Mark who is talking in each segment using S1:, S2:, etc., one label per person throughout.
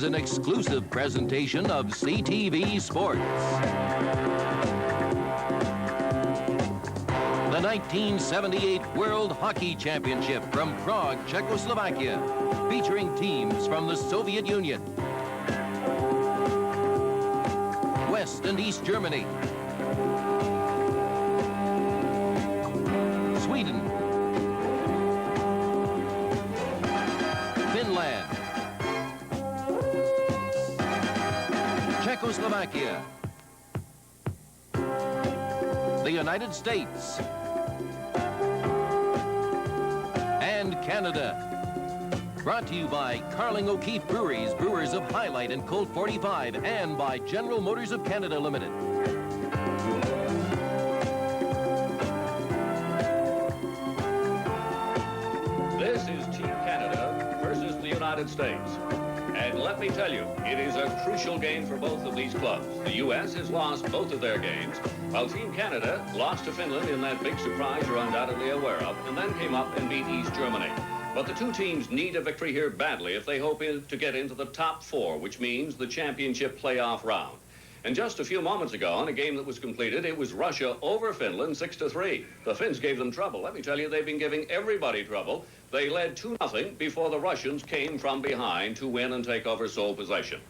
S1: An exclusive presentation of CTV Sports. The 1978 World Hockey Championship from Prague, Czechoslovakia, featuring teams from the Soviet Union, West and East Germany, Sweden, Finland, Czechoslovakia, the United States, and Canada. Brought to you by Carling O'Keefe Breweries, brewers of Highlight and Colt 45, and by General Motors of Canada Limited.
S2: This is Team Canada versus the United States. And let me tell you, it is a crucial game for both of these clubs. The U.S. has lost both of their games, while Team Canada lost to Finland in that big surprise you're undoubtedly aware of, and then came up and beat East Germany. But the two teams need a victory here badly if they hope to get into the top four, which means the championship playoff round. And just a few moments ago, in a game that was completed, it was Russia over Finland 6-3. The Finns gave them trouble. Let me tell you, they've been giving everybody trouble. They led 2-0 before the Russians came from behind to win and take over sole possession.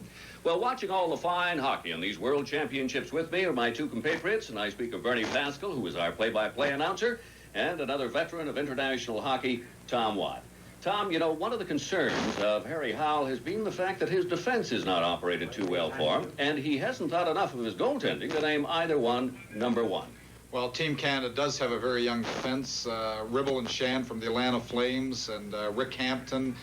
S2: Well, watching all the fine hockey in these World Championships with me are my two compatriots, and I speak of Bernie Pascal, who is our play-by-play announcer, and another veteran of international hockey, Tom Watt. Tom, you know, one of the concerns of Harry Howell has been the fact that his defense is not operated too well for him, and he hasn't thought enough of his goaltending to name either one number one.
S3: Well, Team Canada does have a very young defense. Ribble and Shan from the Atlanta Flames, and Rick Hampton,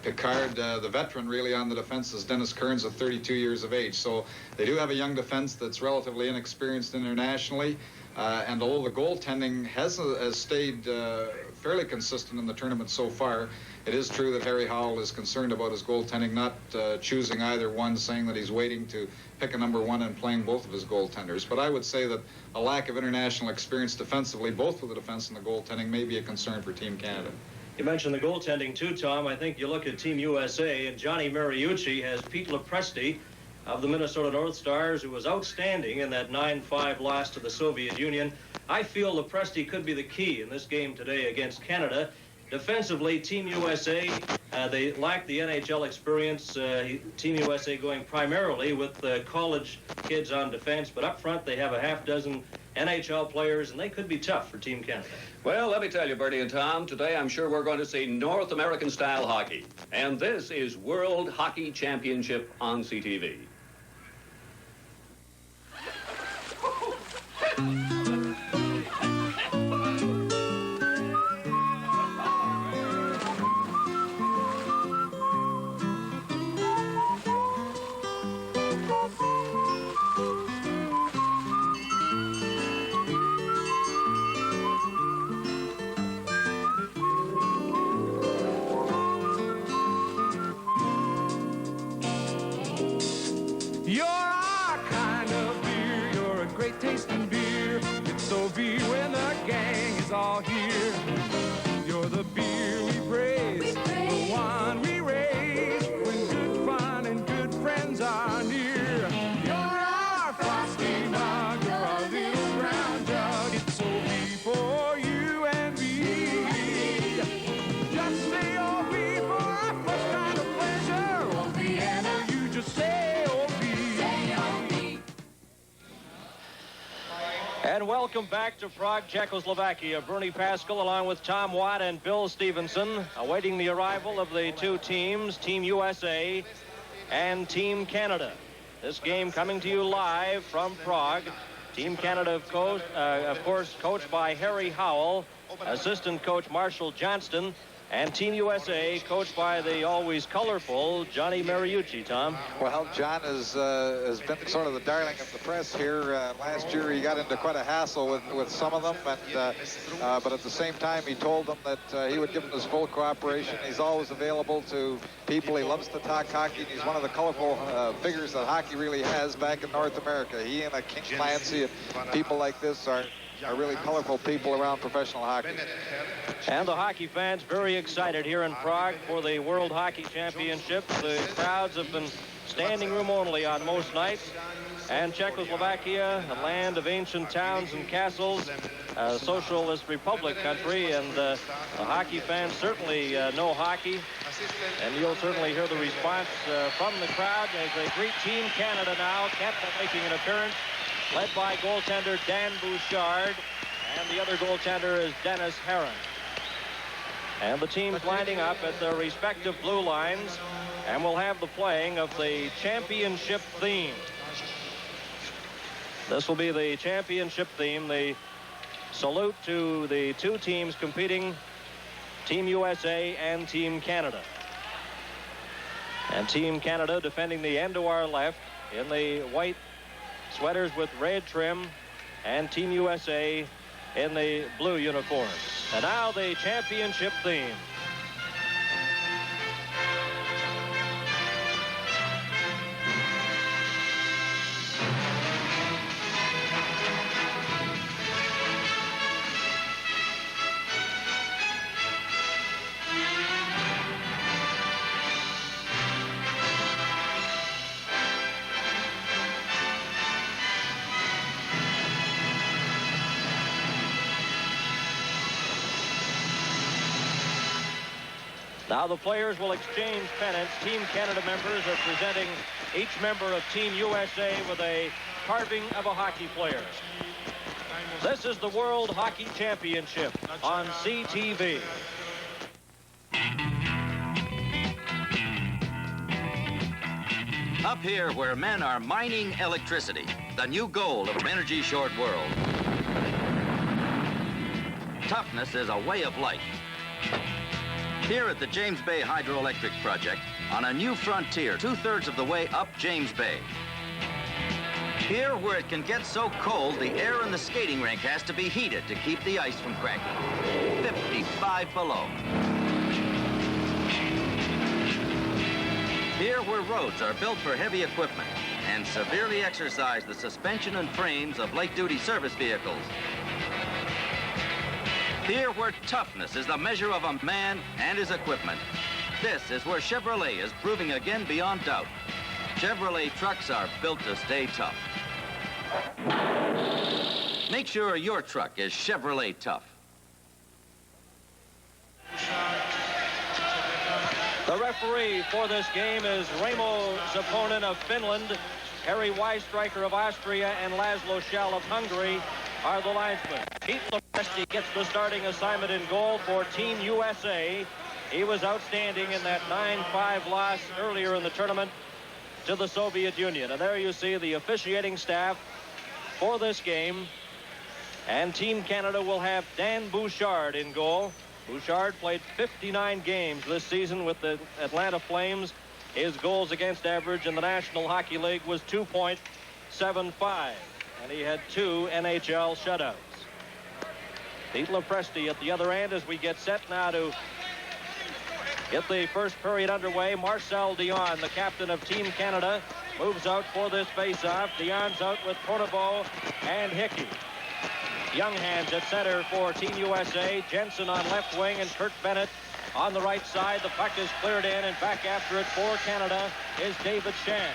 S3: Picard, the veteran really on the defense is Dennis Kearns at 32 years of age. So they do have a young defense that's relatively inexperienced internationally. And although the goaltending has stayed fairly consistent in the tournament so far, it is true that Harry Howell is concerned about his goaltending, not choosing either one, saying that he's waiting to pick a number one and playing both of his goaltenders. But I would say that a lack of international experience defensively, both with the defense and the goaltending, may be a concern for Team Canada.
S4: You mentioned the goaltending too, Tom. I think you look at Team USA, and Johnny Mariucci has Pete Lepresti of the Minnesota North Stars, who was outstanding in that 9-5 loss to the Soviet Union. I feel Lepresti could be the key in this game today against Canada. Defensively, Team USA, they lack the NHL experience. Team USA going primarily with college kids on defense, but up front they have a half dozen NHL players, and they could be tough for Team Canada.
S2: Well, let me tell you, Bertie and Tom, today I'm sure we're going to see North American-style hockey. And this is World Hockey Championship on CTV.
S5: You're our kind of beer, you're a great tasting beer. It's so beer when the gang is all here. You're the beer we praise, the one we raise, when good fun and good friends are near. You're our frosty mug, you're our little brown jug. It's so beer for you and me. Just say oh beer for our first kind of pleasure. Oh Vienna, you just say.
S4: And welcome back to Prague, Czechoslovakia. Bernie Pascal along with Tom Watt and Bill Stevenson, awaiting the arrival of the two teams, Team USA and Team Canada. This game coming to you live from Prague. Team Canada, of course, coached by Harry Howell, assistant coach Marshall Johnston, and Team USA, coached by the always colorful Johnny Mariucci, Tom.
S6: Well, John has been sort of the darling of the press here. Last year he got into quite a hassle with some of them, and but at the same time he told them that he would give them his full cooperation. He's always available to people. He loves to talk hockey, and he's one of the colorful figures that hockey really has back in North America. He and King Clancy and people like this are really colorful people around professional hockey.
S4: And the hockey fans very excited here in Prague for the World Hockey Championships. The crowds have been standing room only on most nights. And Czechoslovakia, a land of ancient towns and castles, a socialist republic country, and the hockey fans certainly know hockey. And you'll certainly hear the response from the crowd as they greet Team Canada now. Canada making an appearance, led by goaltender Dan Bouchard, and the other goaltender is Dennis Herron. And the teams lining up at their respective blue lines, and we'll have the playing of the championship theme. This will be the championship theme, the salute to the two teams competing, Team USA and Team Canada. And Team Canada defending the end to our left in the white sweaters with red trim, and Team USA in the blue uniforms. And now the championship theme. Now the players will exchange pennants. Team Canada members are presenting each member of Team USA with a carving of a hockey player. This is the World Hockey Championship on CTV.
S7: Up here where men are mining electricity, the new goal of an energy-short world. Toughness is a way of life. Here at the James Bay Hydroelectric Project, on a new frontier 2/3 of the way up James Bay. Here where it can get so cold, the air in the skating rink has to be heated to keep the ice from cracking. 55 below. Here where roads are built for heavy equipment and severely exercise the suspension and frames of light-duty service vehicles. Here where toughness is the measure of a man and his equipment. This is where Chevrolet is proving again beyond doubt. Chevrolet trucks are built to stay tough. Make sure your truck is Chevrolet tough.
S4: The referee for this game is Remo Zaponin of Finland, Harry Weisstreicher of Austria, and Laszlo Schell of Hungary are the linesmen. Pete Lepresti gets the starting assignment in goal for Team USA. He was outstanding in that 9-5 loss earlier in the tournament to the Soviet Union. And there you see the officiating staff for this game. And Team Canada will have Dan Bouchard in goal. Bouchard played 59 games this season with the Atlanta Flames. His goals against average in the National Hockey League was 2.75. And he had 2 NHL shutouts. Pete Lepresti at the other end as we get set now to get the first period underway. Marcel Dion, the captain of Team Canada, moves out for this face-off. Dion's out with Pronovo and Hickey. Young hands at center for Team USA. Jensen on left wing and Kurt Bennett on the right side. The puck is cleared in, and back after it for Canada is David Shan.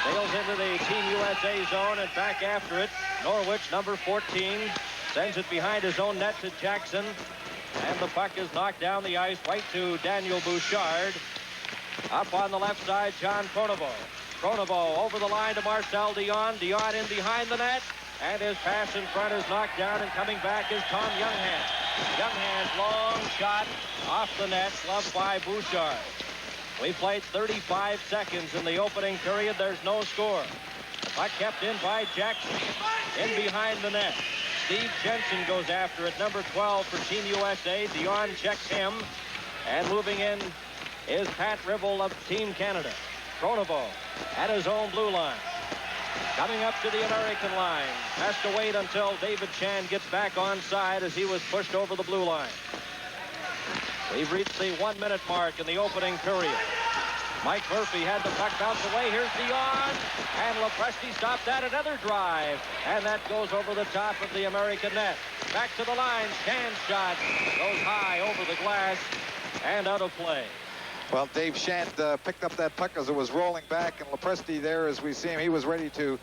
S4: Sails into the Team USA zone, and back after it, Norwich, number 14, sends it behind his own net to Jackson. And the puck is knocked down the ice right to Daniel Bouchard. Up on the left side, John Pronovo. Pronovo over the line to Marcel Dion. Dion in behind the net. And his pass in front is knocked down, and coming back is Tom Younghand. Younghand, long shot off the net, gloved by Bouchard. We played 35 seconds in the opening period. There's no score. The puck kept in by Jackson. In behind the net. Steve Jensen goes after it, number 12 for Team USA. Dion checks him. And moving in is Pat Ribble of Team Canada. Pronovo at his own blue line. Coming up to the American line. Has to wait until David Chan gets back on side as he was pushed over the blue line. We've reached the 1-minute mark in the opening period. Mike Murphy had the puck bounce away. Here's Dion. And Lepresti stopped that. Another drive. And that goes over the top of the American net. Back to the line. Shan shot. Goes high over the glass. And out of play.
S6: Well, Dave Shand picked up that puck as it was rolling back. And Lepresti there, as we see him, he was ready to...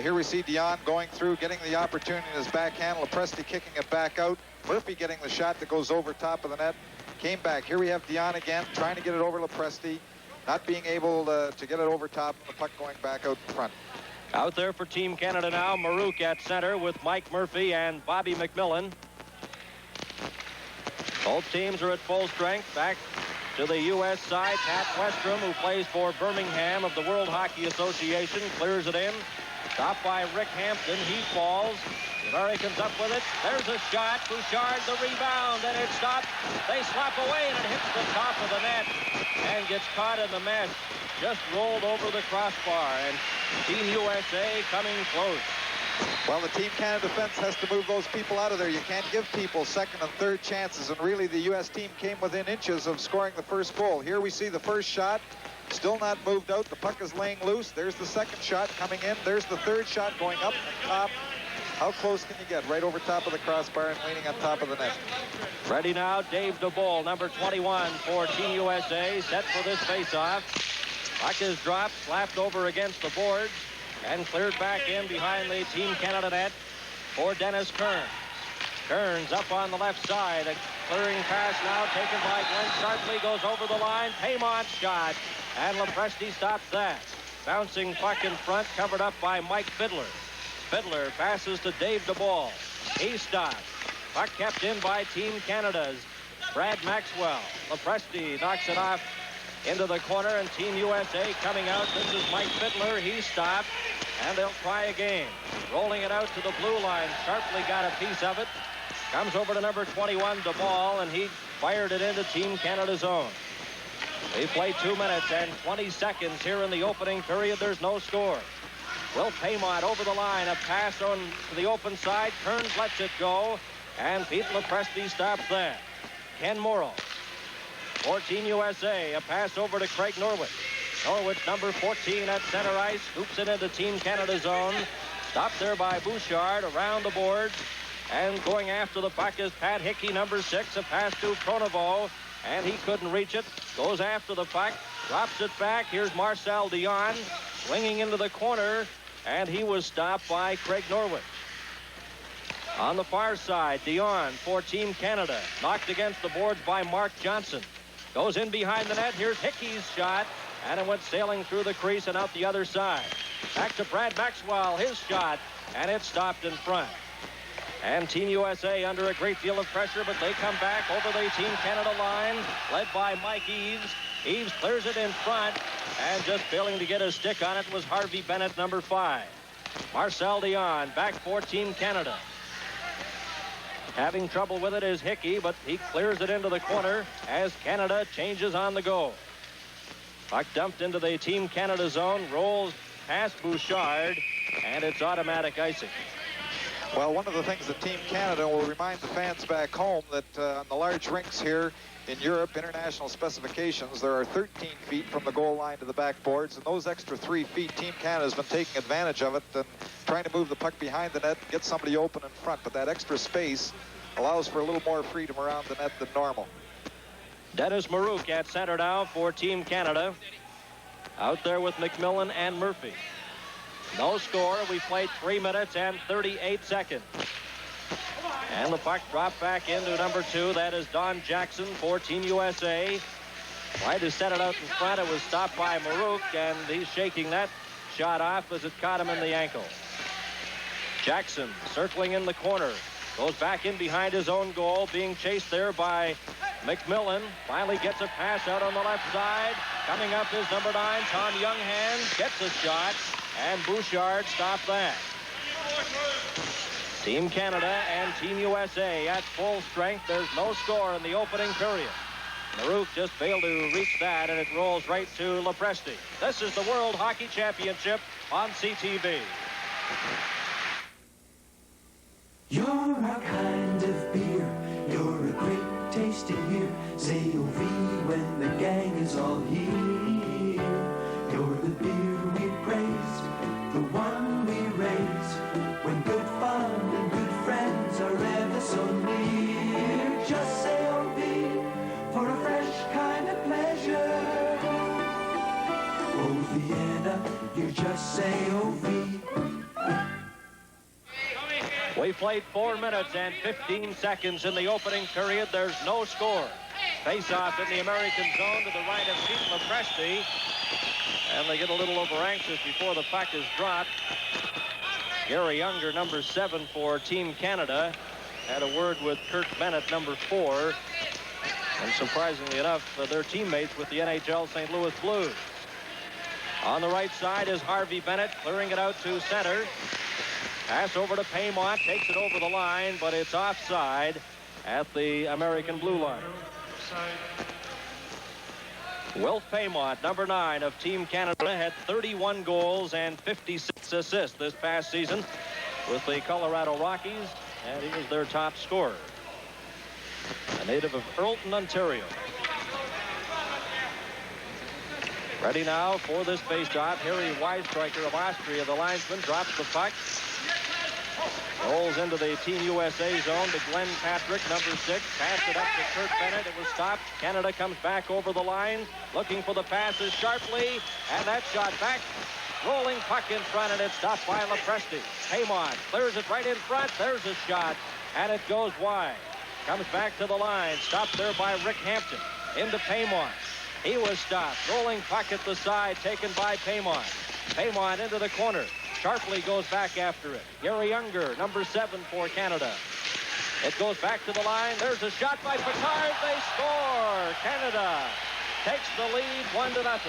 S6: here we see Dion going through, getting the opportunity in his backhand. Lepresti kicking it back out. Murphy getting the shot that goes over top of the net. Came back. Here we have Dion again, trying to get it over Lepresti. Not being able to get it over top. The puck going back out in front.
S4: Out there for Team Canada now, Marouk at center with Mike Murphy and Bobby McMillan. Both teams are at full strength. Back to the U.S. side, Pat Westrom, who plays for Birmingham of the World Hockey Association, clears it in. Stopped by Rick Hampton. He falls. The Americans up with it. There's a shot. Bouchard, the rebound, and it stopped. They slap away, and it hits the top of the net and gets caught in the mesh. Just rolled over the crossbar, and Team USA coming close.
S6: Well, the Team Canada defense has to move those people out of there. You can't give people second and third chances, and really the U.S. team came within inches of scoring the first goal. Here we see the first shot. Still not moved out. The puck is laying loose. There's the second shot coming in. There's the third shot going up and top. How close can you get? Right over top of the crossbar and leaning on top of the net.
S4: Ready now, Dave DeBoll, number 21 for Team USA, set for this faceoff. Puck is dropped, slapped over against the boards, and cleared back in behind the Team Canada net for Dennis Kearns. Kearns up on the left side. A clearing pass now taken by Glenn Sharpley, goes over the line. Paymont shot, and Lepresti stops that. Bouncing puck in front, covered up by Mike Fiddler. Fiddler passes to Dave DeBoll. He stops. Puck kept in by Team Canada's Brad Maxwell. Lepresti knocks it off into the corner, and Team USA coming out. This is Mike Fiddler. He stopped, and they'll try again. Rolling it out to the blue line. Sharpley got a piece of it. Comes over to number 21, DeBoll, and he fired it into Team Canada's zone. They play 2 minutes and 20 seconds here in the opening period. There's no score. Will Paymont over the line. A pass on to the open side. Kearns lets it go, and Pete Lepresti stops that. Ken Morrill for Team USA. A pass over to Craig Norwich. Norwich, number 14 at center ice. Scoops it into Team Canada zone. Stopped there by Bouchard around the boards. And going after the puck is Pat Hickey, number 6. A pass to Pronovo, and he couldn't reach it. Goes after the puck. Drops it back. Here's Marcel Dion swinging into the corner, and he was stopped by Craig Norwich. On the far side, Dion for Team Canada. Knocked against the boards by Mark Johnson. Goes in behind the net. Here's Hickey's shot, and it went sailing through the crease and out the other side. Back to Brad Maxwell, his shot, and it stopped in front. And Team USA under a great deal of pressure, but they come back over the Team Canada line, led by Mike Eaves. Eaves clears it in front, and just failing to get a stick on it was Harvey Bennett, number 5. Marcel Dion back for Team Canada. Having trouble with it is Hickey, but he clears it into the corner as Canada changes on the go. Puck dumped into the Team Canada zone, rolls past Bouchard, and it's automatic icing.
S6: Well, one of the things that Team Canada will remind the fans back home that on the large rinks here in Europe, international specifications, there are 13 feet from the goal line to the backboards, and those extra 3 feet, Team Canada has been taking advantage of it and trying to move the puck behind the net and get somebody open in front, but that extra space allows for a little more freedom around the net than normal.
S4: Dennis Marouk at center now for Team Canada. Out there with McMillan and Murphy. No score. We played 3 minutes and 38 seconds. And the puck dropped back into number 2. That is Don Jackson for Team USA. Tried to set it out in front. It was stopped by Marouk, and he's shaking that shot off as it caught him in the ankle. Jackson circling in the corner. Goes back in behind his own goal, being chased there by McMillan. Finally gets a pass out on the left side. Coming up is number 9, Tom Younghand. Gets a shot, and Bouchard stopped that. Team Canada and Team USA at full strength. There's no score in the opening period. Marouk just failed to reach that, and it rolls right to Lepresti. This is the World Hockey Championship on CTV.
S8: You're a kind of beer, you're a great tasting beer. Say OV when the gang is all here. You just say O-V.
S4: We played 4 minutes and 15 seconds in the opening period. There's no score. Face-off in the American zone to the right of Pete Lepresti. And they get a little over-anxious before the puck is dropped. Gary Younger, number 7 for Team Canada, had a word with Kirk Bennett, number 4. And surprisingly enough, they're teammates with the NHL St. Louis Blues. On the right side is Harvey Bennett, clearing it out to center. Pass over to Paymont, takes it over the line, but it's offside at the American blue line. Wilf Paymont, number 9 of Team Canada, had 31 goals and 56 assists this past season with the Colorado Rockies, and he was their top scorer. A native of Earlton, Ontario. Ready now for this face-off. Harry Weisstreicher of Austria, the linesman, drops the puck. Rolls into the Team USA zone to Glenn Patrick, number 6. Passed it up to Kurt Bennett. It was stopped. Canada comes back over the line, looking for the passes sharply, and that shot back. Rolling puck in front, and it's stopped by Lepresti. Paymont clears it right in front. There's a shot, and it goes wide. Comes back to the line. Stopped there by Rick Hampton. Into Paymont. He was stopped. Rolling puck at the side, taken by Paymont. Paymont into the corner. Sharply goes back after it. Gary Younger, number 7 for Canada. It goes back to the line. There's a shot by Picard. They score. Canada takes the lead 1-0.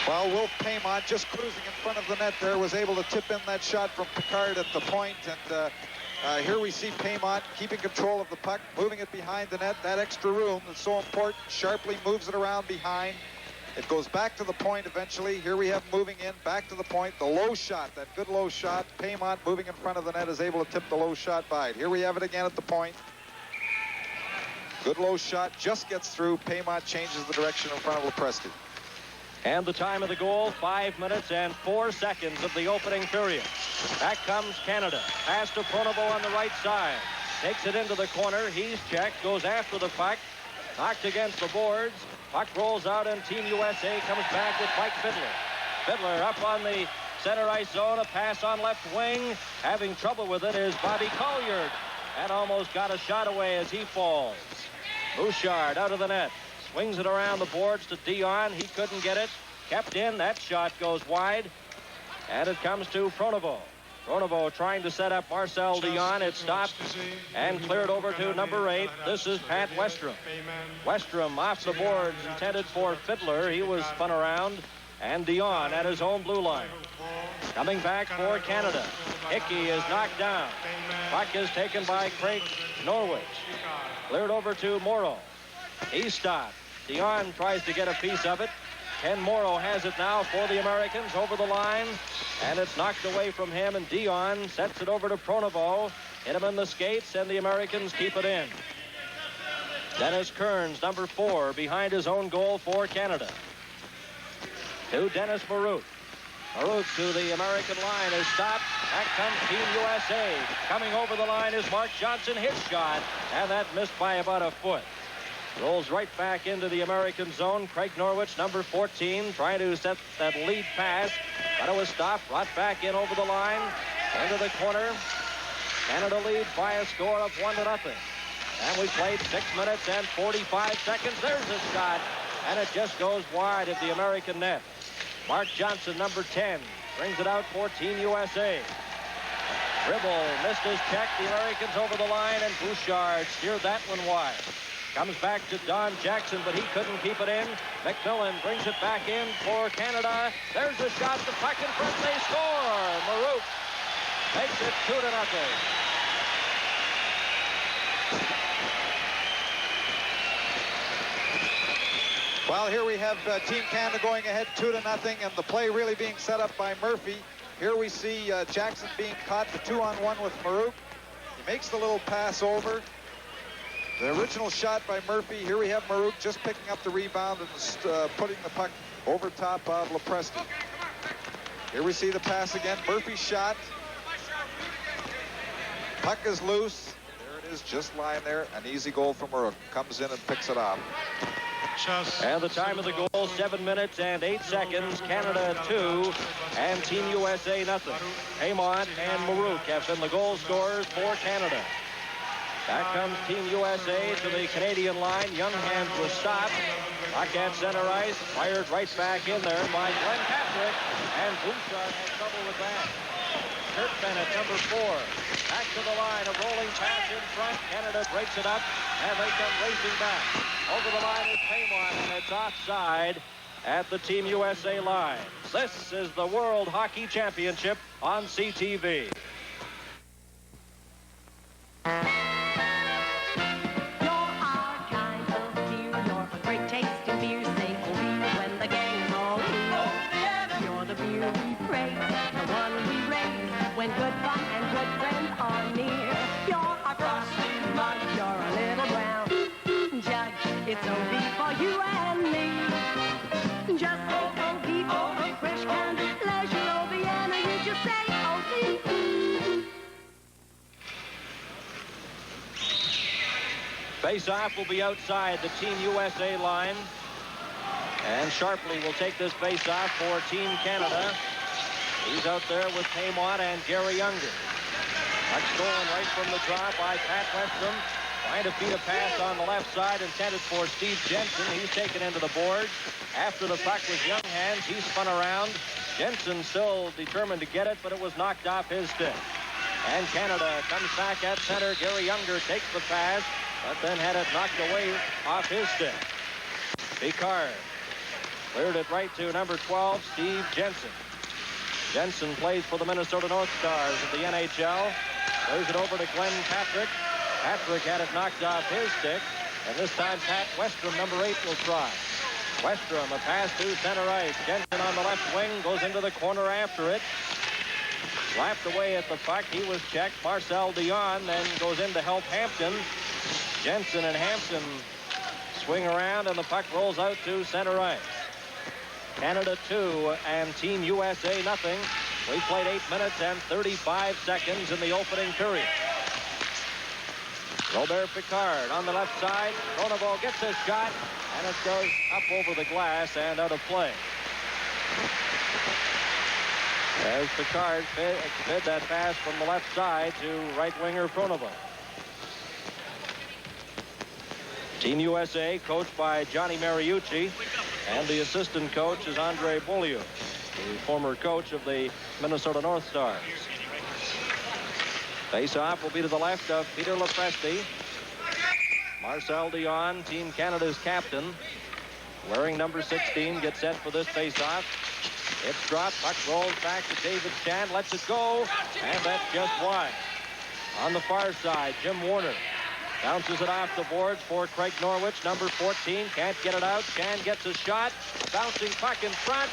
S6: Well, Wilf Paymont, just cruising in front of the net there, was able to tip in that shot from Picard at the point. And here we see Paymont keeping control of the puck, moving it behind the net. That extra room that's so important. Sharply moves it around behind. It goes back to the point eventually. Here we have moving in, back to the point. The low shot, that good low shot. Paymont moving in front of the net is able to tip the low shot by it. Here we have it again at the point. Good low shot, just gets through. Paymont changes the direction in front of Lepresti.
S4: And the time of the goal, 5 minutes and 4 seconds of the opening period. Back comes Canada. Pass to Pronovo on the right side. Takes it into the corner. He's checked, goes after the puck. Knocked against the boards. Puck rolls out, and Team USA comes back with Mike Fiddler. Fiddler up on the center ice zone. A pass on left wing. Having trouble with it is Bobby Colliard. And almost got a shot away as he falls. Bouchard out of the net. Swings it around the boards to Dion. He couldn't get it. Kept in. That shot goes wide. And it comes to Pronovo. Pronovo trying to set up Marcel Dion. It stopped and cleared over to number 8. This is Pat Westrom. Westrom off the boards, intended for Fiddler. He was spun around. And Dion at his own blue line. Coming back for Canada. Hickey is knocked down. Puck is taken by Craig Norwich. Cleared over to Morrow. He stopped. Dion tries to get a piece of it. Ken Morrow has it now for the Americans over the line. And it's knocked away from him, and Dion sets it over to Pronovo. Hit him in the skates, and the Americans keep it in. Dennis Kearns, number 4, behind his own goal for Canada. To Dennis Maroot. Maroot to the American line is stopped. Back comes Team USA. Coming over the line is Mark Johnson. His shot, and that missed by about a foot. Rolls right back into the American zone. Craig Norwich, number 14, trying to set that lead pass. But it was stopped, brought back in over the line. Into the corner. Canada leads by a score of 1-0. And we played 6 minutes and 45 seconds. There's a shot, and it just goes wide of the American net. Mark Johnson, number 10, brings it out for Team USA. Gribble missed his check. The Americans over the line, and Bouchard steered that one wide. Comes back to Don Jackson, but he couldn't keep it in. McMillan brings it back in for Canada. There's a shot, the puck in front, they score. Maroot makes it 2-0.
S6: Well, here we have Team Canada going ahead 2-0, and the play really being set up by Murphy. Here we see Jackson being caught for 2-on-1 with Maroot. He makes the little pass over. The original shot by Murphy. Here we have Maroot just picking up the rebound and putting the puck over top of Lepresti. Here we see the pass again. Murphy's shot. Puck is loose. There it is, just lying there. An easy goal from Maroot. Comes in and picks it up.
S4: And the time of the goal, 7 minutes and 8 seconds. Canada 2 and Team USA nothing. Paymont and Marouk have been the goal scorers for Canada. Back comes Team USA to the Canadian line. Young hands was stopped. Puck at center ice. Fired right back in there by Glenn Patrick. And Bouchard has trouble with that. Kurt Bennett, number 4. Back to the line. A rolling pass in front. Canada breaks it up. And they come racing back. Over the line is Paymont. And it's offside at the Team USA line. This is the World Hockey Championship on CTV.
S9: When good fun and good friends are near, you're a frosty mug, you're a little brown jug. It's OB for you and me. Just say OB over fresh can, leisure Obiana, you just say OB.
S4: Face-off will be outside the Team USA line. And Sharpley will take this face-off for Team Canada. He's out there with Paymont and Gary Younger. Puck stolen right from the draw by Pat Westrom. Trying to feed a pass on the left side intended for Steve Jensen. He's taken into the boards. After the puck was Young hands, he spun around. Jensen still determined to get it, but it was knocked off his stick. And Canada comes back at center. Gary Younger takes the pass, but then had it knocked away off his stick. Picard cleared it right to number 12, Steve Jensen. Jensen plays for the Minnesota North Stars of the NHL. Throws it over to Glenn Patrick. Patrick had it knocked off his stick. And this time, Pat Westrom, number 8, will try. Westrom, a pass to center ice. Jensen on the left wing, goes into the corner after it. Slapped away at the puck. He was checked. Marcel Dion then goes in to help Hampton. Jensen and Hampton swing around, and the puck rolls out to center ice. Canada 2 and Team USA nothing. We played 8 minutes and 35 seconds in the opening period. Robert Picard on the left side. Pronovo gets a shot, and it goes up over the glass and out of play. As Picard fed that pass from the left side to right winger Pronovo. Team USA coached by Johnny Mariucci, and the assistant coach is Andre Beaulieu, the former coach of the Minnesota North Stars. Face-off will be to the left of Peter Lepresti. Marcel Dion, Team Canada's captain, wearing number 16, gets set for this face-off. It's dropped, puck rolls back to David Chan, lets it go, and that's just wide. On the far side, Jim Warner bounces it off the boards for Craig Norwich, number 14. Can't get it out. Chan gets a shot. Bouncing puck in front.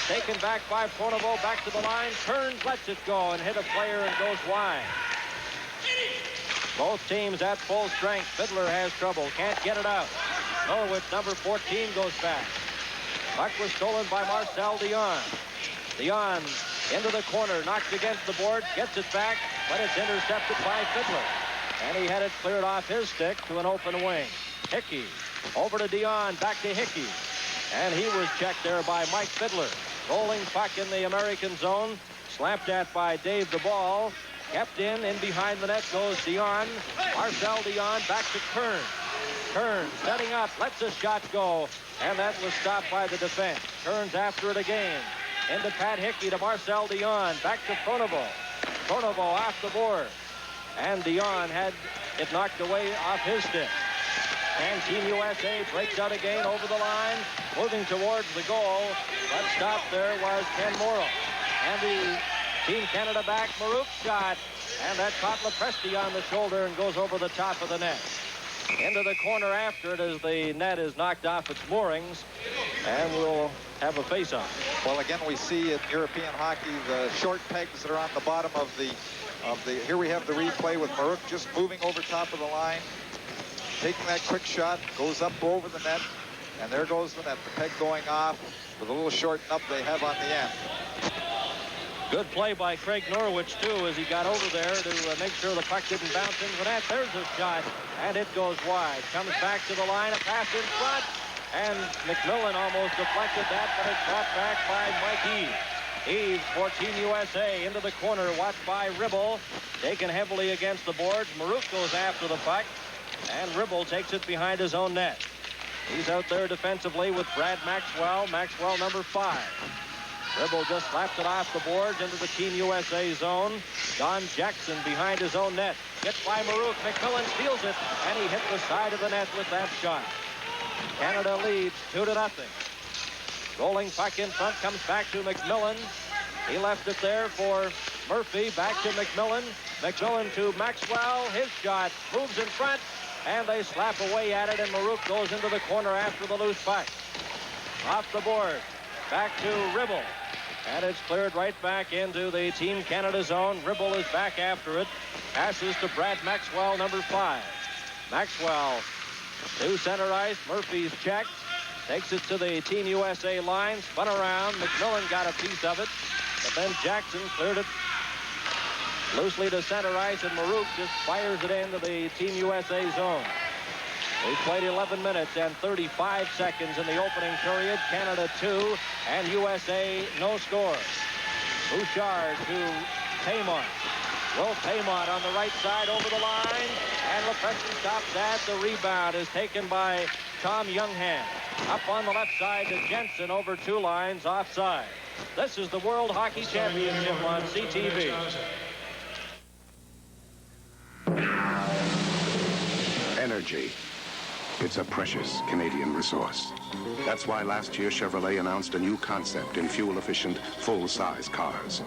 S4: Taken back by Pronovo. Back to the line. Turns, lets it go, and hit a player and goes wide. Both teams at full strength. Fiddler has trouble. Can't get it out. Norwich, number 14, goes back. Puck was stolen by Marcel Dion. Dion into the corner. Knocked against the board. Gets it back, but it's intercepted by Fiddler. And he had it cleared off his stick to an open wing. Hickey over to Dion, back to Hickey. And he was checked there by Mike Fiddler. Rolling puck in the American zone. Slapped at by Dave DeBall. Kept in behind the net goes Dion. Marcel Dion back to Kern. Kern setting up, lets a shot go. And that was stopped by the defense. Kern's after it again. Into Pat Hickey to Marcel Dion. Back to Pronovo. Pronovo off the board. And Dion had it knocked away off his stick. And Team USA breaks out again over the line, moving towards the goal. But stopped there was Ken Morrow. And the Team Canada back, Marouk shot. And that caught Lepresti on the shoulder and goes over the top of the net. Into the corner after it as the net is knocked off its moorings. And we'll have a face-off.
S6: Well, again, we see in European hockey the short pegs that are on the bottom of the here we have the replay with Marouk just moving over top of the line, taking that quick shot, goes up over the net, and there goes the net, the peg going off with a little short nub they have on the end.
S4: Good play by Craig Norwich, too, as he got over there to make sure the puck didn't bounce into the net. There's a shot, and it goes wide. Comes back to the line, a pass in front, and McMillan almost deflected that, but it's brought back by Mike Eves. Eves for Team USA into the corner, watched by Ribble. Taken heavily against the boards. Marouk goes after the puck, and Ribble takes it behind his own net. He's out there defensively with Brad Maxwell. Maxwell, number 5. Ribble just slapped it off the boards into the Team USA zone. Don Jackson behind his own net. Hit by Marouk. McMillan steals it, and he hit the side of the net with that shot. Canada leads 2-0. Rolling puck in front, comes back to McMillan. He left it there for Murphy. Back to McMillan. McMillan to Maxwell. His shot moves in front, and they slap away at it, and Marouk goes into the corner after the loose puck. Off the board. Back to Ribble. And it's cleared right back into the Team Canada zone. Ribble is back after it. Passes to Brad Maxwell, number 5. Maxwell to center ice. Murphy's checked. Takes it to the Team USA line. Spun around. McMillan got a piece of it. But then Jackson cleared it loosely to center ice, and Marouk just fires it into the Team USA zone. We played 11 minutes and 35 seconds in the opening period. Canada 2 and USA no score. Bouchard to Paymont. Will Paymont on the right side over the line, and LaPresti stops that. The rebound is taken by Tom Younghand. Up on the left side to Jensen over 2 lines offside. This is the World Hockey Championship on CTV.
S10: Energy. It's a precious Canadian resource. That's why last year Chevrolet announced a new concept in fuel-efficient, full-size cars.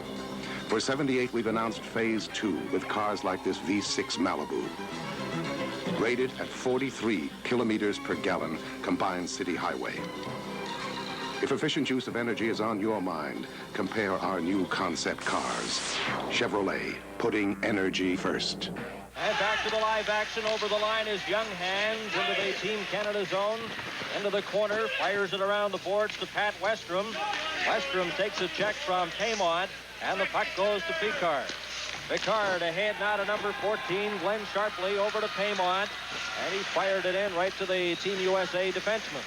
S10: For 78, we've announced Phase 2 with cars like this V6 Malibu. Rated at 43 kilometers per gallon combined city highway. If efficient use of energy is on your mind, compare our new concept cars. Chevrolet, putting energy first.
S4: And back to the live action. Over the line is Younghand into the Team Canada zone. Into the corner, fires it around the boards to Pat Westrom. Westrom takes a check from Paymont, and the puck goes to Picard. Picard ahead now to number 14, Glenn Sharpley over to Paymont, and he fired it in right to the Team USA defenseman.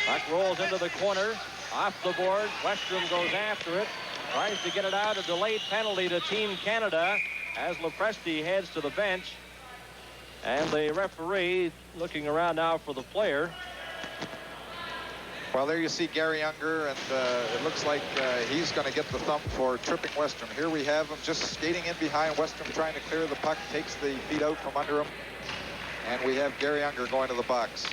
S4: Puck rolls into the corner, off the board. Westrom goes after it, tries to get it out. A delayed penalty to Team Canada as LaPresti heads to the bench. And the referee looking around now for the player.
S6: Well, there you see Gary Younger, and it looks like he's going to get the thump for tripping Westrom. Here we have him just skating in behind Westrom, trying to clear the puck, takes the feet out from under him, and we have Gary Younger going to the box.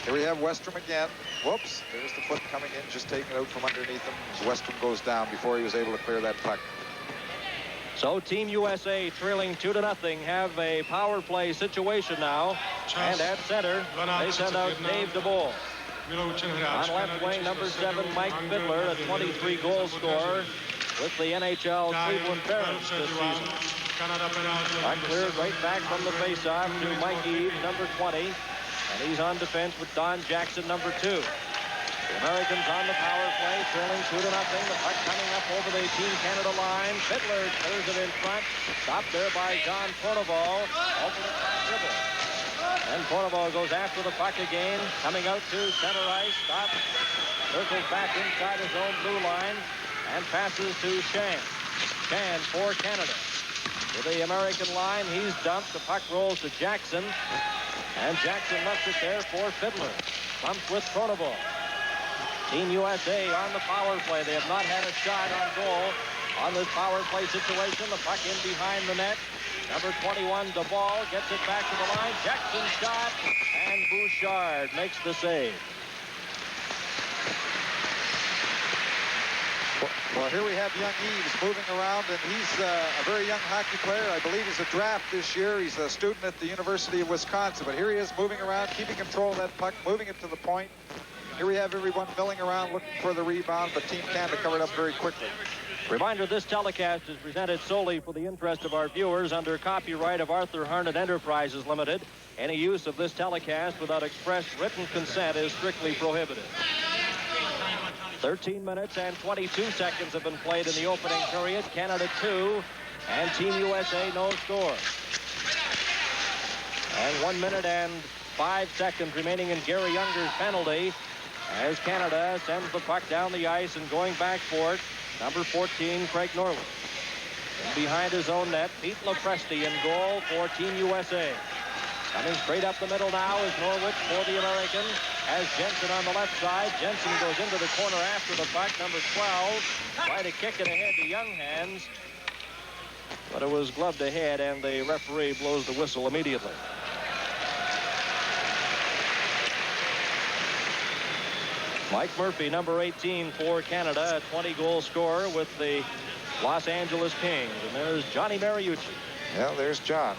S6: Here we have Westrom again. Whoops, there's the foot coming in, just taking it out from underneath him as Westrom goes down before he was able to clear that puck.
S4: So Team USA trailing 2-0 have a power play situation now. And at center, they send out Dave DeBoer. On left wing, number 7, Mike Fiddler, a 23-goal scorer with the NHL Cleveland Barons this season. Puck cleared right back from the faceoff to Mike Eves, number 20. And he's on defense with Don Jackson, number 2. The Americans on the power play, trailing 2-0. The puck coming up over the Team Canada line. Fiddler clears it in front. Stopped there by John Pornoval. Over the top dribble. And Pornoval goes after the puck again. Coming out to center ice. Stops. Circles back inside his own blue line. And passes to Shan. Shan for Canada. To the American line. He's dumped. The puck rolls to Jackson. And Jackson left it there for Fiddler. Bumps with Pornoval. Team USA on the power play. They have not had a shot on goal on this power play situation. The puck in behind the net. Number 21, DeBall, gets it back to the line. Jackson shot, and Bouchard makes the save.
S6: Well, here we have young Eves moving around, and he's a very young hockey player. I believe he's a draft this year. He's a student at the University of Wisconsin. But here he is moving around, keeping control of that puck, moving it to the point. Here we have everyone milling around looking for the rebound, but Team Canada covered up very quickly.
S4: Reminder, this telecast is presented solely for the interest of our viewers under copyright of Arthur Harnett Enterprises Limited. Any use of this telecast without express written consent is strictly prohibited. 13 minutes and 22 seconds have been played in the opening period. Canada 2 and Team USA no score. And 1 minute and 5 seconds remaining in Gary Younger's penalty as Canada sends the puck down the ice and going back for it. Number 14, Craig Norwood. And behind his own net, Pete Lepresti in goal for Team USA. Coming straight up the middle now is Norwood for the American. Has Jensen on the left side. Jensen goes into the corner after the puck. Number 12. Try to kick it ahead to Young Hands. But it was gloved ahead, and the referee blows the whistle immediately. Mike Murphy, number 18 for Canada, a 20-goal scorer with the Los Angeles Kings. And there's Johnny Mariucci.
S6: Yeah, there's John.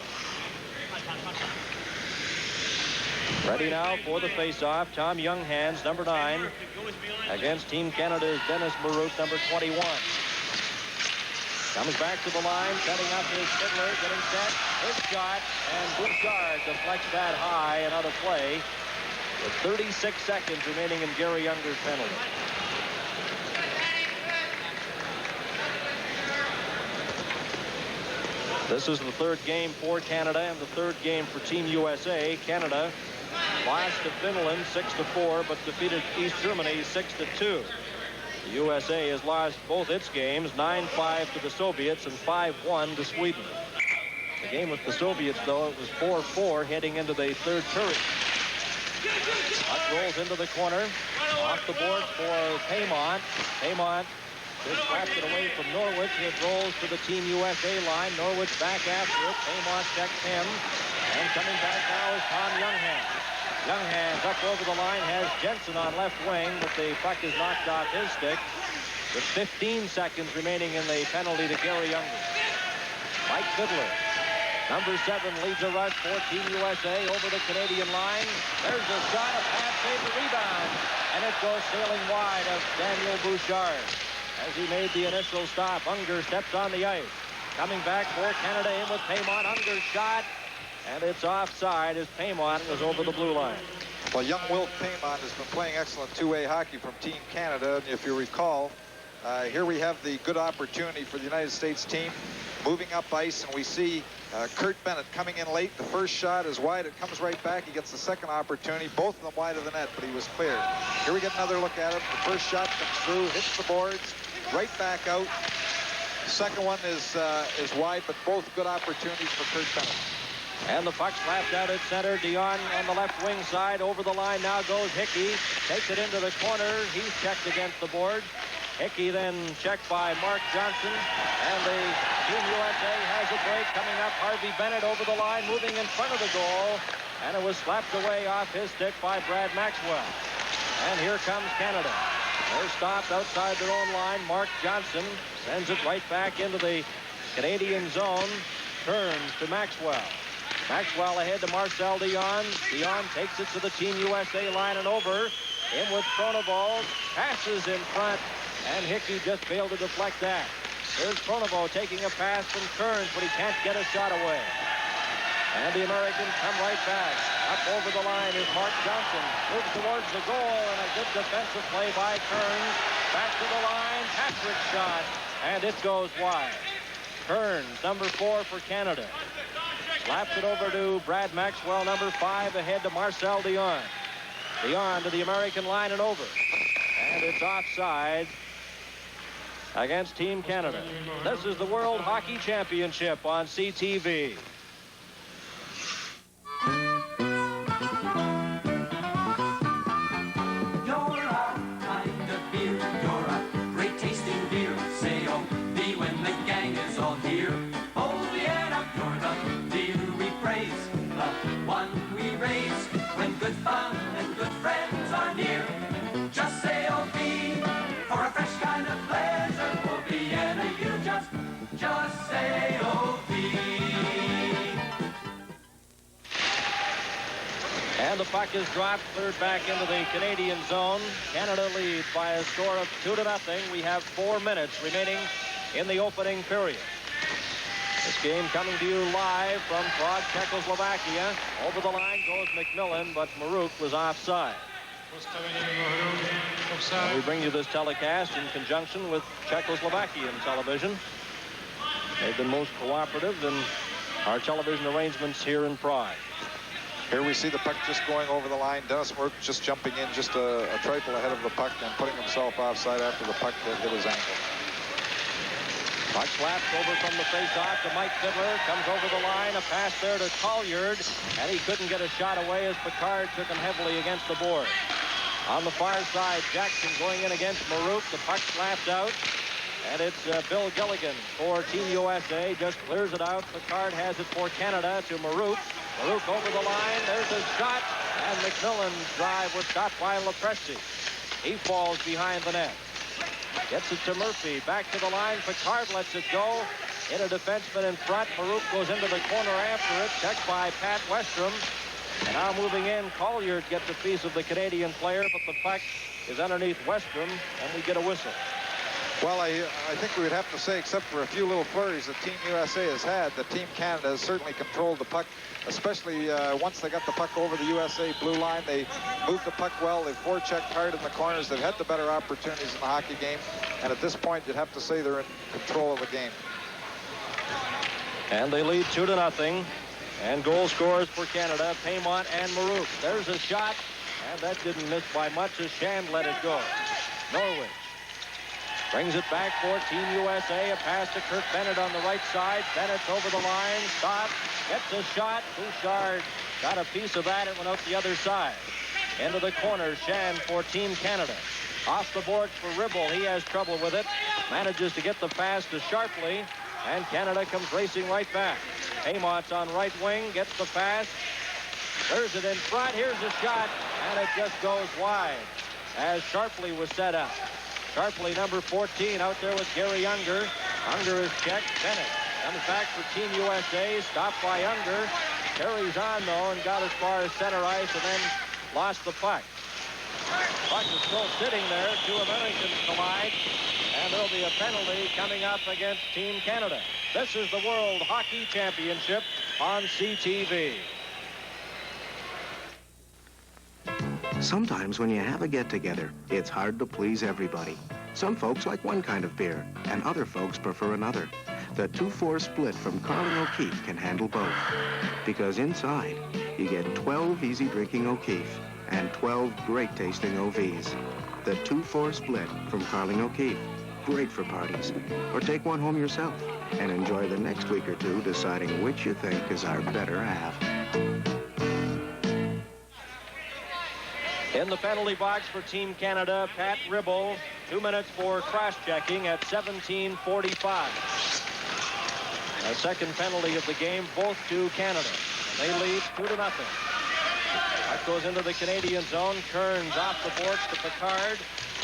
S4: Ready now for the face-off. Tom Younghands, number 9, against Team Canada's Dennis Maroot, number 21. Comes back to the line, setting up his Fiddler, getting set. His shot, and Bouchard deflects that high and out of play with 36 seconds remaining in Gary Younger's penalty. This is the third game for Canada and the third game for Team USA. Canada lost to Finland 6-4, but defeated East Germany 6-2. The USA has lost both its games, 9-5 to the Soviets and 5-1 to Sweden. The game with the Soviets, though, it was 4-4 heading into the third period. Puck rolls into the corner, off the board for Paymont. Paymont just slapped it away from Norwich. It rolls to the Team USA line. Norwich back after it. Paymont checks him. And coming back now is Tom Younghands. Younghands up over the line, has Jensen on left wing, but the puck is knocked off his stick with 15 seconds remaining in the penalty to Gary Younger. Mike Fiddler, number 7, leads a rush for Team USA over the Canadian line. There's a shot, a pass, save, the rebound, and it goes sailing wide of Daniel Bouchard. As he made the initial stop, Unger steps on the ice. Coming back for Canada in with Paymont. Unger's shot, and it's offside as Paymont was over the blue line.
S6: Well, young Will Paymont has been playing excellent two-way hockey from Team Canada. And if you recall, here we have the good opportunity for the United States team moving up ice, and we see Kurt Bennett coming in late. The first shot is wide. It comes right back. He gets the second opportunity, both of them wide of the net, but he was cleared. Here we get another look at it. The first shot comes through, hits the boards, right back out. The second one is wide, but both good opportunities for Kurt Bennett.
S4: And the puck slapped out at center. Dion on the left wing side. Over the line now goes Hickey. Takes it into the corner. He's checked against the board. Hickey then checked by Mark Johnson. And the Team USA has a break coming up. Harvey Bennett over the line, moving in front of the goal. And it was slapped away off his stick by Brad Maxwell. And here comes Canada. They're stopped outside their own line. Mark Johnson sends it right back into the Canadian zone. Turns to Maxwell. Maxwell ahead to Marcel Dion. Dion takes it to the Team USA line and over. In with Pronovo. Passes in front. And Hickey just failed to deflect that. Here's Pronovo taking a pass from Kearns, but he can't get a shot away. And the Americans come right back. Up over the line is Mark Johnson. Moves towards the goal, and a good defensive play by Kearns. Back to the line. Patrick's shot. And it goes wide. Kearns, number 4 for Canada. Slaps it over to Brad Maxwell, number 5, ahead to Marcel Dion. Dion to the American line and over. And it's offside against Team Canada. This is the World Hockey Championship on CTV.
S8: You're a kind of beer, you're a great tasting beer. Say oh, me when the gang is all here. Oh yeah, you're the beer we praise, the one we raise. When good fun and good friends are near, just say oh, me for a fresh kind of pleasure. Oh, Vienna, you just say oh,
S4: And the puck is dropped, cleared back into the Canadian zone. Canada leads by a score of 2-0. We have 4 minutes remaining in the opening period. This game coming to you live from Prague, Czechoslovakia. Over the line goes McMillan, but Marouk was offside. And we bring you this telecast in conjunction with Czechoslovakian television. They've been most cooperative in our television arrangements here in Prague.
S6: Here we see the puck just going over the line. Dennis Merck just jumping in just a trifle ahead of the puck and putting himself offside after the puck hit his ankle.
S4: Puck slapped over from the face-off to Mike Fiddler. Comes over the line. A pass there to Colliard. And he couldn't get a shot away as Picard took him heavily against the board. On the far side, Jackson going in against Marouk. The puck slapped out. And it's Bill Gilligan for Team USA. Just clears it out. Picard has it for Canada to Marouk. Marouk over the line. There's a shot. And McMillan's drive was stopped by Lepresti. He falls behind the net. Gets it to Murphy. Back to the line. Picard lets it go. In a defenseman in front. Marouk goes into the corner after it. Checked by Pat Westrom. And now moving in, Colliard gets a piece of the Canadian player, but the puck is underneath Westrom, and we get a whistle.
S6: Well, I think we would have to say, except for a few little flurries that Team USA has had, that Team Canada has certainly controlled the puck, especially once they got the puck over the USA blue line. They moved the puck well. They've forechecked hard in the corners. They've had the better opportunities in the hockey game. And at this point, you'd have to say they're in control of the game.
S4: And they lead 2-0. And goal scorers for Canada, Paymont and Marouk. There's a shot, and that didn't miss by much as Shand let it go. Norwich brings it back for Team USA. A pass to Kurt Bennett on the right side. Bennett's over the line, stops, gets a shot. Bouchard got a piece of that. It went out the other side. Into the corner, Shand for Team Canada. Off the boards for Ribble. He has trouble with it. Manages to get the pass to Sharpley, and Canada comes racing right back. Paymont's on right wing, gets the pass. There's it in front. Here's a shot, and it just goes wide as Sharpley was set up. Sharpley, number 14, out there with Gary Unger. Unger is checked. Bennett comes back for Team USA. Stopped by Unger. Carries on, though, and got as far as center ice and then lost the puck. Puck is still sitting there. Two Americans collide, and there'll be a penalty coming up against Team Canada. This is the World Hockey Championship on CTV.
S10: Sometimes when you have a get-together, it's hard to please everybody. Some folks like one kind of beer, and other folks prefer another. The 2-4 split from Carling O'Keefe can handle both. Because inside, you get 12 easy-drinking O'Keefe and 12 great-tasting OVs. The 2-4 split from Carling O'Keefe. Great for parties. Or take one home yourself and enjoy the next week or two deciding which you think is our better half.
S4: In the penalty box for Team Canada, Pat Ribble. 2 minutes for cross-checking at 17:45. A second penalty of the game, both to Canada. They lead 2-0. That goes into the Canadian zone. Kearns off the boards to Picard.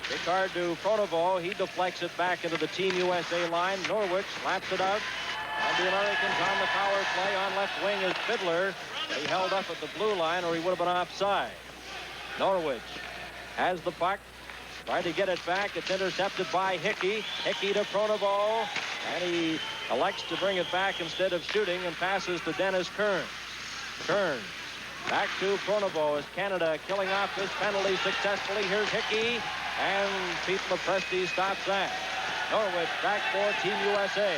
S4: Picard to Pronovo. He deflects it back into the Team USA line. Norwich slaps it out. And the Americans on the power play. On left wing is Fiddler. He held up at the blue line or he would have been offside. Norwich has the puck. Trying to get it back. It's intercepted by Hickey. Hickey to Pronovo. And he elects to bring it back instead of shooting and passes to Dennis Kearns. Kearns back to Pronovo as Canada killing off this penalty successfully. Here's Hickey. And Pete Lepresti stops that. Norwich back for Team USA.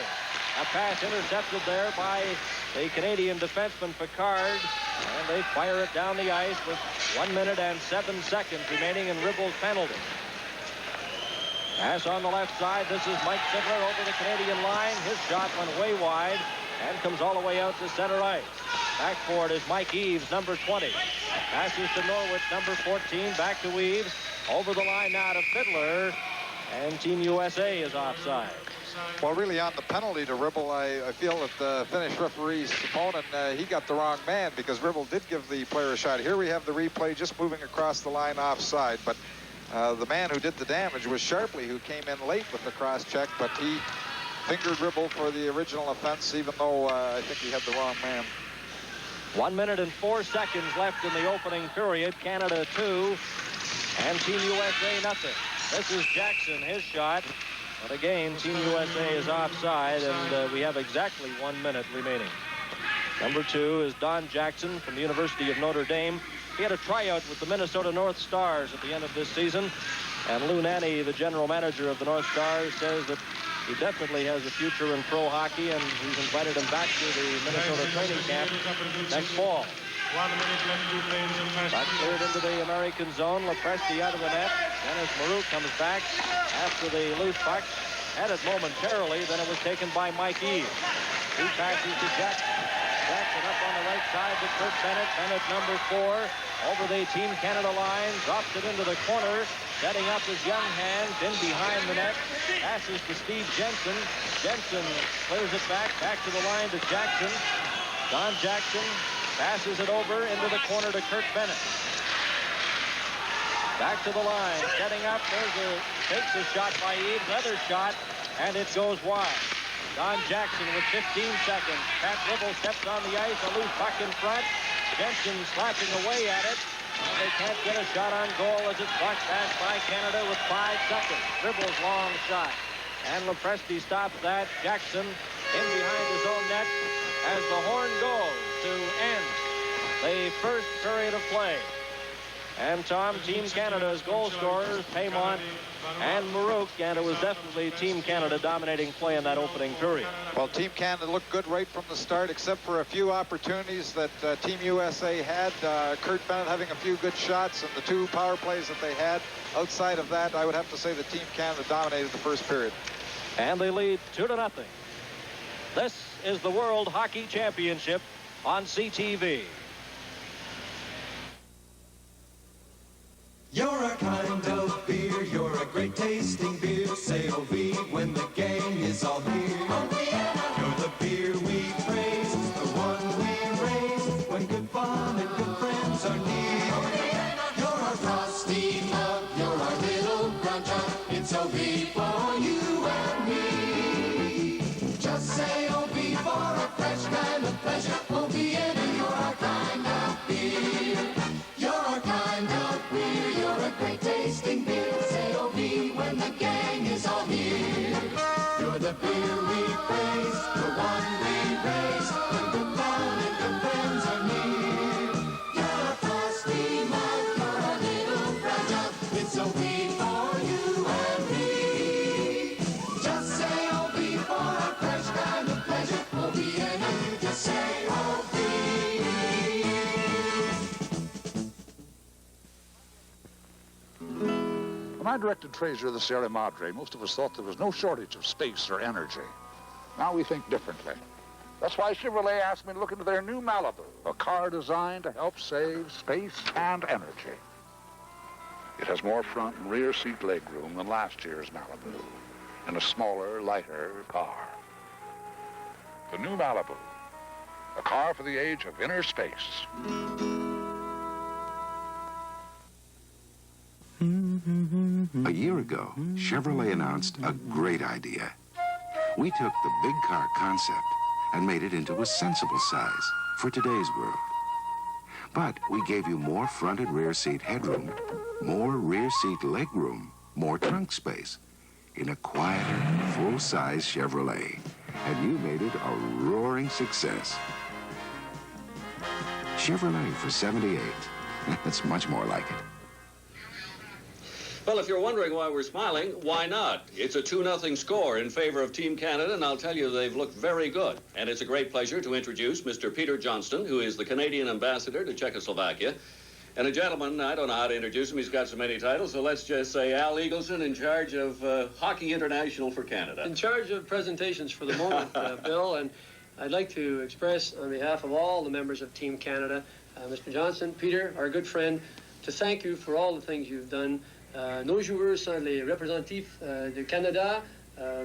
S4: A pass intercepted there by the Canadian defenseman Picard. And they fire it down the ice with 1 minute and 7 seconds remaining in Ribble's penalty. Pass on the left side. This is Mike Fiddler over the Canadian line. His shot went way wide and comes all the way out to center ice. Back for it is Mike Eaves, number 20. Passes to Norwich, number 14. Back to Eaves. Over the line now to Fiddler. And Team USA is offside.
S6: Well, really on the penalty to Ribble, I feel that the Finnish referee's opponent, he got the wrong man because Ribble did give the player a shot. Here we have the replay just moving across the line offside, but the man who did the damage was Sharpley, who came in late with the cross-check, but he fingered Ribble for the original offense, even though I think he had the wrong man.
S4: 1 minute and 4 seconds left in the opening period. Canada 2 and Team USA nothing. This is Jackson, his shot. But again, Team USA is offside, and we have exactly 1 minute remaining. Number 2 is Don Jackson from the University of Notre Dame. He had a tryout with the Minnesota North Stars at the end of this season. And Lou Nanne, the general manager of the North Stars, says that he definitely has a future in pro hockey, and he's invited him back to the Minnesota training camp next fall. Back cleared into the American zone. Lepresti out of the net. Dennis Marouk comes back after the loose puck. Had it momentarily, then it was taken by Mike Eves. He passes to Jackson. Jackson up on the right side to Kurt Bennett. Bennett, number 4, over the Team Canada line. Drops it into the corner. Setting up his young hands in behind the net. Passes to Steve Jensen. Jensen clears it back to the line to Jackson. Don Jackson passes it over into the corner to Kurt Bennett. Back to the line, setting up. Takes a shot by Eves, another shot, and it goes wide. Don Jackson with 15 seconds. Pat Ribble steps on the ice, a loose puck in front. Jensen slapping away at it. And they can't get a shot on goal as it's blocked past by Canada with 5 seconds. Ribble's long shot. And Lepresti stops that. Jackson in behind his own net as the horn goes to end the first period of play. And Tom, Team Canada's goal scorers, Paymont and Marouk, and it was definitely Team Canada dominating play in that opening period.
S6: Well, Team Canada looked good right from the start, except for a few opportunities that Team USA had. Kurt Bennett having a few good shots, and the 2 power plays that they had. Outside of that, I would have to say that Team Canada dominated the first period.
S4: And they lead 2-0. This is the World Hockey Championship on CTV.
S8: You're a kind of beer, you're a great tasting beer. Say O-V when the gang is all here. You're the beer we praise, the one we raise when good fun and good friends are near. You're our frosty mug, you're our little brown jug. It's O-V for you and me. Just say O-V for a fresh kind of pleasure. O-V and you're our kind of beer. You're our kind of beer. You're a great tasting beer. Say O-V when the gang is all here. You're the beer we praise, the one we raise when good fun and good friends are near. You're a frosty mug, you're a little brown jug. It's O-V for you and me. Just say O-V for a fresh kind of pleasure. O-V and you just say O-V.
S11: When I directed Fraser of the Sierra Madre, most of us thought there was no shortage of space or energy. Now we think differently. That's why Chevrolet asked me to look into their new Malibu, a car designed to help save space and energy. It has more front and rear seat legroom than last year's Malibu, and a smaller, lighter car. The new Malibu, a car for the age of inner space.
S10: A year ago, Chevrolet announced a great idea. We took the big car concept and made it into a sensible size for today's world. But we gave you more front and rear seat headroom, more rear seat legroom, more trunk space in a quieter, full-size Chevrolet. And you made it a roaring success. Chevrolet for 78. That's much more like it.
S2: Well, if you're wondering why we're smiling, why not? It's a 2-0 score in favor of Team Canada, and I'll tell you they've looked very good. And it's a great pleasure to introduce Mr. Peter Johnston, who is the Canadian ambassador to Czechoslovakia. And a gentleman, I don't know how to introduce him, he's got so many titles, so let's just say Al Eagleson, in charge of Hockey International for Canada.
S12: In charge of presentations for the moment, Bill, and I'd like to express on behalf of all the members of Team Canada, Mr. Johnston, Peter, our good friend, to thank you for all the things you've done. Nos joueurs sont les représentatifs du Canada.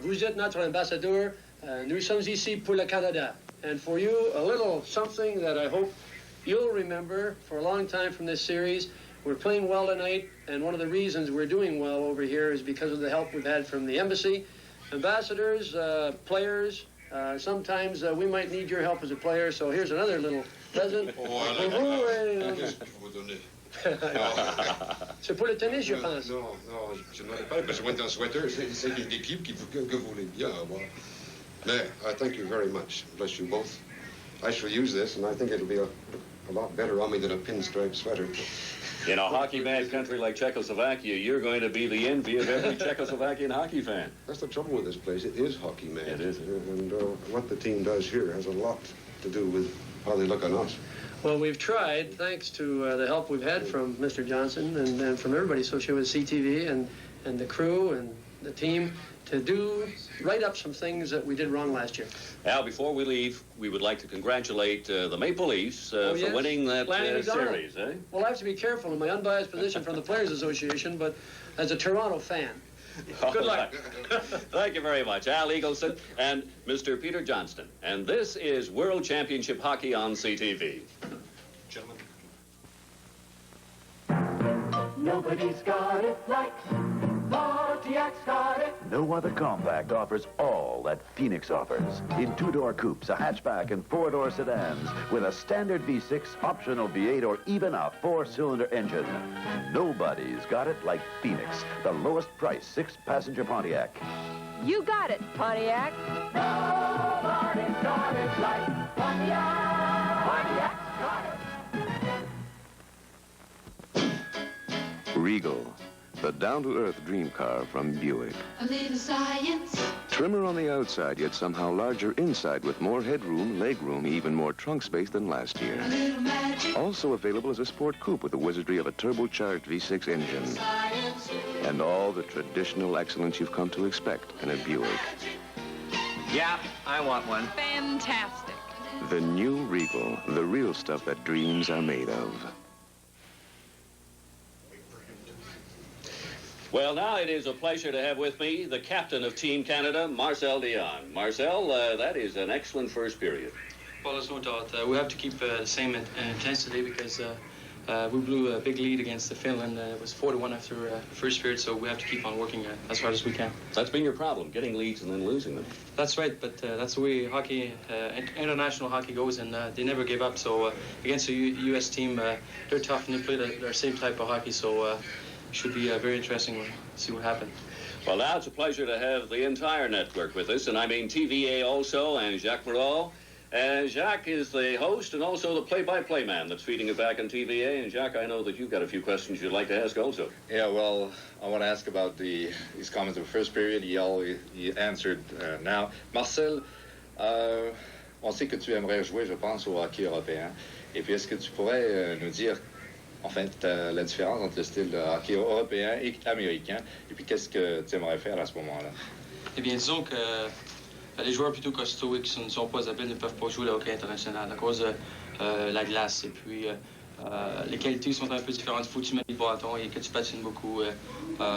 S12: Vous êtes notre ambassadeur. Nous sommes ici pour le Canada. And for you, a little something that I hope you'll remember for a long time from this series. We're playing well tonight, and one of the reasons we're doing well over here is because of the help we've had from the embassy. Ambassadors, players, sometimes we might need your help as a player, so here's another little present. C'est pour le tennis, je pense.
S13: Non, je n'aurais pas besoin d'un sweater. C'est une équipe que vous voulez bien avoir. Mais I thank you very much. Bless you both. I shall use this, and I think it'll be a a lot better on me than a pinstripe sweater.
S2: In a hockey-mad country like Czechoslovakia, you're going to be the envy of every Czechoslovakian hockey fan.
S13: That's the trouble with this place. It is hockey, man.
S2: It is.
S13: And what the team does here has a lot to do with how they look on us.
S12: Well, we've tried, thanks to the help we've had from Mr. Johnson and from everybody associated with CTV and the crew and the team, to write up some things that we did wrong last year.
S2: Al, before we leave, we would like to congratulate the Maple Leafs for winning that series, eh?
S12: Well, I have to be careful in my unbiased position from the Players Association, but as a Toronto fan. Good luck.
S2: Thank you very much, Al Eagleson and Mr. Peter Johnston. And this is World Championship Hockey on CTV.
S8: Gentlemen. Nobody's got it like Pontiac's got it.
S14: No other compact offers all that Phoenix offers. In two-door coupes, a hatchback, and four-door sedans, with a standard V6, optional V8, or even a four-cylinder engine. Nobody's got it like Phoenix, the lowest price six-passenger Pontiac.
S9: You got it, Pontiac.
S8: Nobody's got it like Pontiac. Pontiac's got it.
S10: Regal, the down-to-earth dream car from Buick.
S15: A little science.
S10: Trimmer on the outside, yet somehow larger inside with more headroom, legroom, even more trunk space than last year.
S15: A little magic.
S10: Also available as a sport coupe with the wizardry of a turbocharged V6 engine.
S15: Science.
S10: And all the traditional excellence you've come to expect in a Buick.
S16: Yeah, I want one.
S15: Fantastic.
S10: The new Regal, the real stuff that dreams are made of.
S2: Well, now it is a pleasure to have with me the captain of Team Canada, Marcel Dion. Marcel, that is an excellent first period.
S17: Well, there's no doubt. We have to keep the same intensity because we blew a big lead against Finland. It was 4-1 after the first period, so we have to keep on working as hard as we can.
S2: That's been your problem, getting leads and then losing them.
S17: That's right, but that's the way hockey, international hockey goes, and they never give up. So against the U.S. team, they're tough and they play their same type of hockey, so should be very interesting to see what happens.
S2: Well, now it's a pleasure to have the entire network with us, and I mean TVA also, and Jacques Moreau. Jacques is the host and also the play-by-play man that's feeding it back on TVA. And Jacques, I know that you've got a few questions you'd like to ask also.
S18: Yeah, well, I want to ask about his comments of the first period. He answered now. Marcel, on sait que tu aimerais jouer, je pense, au hockey européen. Et puis, est-ce que tu pourrais nous dire, en fait, la différence entre le style de hockey européen et américain? Et puis, qu'est-ce que tu aimerais faire à ce moment-là?
S17: Eh bien, disons que les joueurs plutôt costauds et qui ne sont pas habiles ne peuvent pas jouer le hockey international à cause de la glace. Et puis, les qualités sont un peu différentes. Il faut que tu mettes le bâton et que tu patines beaucoup.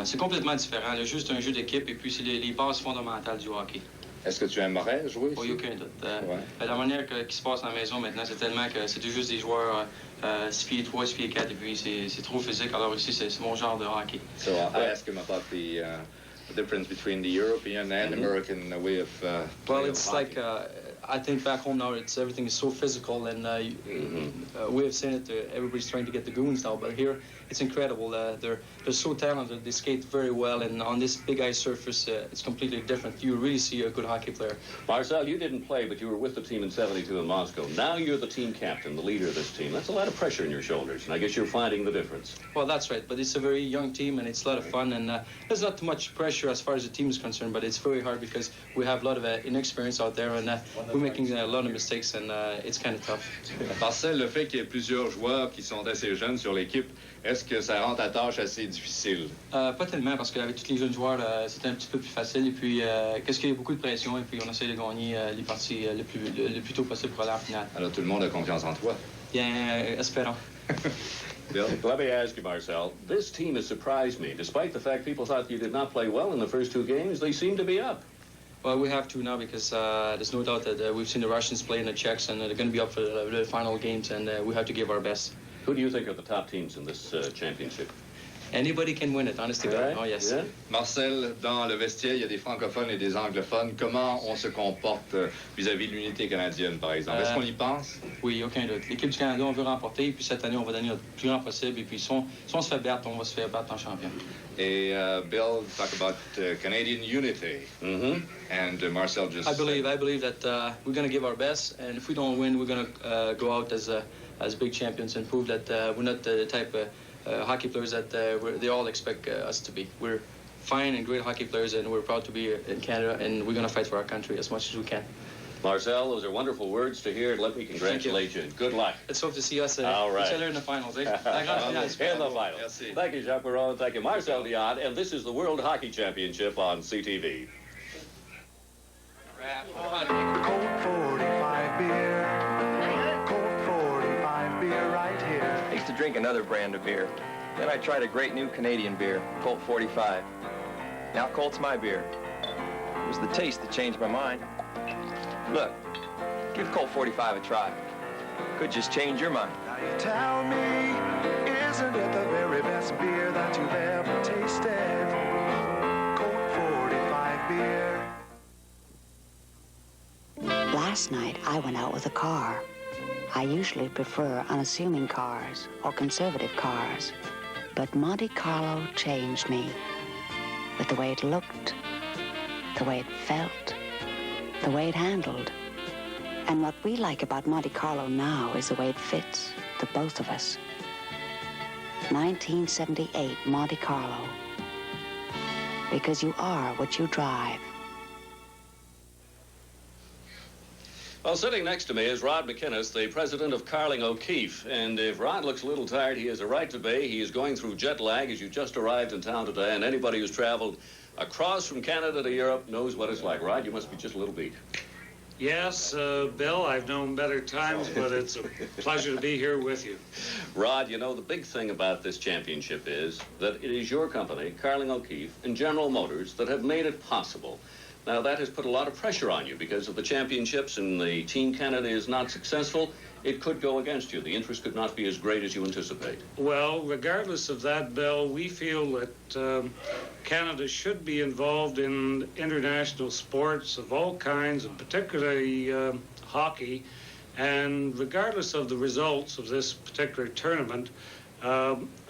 S17: C'est complètement différent. C'est juste un jeu d'équipe et puis c'est les bases fondamentales du hockey.
S18: Est-ce que tu aimerais jouer ici?
S17: Oui, aucun doute. La manière qui se passe dans la maison maintenant, c'est tellement que c'est juste des joueurs 6 pieds 3, 6 pieds 4 et puis c'est trop physique. Alors ici, c'est mon genre de hockey.
S18: So I asked him about the difference between the European and American way of
S17: well, it's like I think back home now, everything is so physical, and we have seen it. Everybody's trying to get the goons now, but here it's incredible. They're so talented. They skate very well, and on this big ice surface, it's completely different. You really see a good hockey player.
S2: Marcel, you didn't play, but you were with the team in '72 in Moscow. Now you're the team captain, the leader of this team. That's a lot of pressure on your shoulders, and I guess you're finding the difference.
S17: Well, that's right, but it's a very young team, and it's a lot of fun, and there's not too much pressure as far as the team is concerned, but it's very hard because we have a lot of inexperience out there, and we're making a lot of mistakes, and it's kind of tough.
S18: Marcel, le fait qu'il y ait plusieurs joueurs qui sont assez jeunes sur l'équipe, est-ce que ça rend ta tâche assez difficile?
S17: Pas tellement, parce qu'avec tous les jeunes joueurs, c'était un petit peu plus facile. Et puis, qu'est-ce qu'il y a beaucoup de pression, et puis on essaie de gagner les parties le plus tôt possible pour aller en finale.
S18: Alors tout le monde a confiance en toi?
S17: Bien, espérons.
S2: Bill, let me ask you, Marcel, this team has surprised me. Despite the fact people thought you did not play well in the first two games, they seem to be up.
S17: Well, we have to now because there's no doubt that we've seen the Russians play in the Czechs, and they're going to be up for the final games, and we have to give our best.
S2: Who do you think are the top teams in this championship?
S17: Anybody can win it, honestly.
S2: Right.
S17: Oh, yes.
S2: Yeah.
S18: Marcel, dans le vestiaire, il y a des francophones et des anglophones. Comment on se comporte vis-à-vis de l'unité canadienne, par exemple? Est-ce qu'on y pense?
S17: Oui, aucun doute. L'équipe du Canada, on veut remporter, et puis cette année, on va donner notre plus grand possible, et puis si on se fait battre, on va se faire battre en champion.
S18: Et Bill, talk about Canadian unity. And Marcel just...
S17: I believe that we're going to give our best, and if we don't win, we're going to go out as as big champions and prove that we're not the type of hockey players that they all expect us to be. We're fine and great hockey players, and we're proud to be in Canada, and we're going to fight for our country as much as we can.
S2: Marcel, those are wonderful words to hear. Let me congratulate you. Good luck.
S17: Let's hope to see us
S2: All right.
S17: each other in the finals. Eh?
S2: In the finals. Thank you, Jacques Perron. Thank you, Marcel Dion. And this is the World Hockey Championship on CTV.
S5: Colt 45 beer. Colt 45 beer right here.
S19: I used to drink another brand of beer. Then I tried a great new Canadian beer, Colt 45. Now Colt's my beer. It was the taste that changed my mind. Look, give Colt 45 a try. Could just change your mind.
S5: Now you tell me, isn't it the very best beer that you've ever tasted? Colt 45 beer.
S20: Last night, I went out with a car. I usually prefer unassuming cars or conservative cars. But Monte Carlo changed me. With the way it looked, the way it felt, the way it handled. And what we like about Monte Carlo now is the way it fits the both of us. 1978 Monte Carlo. Because you are what you drive.
S2: Well, sitting next to me is Rod McInnes, the president of Carling O'Keefe. And if Rod looks a little tired, he has a right to be. He is going through jet lag as you just arrived in town today. And anybody who's traveled across from Canada to Europe knows what it's like. Rod, you must be just a little beat.
S21: Yes, Bill, I've known better times, but it's a pleasure to be here with you.
S2: Rod, you know, the big thing about this championship is that it is your company, Carling O'Keefe, and General Motors that have made it possible. Now, that has put a lot of pressure on you because if the championships and the Team Canada is not successful, it could go against you. The interest could not be as great as you anticipate.
S21: Well, regardless of that, Bill, we feel that Canada should be involved in international sports of all kinds, and particularly hockey. And regardless of the results of this particular tournament,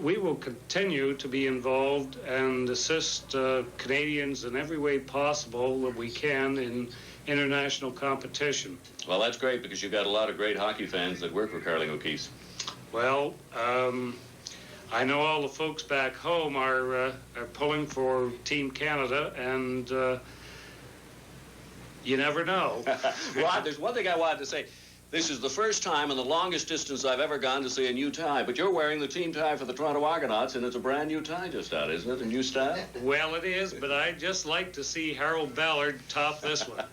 S21: we will continue to be involved and assist Canadians in every way possible that we can in international competition.
S2: Well, that's great because you've got a lot of great hockey fans that work for Carling O'Keefe.
S21: Well, I know all the folks back home are pulling for Team Canada, and you never know.
S2: Rod, there's one thing I wanted to say. This is the first time in the longest distance I've ever gone to see a new tie, but you're wearing the team tie for the Toronto Argonauts, and it's a brand new tie just out, isn't it? A new style?
S21: Well, it is, but I'd just like to see Harold Ballard top this one.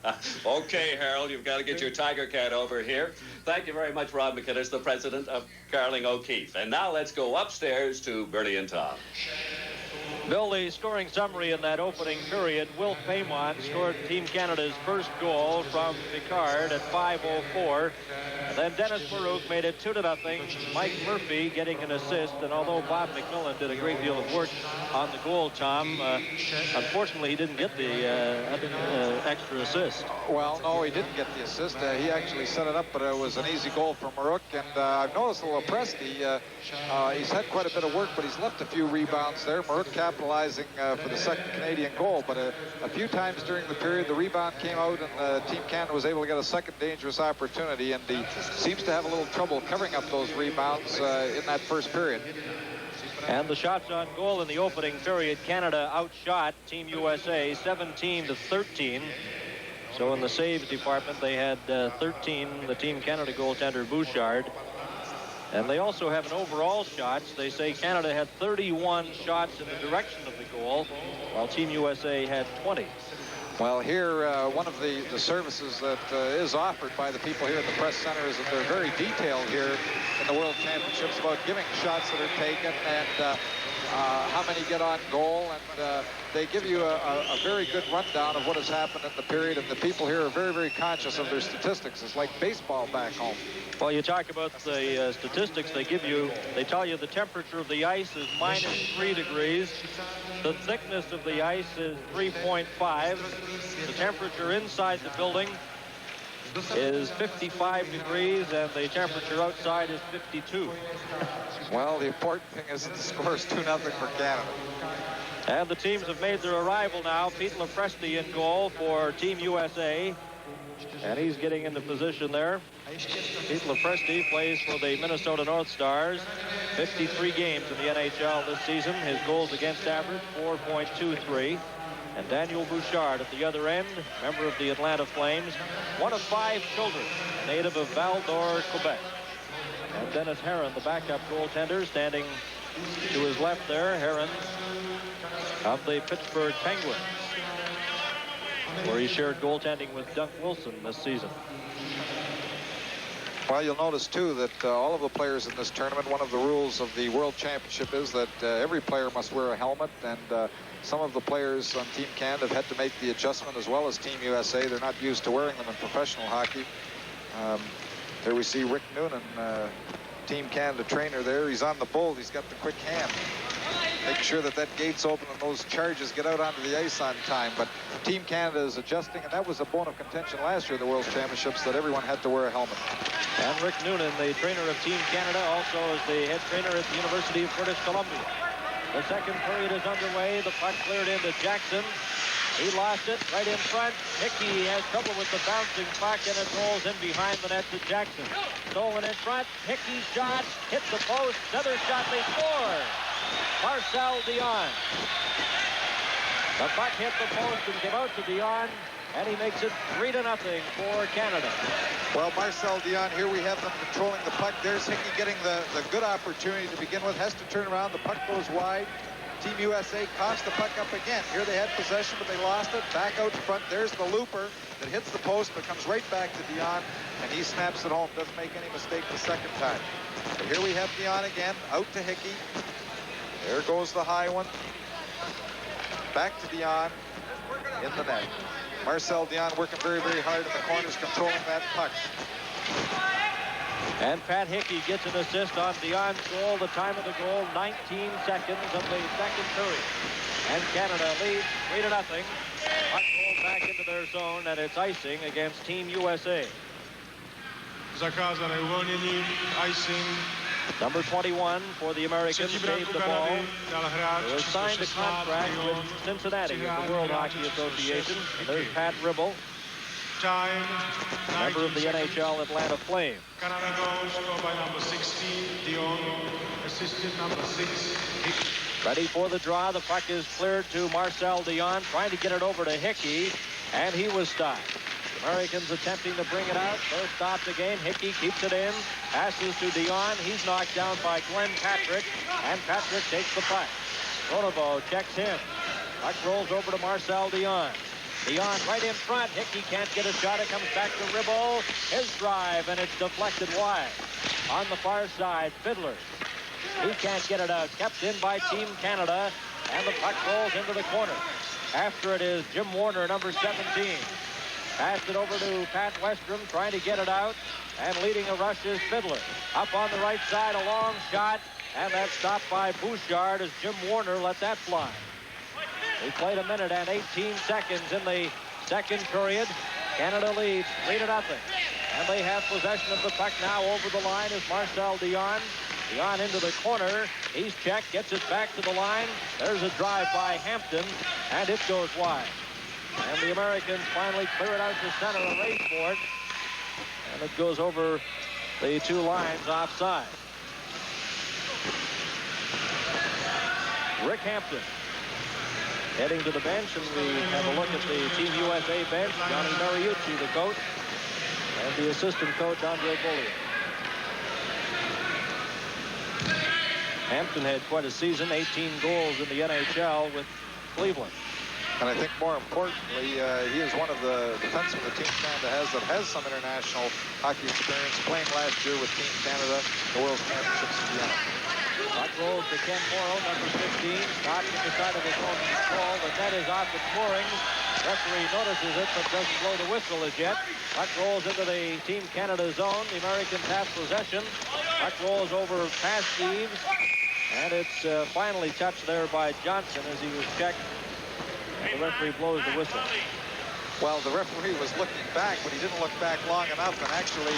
S2: Okay, Harold, you've got to get your Tiger Cat over here. Thank you very much, Rod McInnes, the president of Carling O'Keefe. And now let's go upstairs to Bernie and Tom.
S4: Bill, the scoring summary in that opening period, Will Paymont scored Team Canada's first goal from Picard at 5:04. Then Dennis Marouk made it 2-0. Mike Murphy getting an assist, and although Bob McMillan did a great deal of work on the goal, Tom, unfortunately he didn't get the extra assist.
S6: Well, no, he didn't get the assist. He actually set it up, but it was an easy goal from Marouk. And I've noticed a little Presti. He's had quite a bit of work, but he's left a few rebounds there. Marouk capitalizing for the second Canadian goal, but a few times during the period the rebound came out and Team Canada was able to get a second dangerous opportunity, and he seems to have a little trouble covering up those rebounds in that first period.
S4: And the shots on goal in the opening period, Canada outshot Team USA 17-13. So in the saves department they had 13, the Team Canada goaltender Bouchard. And they also have an overall shots. They say Canada had 31 shots in the direction of the goal, while Team USA had 20.
S6: Well, here, one of the services that is offered by the people here at the press center is that they're very detailed here in the World Championships about giving shots that are taken and how many get on goal, and they give you a very good rundown of what has happened in the period, and the people here are very, very conscious of their statistics. It's like baseball back home.
S4: Well, you talk about the statistics they give you. They tell you the temperature of the ice is -3 degrees. The thickness of the ice is 3.5. The temperature inside the building is 55 degrees, and the temperature outside is 52.
S6: Well, the important thing is that the score is 2-0 for Canada.
S4: And the teams have made their arrival now. Pete Lepresti in goal for Team USA. And he's getting into position there. Pete Lepresti plays for the Minnesota North Stars. 53 games in the NHL this season. His goals against average, 4.23. And Daniel Bouchard at the other end, member of the Atlanta Flames, one of 5 children, a native of Val-d'Or, Quebec. And Dennis Herron, the backup goaltender, standing to his left there. Herron of the Pittsburgh Penguins, where he shared goaltending with Dunk Wilson this season.
S6: Well, you'll notice, too, that all of the players in this tournament, one of the rules of the World Championship is that every player must wear a helmet, and some of the players on Team Canada have had to make the adjustment, as well as Team USA. They're not used to wearing them in professional hockey. There we see Rick Noonan, Team Canada trainer there. He's on the bull. He's got the quick hand, making sure that that gate's open and those charges get out onto the ice on time. But Team Canada is adjusting, and that was a bone of contention last year at the World Championships, that everyone had to wear a helmet.
S4: And Rick Noonan, the trainer of Team Canada, also is the head trainer at the University of British Columbia. The second period is underway. The puck cleared into Jackson. He lost it right in front. Hickey has trouble with the bouncing puck, and it rolls in behind the net to Jackson. Stolen in front. Hickey's shot hits the post. Another shot, they score. Marcel Dion. The puck hit the post and came out to Dion, and he makes it 3-0 for Canada.
S6: Well, Marcel Dion, here we have them controlling the puck. There's Hickey getting the good opportunity to begin with. Has to turn around. The puck goes wide. Team USA coughs the puck up again. Here they had possession, but they lost it. Back out front. There's the looper that hits the post, but comes right back to Dion, and he snaps it home. Doesn't make any mistake the second time. But here we have Dion again. Out to Hickey. There goes the high one. Back to Dion in the net. Marcel Dion working very, very hard in the corners, controlling that puck.
S4: And Pat Hickey gets an assist on Dion's goal. The time of the goal, 19 seconds of the second period. And Canada leads 3-0. Puck rolls back into their zone, and it's icing against Team USA.
S5: Zakázané uvolnění, icing.
S4: Number 21 for the Americans, saved the ball. He has signed a contract with Cincinnati of the World Hockey Association. And there's Pat Ribble, member of the NHL Atlanta Flames.
S5: Canada goal scored by number 16, Dion, assisted number 6, Hickey.
S4: Ready for the draw. The puck is cleared to Marcel Dion, trying to get it over to Hickey, and he was stopped. The Americans attempting to bring it out. They're stopped again. Hickey keeps it in. Passes to Dion. He's knocked down by Glenn Patrick, and Patrick takes the puck. Ronovo checks him. Puck rolls over to Marcel Dion. Dion right in front. Hickey can't get a shot. It comes back to Ribble. His drive, and it's deflected wide. On the far side, Fiddler. He can't get it out. Kept in by Team Canada, and the puck rolls into the corner. After it is Jim Warner, number 17. Passed it over to Pat Westrom, trying to get it out, and leading a rush is Fiddler. Up on the right side, a long shot, and that's stopped by Bouchard as Jim Warner let that fly. We played 1 minute and 18 seconds in the second period. Canada leads 3-0. And they have possession of the puck now. Over the line is Marcel Dion. Dion into the corner. He's checked, gets it back to the line. There's a drive by Hampton, and it goes wide. And the Americans finally clear it out to center, a race for it. And it goes over the 2 lines offside. Rick Hampton heading to the bench, and we have a look at the Team USA bench. Johnny Mariucci, the coach, and the assistant coach, Andre Beaulieu. Hampton had quite a season, 18 goals in the NHL with Cleveland.
S6: And I think more importantly, he is one of the defensemen the Team Canada has some international hockey experience, playing last year with Team Canada, the World Championships in Vienna.
S4: Puck rolls to Ken Morrow, number 15. Stopped at the side of his own goal. The net is off its moorings. Referee notices it, but doesn't blow the whistle as yet. Puck rolls into the Team Canada zone. The Americans have possession. Puck rolls over past Eaves. And it's finally touched there by Johnson as he was checked. And the referee blows the whistle.
S6: Well, the referee was looking back, but he didn't look back long enough, and actually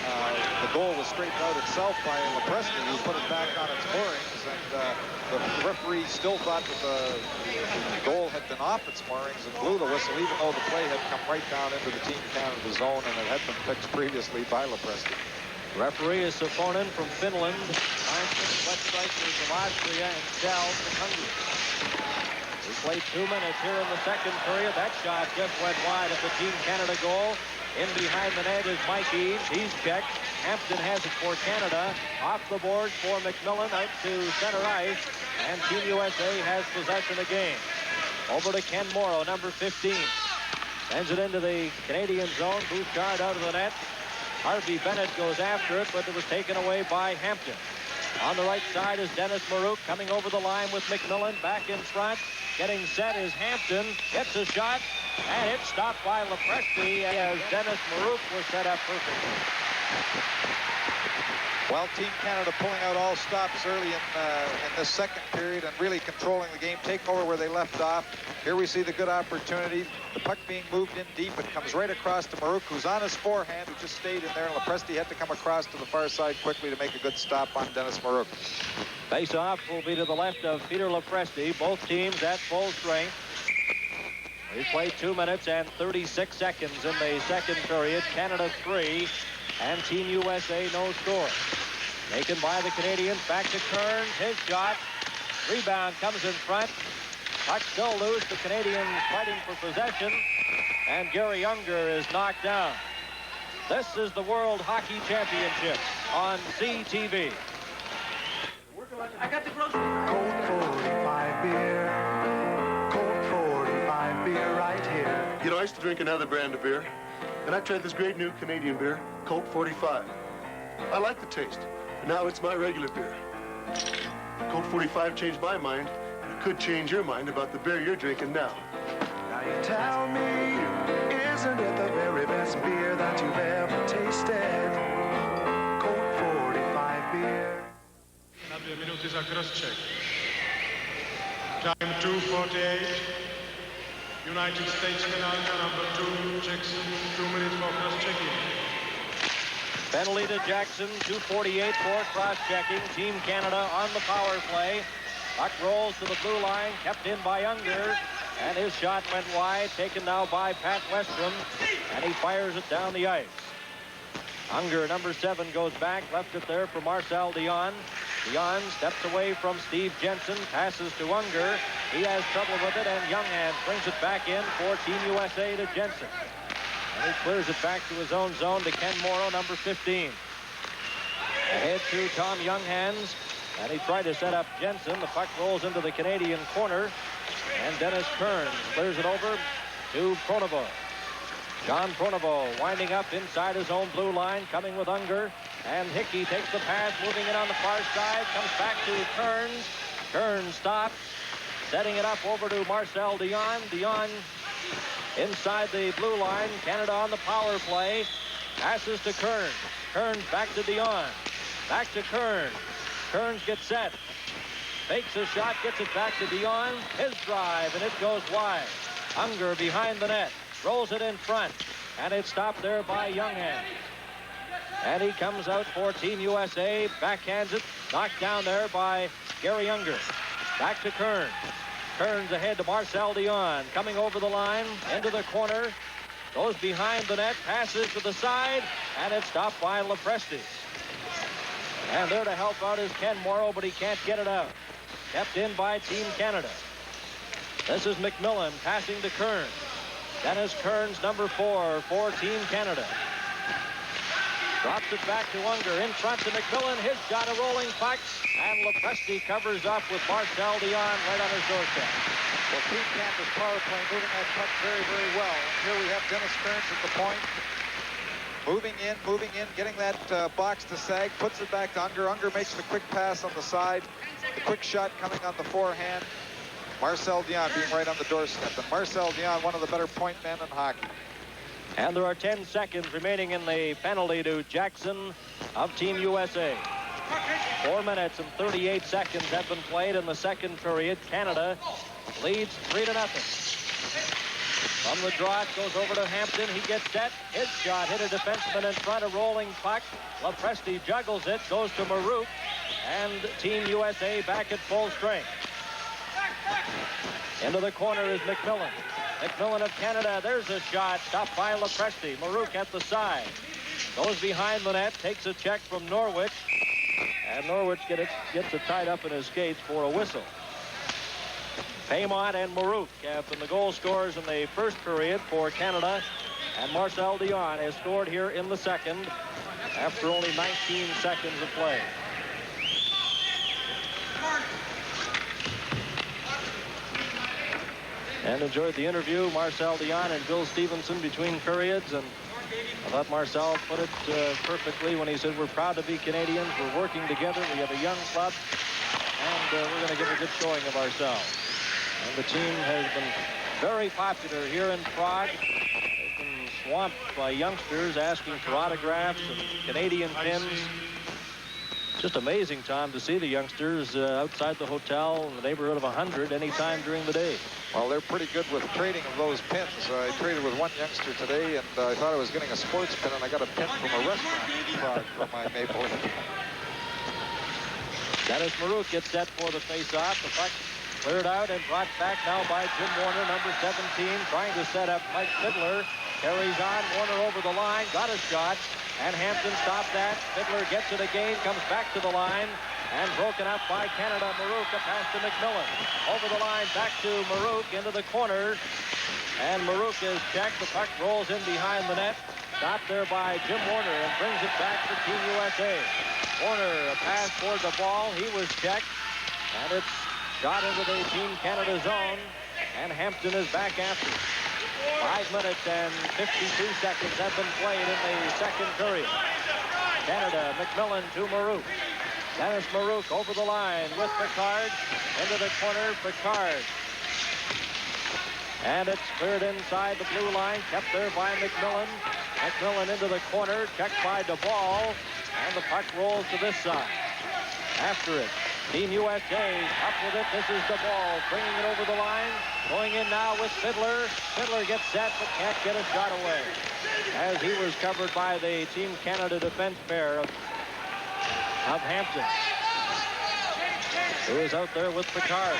S6: The goal was straightened out itself by Lepresti, who put it back on its moorings, and the referee still thought that the goal had been off its moorings and blew the whistle, even though the play had come right down into the Team Canada zone and it had been fixed previously by Lepresti.
S4: Referee is Safonen from Finland. Wet strikers from Austria and Shell from Hungary. We played 2 minutes here in the second period. That shot just went wide of the Team Canada goal. In behind the net is Mike Eaves. He's checked. Hampton has it for Canada. Off the board for McMillan out to center ice. And Team USA has possession again. Over to Ken Morrow, number 15. Sends it into the Canadian zone. Bouchard out of the net. Harvey Bennett goes after it, but it was taken away by Hampton. On the right side is Dennis Marouk coming over the line with McMillan. Back in front. Getting set is Hampton. Gets a shot. And it's stopped by Lepresti as Dennis Marouk was set up perfectly.
S6: Well, Team Canada pulling out all stops early in this second period and really controlling the game, taking over where they left off. Here we see the good opportunity. The puck being moved in deep. It comes right across to Marouk, who's on his forehand, who just stayed in there. And Lepresti had to come across to the far side quickly to make a good stop on Dennis Marouk.
S4: Face-off will be to the left of Peter Lepresti. Both teams at full strength. We played 2 minutes and 36 seconds in the second period. Canada 3 and Team USA no score. Taken by the Canadians. Back to Kearns. His shot. Rebound comes in front. Puck still loose. The Canadians fighting for possession. And Gary Unger is knocked down. This is the World Hockey Championship on CTV.
S5: I got the grocery. Colt 45 beer. Colt 45 beer right here.
S1: You know, I used to drink another brand of beer, and I tried this great new Canadian beer, Colt 45. I like the taste, but now it's my regular beer. Colt 45 changed my mind, and it could change your mind about the beer you're drinking now.
S5: Now you tell me, isn't it the very best beer that you've ever tasted? Colt 45 beer.
S22: Na 2 minuty za crosscheck. Time 2:48. United States penalty number 2, Jackson, 2 minutes for cross-checking.
S4: Penalty to Jackson, 2:48 for cross-checking. Team Canada on the power play. Puck rolls to the blue line, kept in by Unger, and his shot went wide, taken now by Pat Westrom, and he fires it down the ice. Unger, number 7, goes back, left it there for Marcel Dion. Dion steps away from Steve Jensen, passes to Unger. He has trouble with it, and Younghand brings it back in for Team USA to Jensen. And he clears it back to his own zone to Ken Morrow, number 15. Ahead to Tom Younghands, and he tried to set up Jensen. The puck rolls into the Canadian corner, and Dennis Kearns clears it over to Pronovo. John Pronovo winding up inside his own blue line, coming with Unger. And Hickey takes the pass, moving it on the far side, comes back to Kearns. Kearns stops, setting it up over to Marcel Dion. Dion inside the blue line. Canada on the power play. Passes to Kearns. Kearns back to Dion. Back to Kearns. Kearns gets set. Fakes a shot, gets it back to Dion. His drive, and it goes wide. Unger behind the net. Rolls it in front. And it's stopped there by Younghand. And he comes out for Team USA. Backhands it. Knocked down there by Gary Unger. Back to Kearns. Kearns ahead to Marcel Dion. Coming over the line. Into the corner. Goes behind the net. Passes to the side. And it's stopped by Lepresti. And there to help out is Ken Morrow, but he can't get it out. Kept in by Team Canada. This is McMillan passing to Kearns. Dennis Kearns, number 4 for Team Canada. Drops it back to Unger. In front to McMillan. His shot, a rolling puck. And Lepresti covers up with Marcel Dion right on his doorstep.
S6: Well, Team Canada's power play moving that puck very, very well. And here we have Dennis Kearns at the point. Moving in, getting that box to sag. Puts it back to Unger. Unger makes the quick pass on the side. The quick shot coming on the forehand. Marcel Dion being right on the doorstep. And Marcel Dion, one of the better point men in hockey.
S4: And there are 10 seconds remaining in the penalty to Jackson of Team USA. 4 minutes and 38 seconds have been played in the second period. Canada leads 3-0. From the draw, it goes over to Hampton. He gets set. His shot hit a defenseman in front, a rolling puck. Lepresti juggles it, goes to Marouk, and Team USA back at full strength. Into the corner is McMillan. McMillan of Canada, there's a shot, stopped by Lepresti. Marouk at the side. Goes behind the net, takes a check from Norwich, and Norwich gets it tied up in his skates for a whistle. Paymont and Marouk have been the goal scorers in the first period for Canada, and Marcel Dion has scored here in the second after only 19 seconds of play. And enjoyed the interview, Marcel Dion and Bill Stevenson between periods, and I thought Marcel put it perfectly when he said, we're proud to be Canadians, we're working together, we have a young club, and we're going to give a good showing of ourselves. And the team has been very popular here in Prague. They've been swamped by youngsters asking for autographs and Canadian pins. Just amazing time to see the youngsters outside the hotel in the neighborhood of 100 anytime during the day.
S6: Well, they're pretty good with trading of those pins. I traded with one youngster today, and I thought I was getting a sports pin, and I got a pin from a restaurant in Prague for my Maple Leaf.
S4: Dennis Marouk gets set for the face-off. The puck cleared out and brought back now by Jim Warner, number 17, trying to set up Mike Fiddler. Carries on, Warner over the line, got a shot, and Hampton stopped that. Fiddler gets it again, comes back to the line, and broken up by Canada. Marouk, a pass to McMillan. Over the line, back to Marouk, into the corner, and Marouk is checked. The puck rolls in behind the net. Stopped there by Jim Warner and brings it back to Team USA. Warner, a pass toward the ball. He was checked, and it's shot into the Team Canada zone, and Hampton is back after. 5 minutes and 52 seconds have been played in the second period. Canada, McMillan to Marouk. Dennis Marouk over the line with Picard. Into the corner, Picard. And it's cleared inside the blue line, kept there by McMillan. McMillan into the corner, checked by DeBall, and the puck rolls to this side. After it, Team USA up with it. This is DeBall bringing it over the line. Going in now with Fiddler. Fiddler gets set but can't get a shot away, as he was covered by the Team Canada defense pair of Hampton, who is out there with Picard.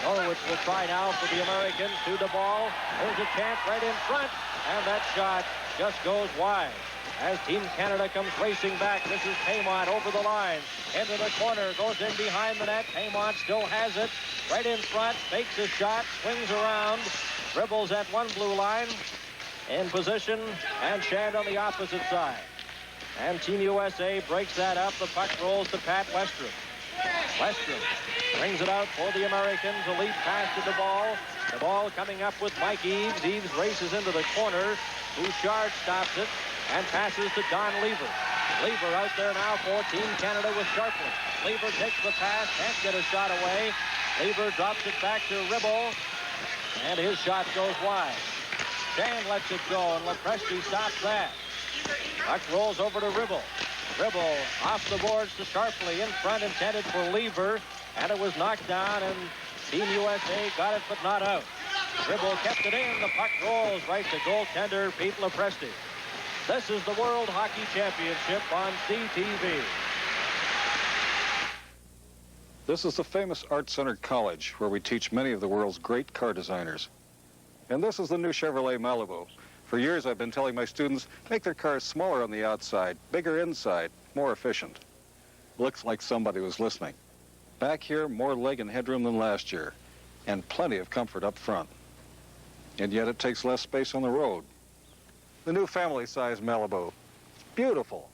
S4: Norwich will try now for the Americans to DeBall. There's a chance right in front, and that shot just goes wide. As Team Canada comes racing back, this is Paymont over the line. Into the corner, goes in behind the net. Paymont still has it. Right in front, makes a shot, swings around, dribbles at one blue line, in position, and Shand on the opposite side. And Team USA breaks that up. The puck rolls to Pat Westrom. Westrom brings it out for the Americans. A lead pass to DeBall. DeBall coming up with Mike Eaves. Eaves races into the corner. Bouchard stops it and passes to Don Lever. Lever out there now for Team Canada with Sharpley. Lever takes the pass, can't get a shot away. Lever drops it back to Ribble, and his shot goes wide. Shand lets it go, and Lepresti stops that. Puck rolls over to Ribble. Ribble off the boards to Sharpley, in front, intended for Lever, and it was knocked down, and Team USA got it, but not out. Ribble kept it in. The puck rolls right to goaltender Pete Lepresti. This is the World Hockey Championship on CTV.
S3: This is the famous Art Center College, where we teach many of the world's great car designers. And this is the new Chevrolet Malibu. For years, I've been telling my students, make their cars smaller on the outside, bigger inside, more efficient. Looks like somebody was listening. Back here, more leg and headroom than last year, and plenty of comfort up front. And yet it takes less space on the road. The new family-size Malibu. Beautiful.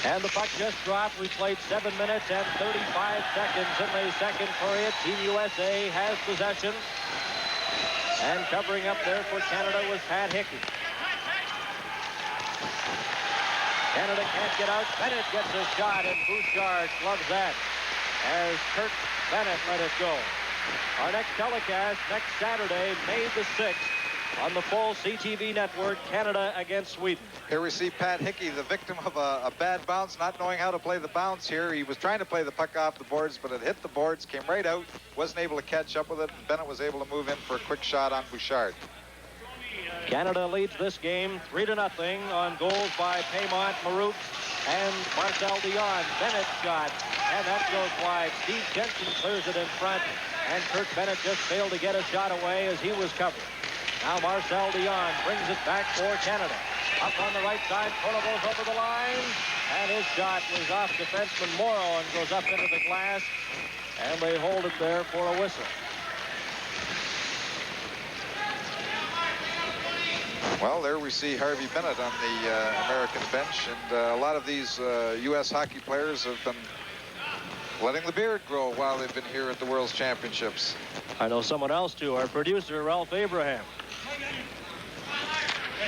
S4: And the puck just dropped. We played 7 minutes and 35 seconds in the second period. Team USA has possession. And covering up there for Canada was Pat Hickey. Canada can't get out. Bennett gets a shot, and Bouchard gloves that as Kurt Bennett let it go. Our next telecast next Saturday, May the 6th, on the full CTV network, Canada against Sweden.
S6: Here we see Pat Hickey, the victim of a bad bounce, not knowing how to play the bounce here. He was trying to play the puck off the boards, but it hit the boards, came right out, wasn't able to catch up with it, and Bennett was able to move in for a quick shot on Bouchard.
S4: Canada leads this game 3-0 on goals by Paymont, Marouk, and Marcel Dion. Bennett shot, and that goes wide. Steve Jensen clears it in front, and Kurt Bennett just failed to get a shot away as he was covered. Now Marcel Dion brings it back for Canada. Up on the right side, Pronovo's over the line, and his shot was off defenseman Morrow and goes up into the glass, and they hold it there for a whistle.
S6: Well, there we see Harvey Bennett on the American bench, and a lot of these U.S. hockey players have been letting the beard grow while they've been here at the World's Championships.
S4: I know someone else, too, our producer, Ralph Abraham.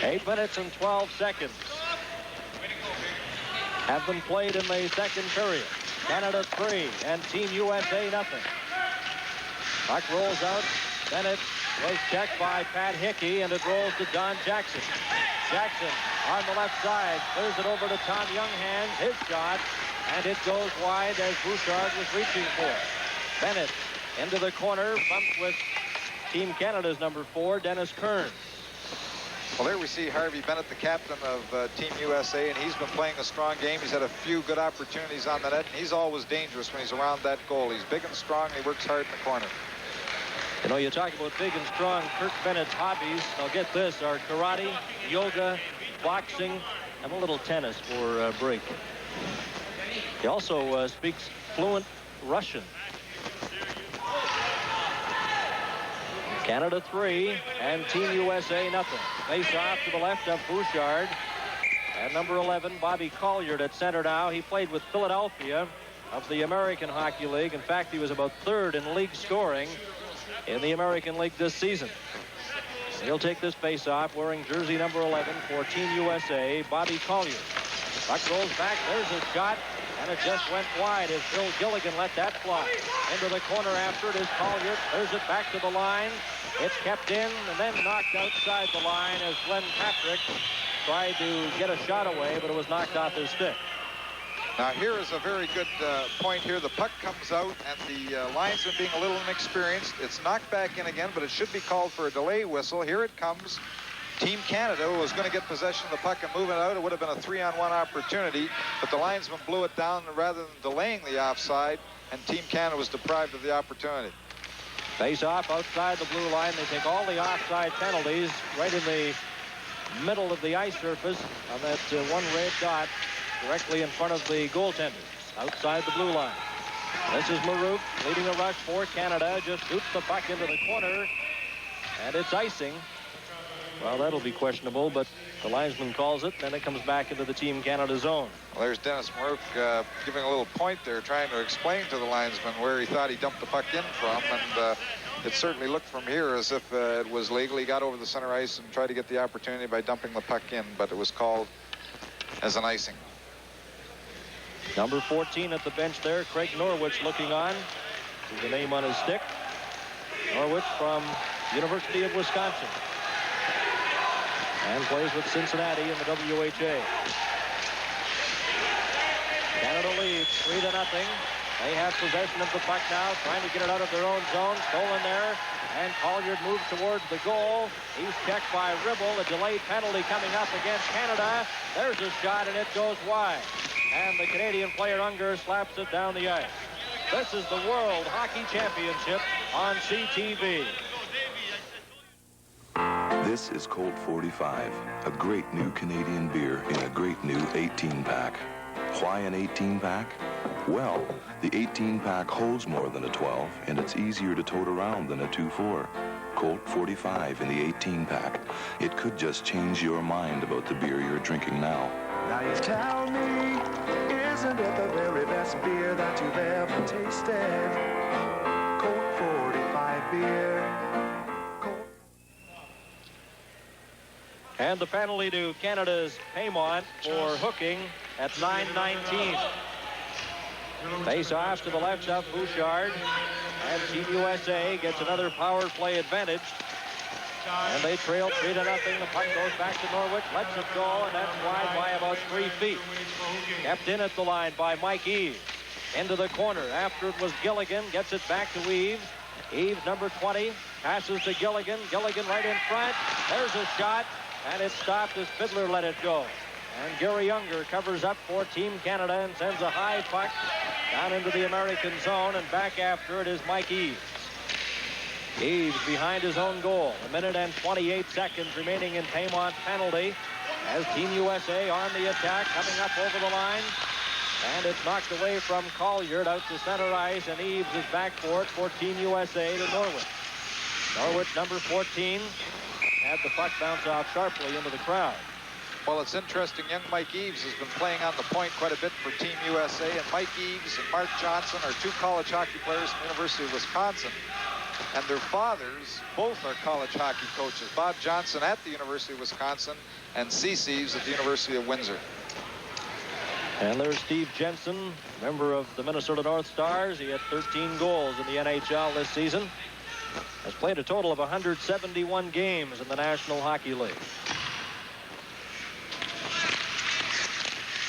S4: 8 minutes and 12 seconds have been played in the second period. Canada 3 and Team USA nothing. Puck rolls out. Bennett was checked by Pat Hickey, and it rolls to Don Jackson. Jackson on the left side clears it over to Tom Younghans. His shot, and it goes wide as Bouchard was reaching for it. Bennett into the corner, bumped with Team Canada's number 4, Dennis Kearns.
S6: Well, there we see Harvey Bennett, the captain of Team USA, and he's been playing a strong game. He's had a few good opportunities on the net, and he's always dangerous when he's around that goal. He's big and strong, and he works hard in the corner.
S4: You know, you talk about big and strong. Kirk Bennett's hobbies, now get this, are karate, yoga, boxing, and a little tennis for a break. He also speaks fluent Russian. Canada 3 and Team USA nothing. Face off to the left of Bouchard. And number 11, Bobby Colliard at center now. He played with Philadelphia of the American Hockey League. In fact, he was about 3rd in league scoring in the American League this season. He'll take this face-off wearing jersey number 11 for Team USA, Bobby Collier. Puck rolls back. There's his shot, and it just went wide as Bill Gilligan let that fly. Into the corner after it is Collier. There's it back to the line. It's kept in and then knocked outside the line as Glenn Patrick tried to get a shot away, but it was knocked off his stick.
S6: Now here is a very good point here. The puck comes out, and the linesman being a little inexperienced. It's knocked back in again, but it should be called for a delay whistle. Here it comes. Team Canada was going to get possession of the puck and move it out. It would have been a 3-on-1 opportunity, but the linesman blew it down rather than delaying the offside, and Team Canada was deprived of the opportunity.
S4: Face off outside the blue line. They take all the offside penalties right in the middle of the ice surface on that one red dot directly in front of the goaltenders outside the blue line. This is Marouk leading a rush for Canada. Just shoots the puck into the corner, and it's icing. Well, that'll be questionable, but the linesman calls it, and then it comes back into the Team Canada zone.
S6: Well, there's Dennis Marouk giving a little point there, trying to explain to the linesman where he thought he dumped the puck in from, and it certainly looked from here as if it was legal. He got over the center ice and tried to get the opportunity by dumping the puck in, but it was called as an icing.
S4: Number 14 at the bench there, Craig Norwich looking on. See the name on his stick. Norwich from University of Wisconsin. And plays with Cincinnati in the WHA. Canada leads 3-0. They have possession of the puck now, trying to get it out of their own zone. Stolen there, and Colliard moves towards the goal. He's checked by Ribble. A delayed penalty coming up against Canada. There's a shot, and it goes wide. And the Canadian player Unger slaps it down the ice. This is the World Hockey Championship on CTV.
S7: This is Colt 45, a great new Canadian beer in a great new 18-pack. Why an 18-pack? Well, the 18-pack holds more than a 12, and it's easier to tote around than a 2-4. Colt 45 in the 18-pack. It could just change your mind about the beer you're drinking now.
S5: Now you tell me, isn't it the very best beer that you've ever tasted? Colt 45 beer.
S4: And the penalty to Canada's Paymont for hooking at 9:19. Face off to the left of Bouchard. And Team USA gets another power play advantage. And they trail 3-0. The puck goes back to Norwich, lets it go, and that's wide by about 3 feet. Kept in at the line by Mike Eves. Into the corner. After it was Gilligan. Gets it back to Eves. Eves, number 20, passes to Gilligan. Gilligan right in front. There's a shot, and it stopped as Fiddler let it go. And Gary Younger covers up for Team Canada and sends a high puck down into the American zone, and back after it is Mike Eves. Eves behind his own goal. 1:28 remaining in Paymont penalty as Team USA on the attack, coming up over the line. And it's knocked away from Colliard out to center ice, and Eves is back for it for Team USA to Norwich. Norwich, number 14, had the puck bounce off sharply into the crowd.
S6: Well, it's interesting. Young Mike Eves has been playing on the point quite a bit for Team USA, and Mike Eves and Mark Johnson are 2 college hockey players from the University of Wisconsin, and their fathers both are college hockey coaches. Bob Johnson at the University of Wisconsin and C.C. Eves at the University of Windsor.
S4: And there's Steve Jensen, member of the Minnesota North Stars. He had 13 goals in the NHL this season. Has played a total of 171 games in the National Hockey League.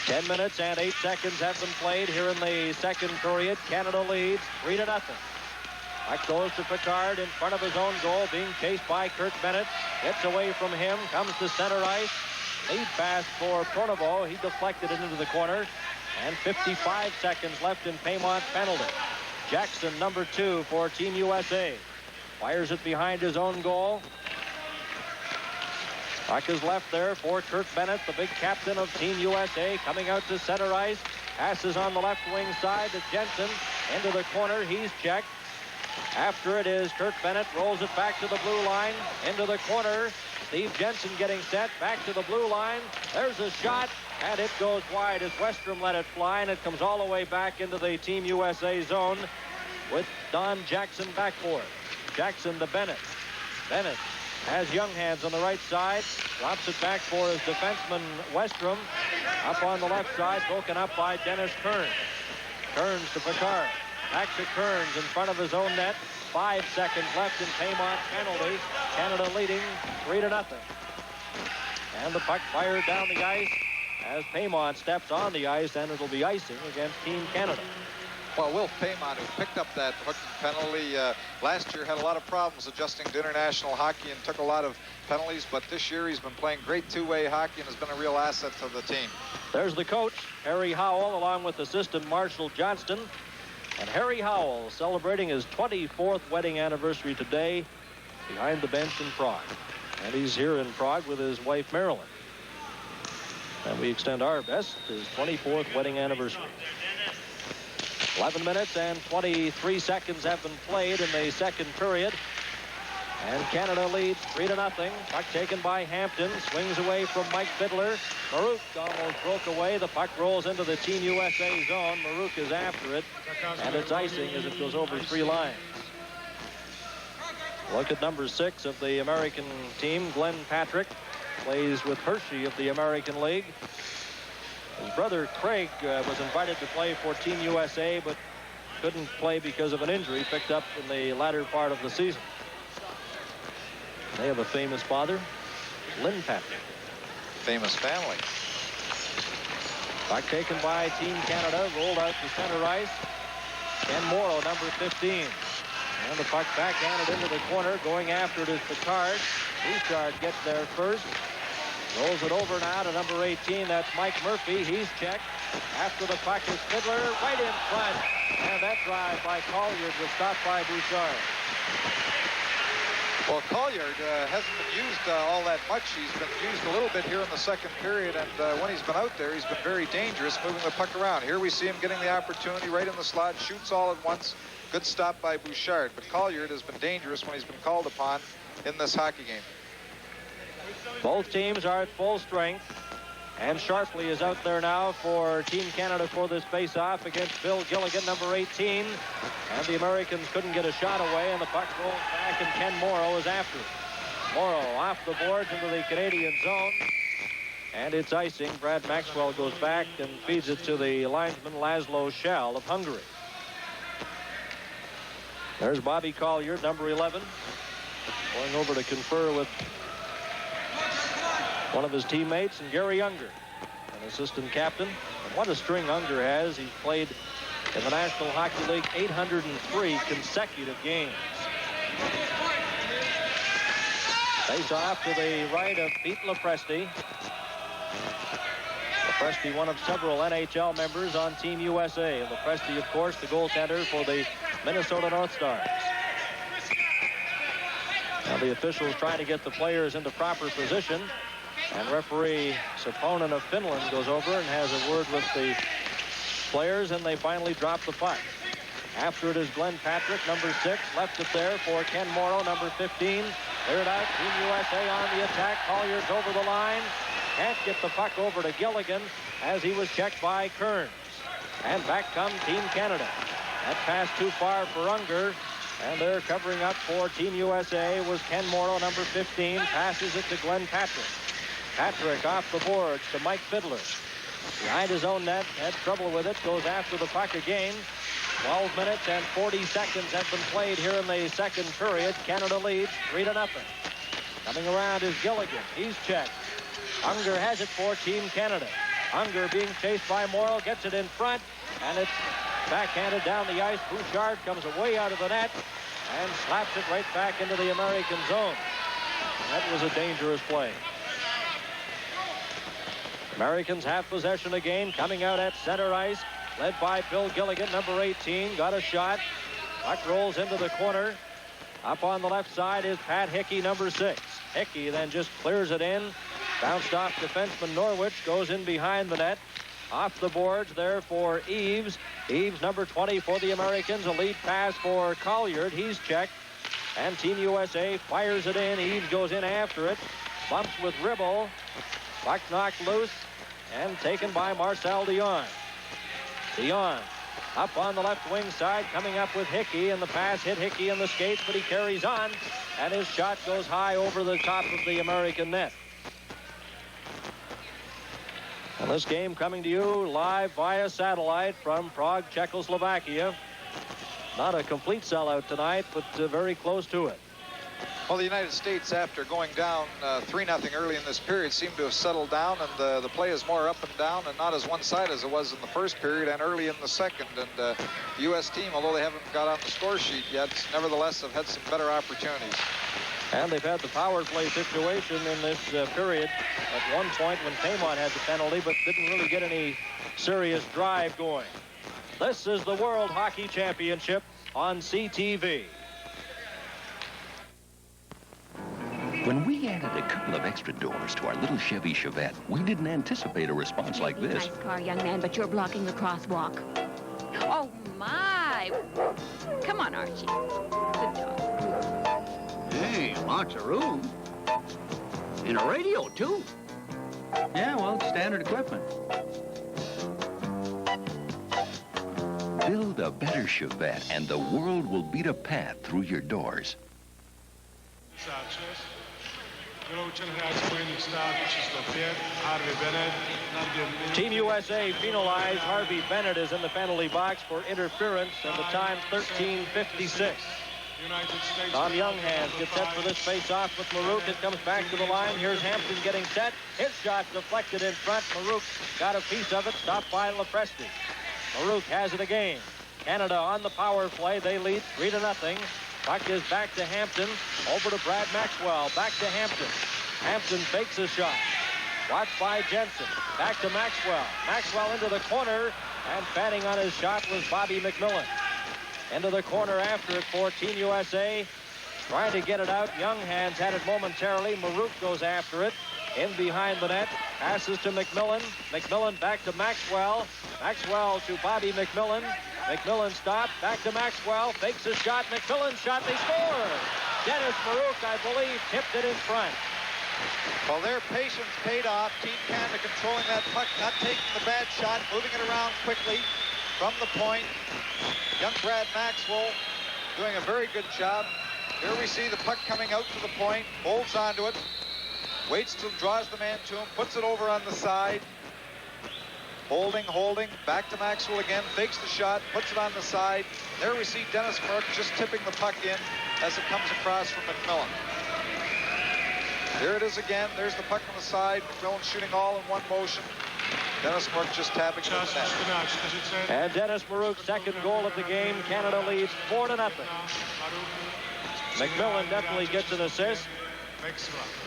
S4: 10 minutes and 8 seconds have been played here in the second period. Canada leads 3-0. Puck goes to Picard in front of his own goal, being chased by Kurt Bennett. Gets away from him, comes to center ice. Lead pass for Pronovo. He deflected it into the corner. And 55 seconds left in Paymont penalty. Jackson, number 2 for Team USA. Fires it behind his own goal. Puck is left there for Kurt Bennett, the big captain of Team USA, coming out to center ice. Passes on the left wing side to Jensen. Into the corner. He's checked. After it is Kurt Bennett, rolls it back to the blue line. Into the corner. Steve Jensen getting set, back to the blue line. There's a shot, and it goes wide as Westrom let it fly, and it comes all the way back into the Team USA zone with Don Jackson back for it. Jackson to Bennett. Bennett has Young Hands on the right side, drops it back for his defenseman Westrom. Up on the left side, broken up by Dennis Kearns. Kearns to Picard. Back to Kearns in front of his own net. 5 seconds left in Paymont penalty. Canada leading 3-0. And the puck fired down the ice as Paymont steps on the ice, and it'll be icing against Team Canada.
S6: Well, Will Paymont, who picked up that hooking penalty last year, had a lot of problems adjusting to international hockey and took a lot of penalties, but this year he's been playing great two-way hockey and has been a real asset to the team.
S4: There's the coach, Harry Howell, along with assistant Marshall Johnston. And Harry Howell celebrating his 24th wedding anniversary today behind the bench in Prague. And he's here in Prague with his wife, Marilyn. And we extend our best to his 24th wedding anniversary. 11 minutes and 23 seconds have been played in the second period. And Canada leads 3-0. Puck taken by Hampton. Swings away from Mike Fiddler. Marouk almost broke away. The puck rolls into the Team USA zone. Marouk is after it. And it's icing as it goes over 3 lines. Look at number 6 of the American team, Glenn Patrick. Plays with Hershey of the American League. His brother Craig was invited to play for Team USA, but couldn't play because of an injury picked up in the latter part of the season. They have a famous father, Lynn Patrick.
S6: Famous family.
S4: Puck taken by Team Canada, rolled out to center ice. Ken Morrow, number 15. And the puck backhanded into the corner. Going after it is Picard. Bouchard gets there first. Rolls it over now to number 18. That's Mike Murphy. He's checked. After the puck is Fiddler right in front. And that drive by Colliard was stopped by Bouchard.
S6: Well, Colliard hasn't been used all that much. He's been used a little bit here in the second period, and when he's been out there, he's been very dangerous moving the puck around. Here we see him getting the opportunity right in the slot, shoots all at once. Good stop by Bouchard, but Colliard has been dangerous when he's been called upon in this hockey game.
S4: Both teams are at full strength, and Sharpley is out there now for Team Canada for this face-off against Bill Gilligan, number 18. And the Americans couldn't get a shot away, and the puck rolls back, and Ken Morrow is after it. Morrow off the boards into the Canadian zone, and it's icing. Brad Maxwell goes back and feeds it to the linesman Laszlo Schell of Hungary. There's Bobby Colliard, number 11. going over to confer with one of his teammates, and Gary Unger, an assistant captain. And what a string Unger has. He's played in the National Hockey League 803 consecutive games. Face off to the right of Pete Lepresti. Lepresti, one of several NHL members on Team USA. And Lepresti, of course, the goaltender for the Minnesota North Stars. Now the officials trying to get the players into proper position. And referee Saponen of Finland goes over and has a word with the players, and they finally drop the puck. After it is Glenn Patrick, number 6, left it there for Ken Morrow, number 15. Cleared out, Team USA on the attack. Collier's over the line. Can't get the puck over to Gilligan as he was checked by Kearns. And back comes Team Canada. That pass too far for Unger. And they're covering up for Team USA was Ken Morrow, number 15. Passes it to Glenn Patrick. Patrick off the boards to Mike Fiddler. Behind his own net, had trouble with it, goes after the puck again. 12 minutes and 40 seconds have been played here in the second period. Canada leads 3-0. Coming around is Gilligan. He's checked. Unger has it for Team Canada. Unger being chased by Morrow, gets it in front, and it's backhanded down the ice. Bouchard comes away out of the net and slaps it right back into the American zone. That was a dangerous play. Americans have possession again, coming out at center ice, led by Bill Gilligan, number 18, got a shot. Puck rolls into the corner. Up on the left side is Pat Hickey, number 6. Hickey then just clears it in. Bounced off defenseman Norwich, goes in behind the net. Off the boards there for Eves. Eves, number 20 for the Americans. A lead pass for Colliard. He's checked. And Team USA fires it in. Eves goes in after it. Bumps with Ribble. Puck knocked loose and taken by Marcel Dion. Dion up on the left wing side, coming up with Hickey, and the pass hit Hickey in the skates, but he carries on, and his shot goes high over the top of the American net. And this game coming to you live via satellite from Prague, Czechoslovakia. Not a complete sellout tonight, but very close to it.
S6: Well, the United States, after going down 3-0 early in this period, seemed to have settled down, and the play is more up and down and not as one-sided as it was in the first period and early in the second. And the U.S. team, although they haven't got on the score sheet yet, nevertheless have had some better opportunities.
S4: And they've had the power play situation in this period at one point when Paymont had the penalty, but didn't really get any serious drive going. This is the World Hockey Championship on CTV.
S11: When we added a couple of extra doors to our little Chevy Chevette, we didn't anticipate a response like this.
S13: Nice car, young man, but you're blocking the crosswalk. Oh, my. Come on, Archie. Good dog.
S23: Hey, lots of room. And a radio, too. Yeah, well, it's standard equipment.
S11: Build a better Chevette, and the world will beat a path through your doors.
S4: Team USA penalized. Harvey Bennett is in the penalty box for interference, and the time 13:56. Tom Younghans gets set for this face-off with Marouk. It comes back to the line. Here's Hampton getting set. His shot deflected in front. Marouk got a piece of it, stopped by Lepresti. Marouk has it again. Canada on the power play. They lead 3-0. Puck is back to Hampton. Over to Brad Maxwell. Back to Hampton. Hampton fakes a shot. Watched by Jensen. Back to Maxwell. Maxwell into the corner. And batting on his shot was Bobby McMillan. Into the corner after it for Team USA. Trying to get it out. Younghans had it momentarily. Marouk goes after it. In behind the net. Passes to McMillan. McMillan back to Maxwell. Maxwell to Bobby McMillan. McMillan stopped. Back to Maxwell. Fakes a shot. McMillan shot. They score. Dennis Marouk, I believe, tipped it in front.
S6: Well, their patience paid off. Team Canada controlling that puck, not taking the bad shot, moving it around quickly from the point. Young Brad Maxwell doing a very good job. Here we see the puck coming out to the point, holds onto it, waits till draws the man to him, puts it over on the side. Holding, back to Maxwell again, fakes the shot, puts it on the side. There we see Dennis Merck just tipping the puck in as it comes across from McMillan. Here it is again, there's the puck on the side, McMillan shooting all in one motion. Dennis Merck just tapping it in the net.
S4: And Dennis Marouk's second goal of the game. Canada leads 4-0. McMillan definitely gets an assist.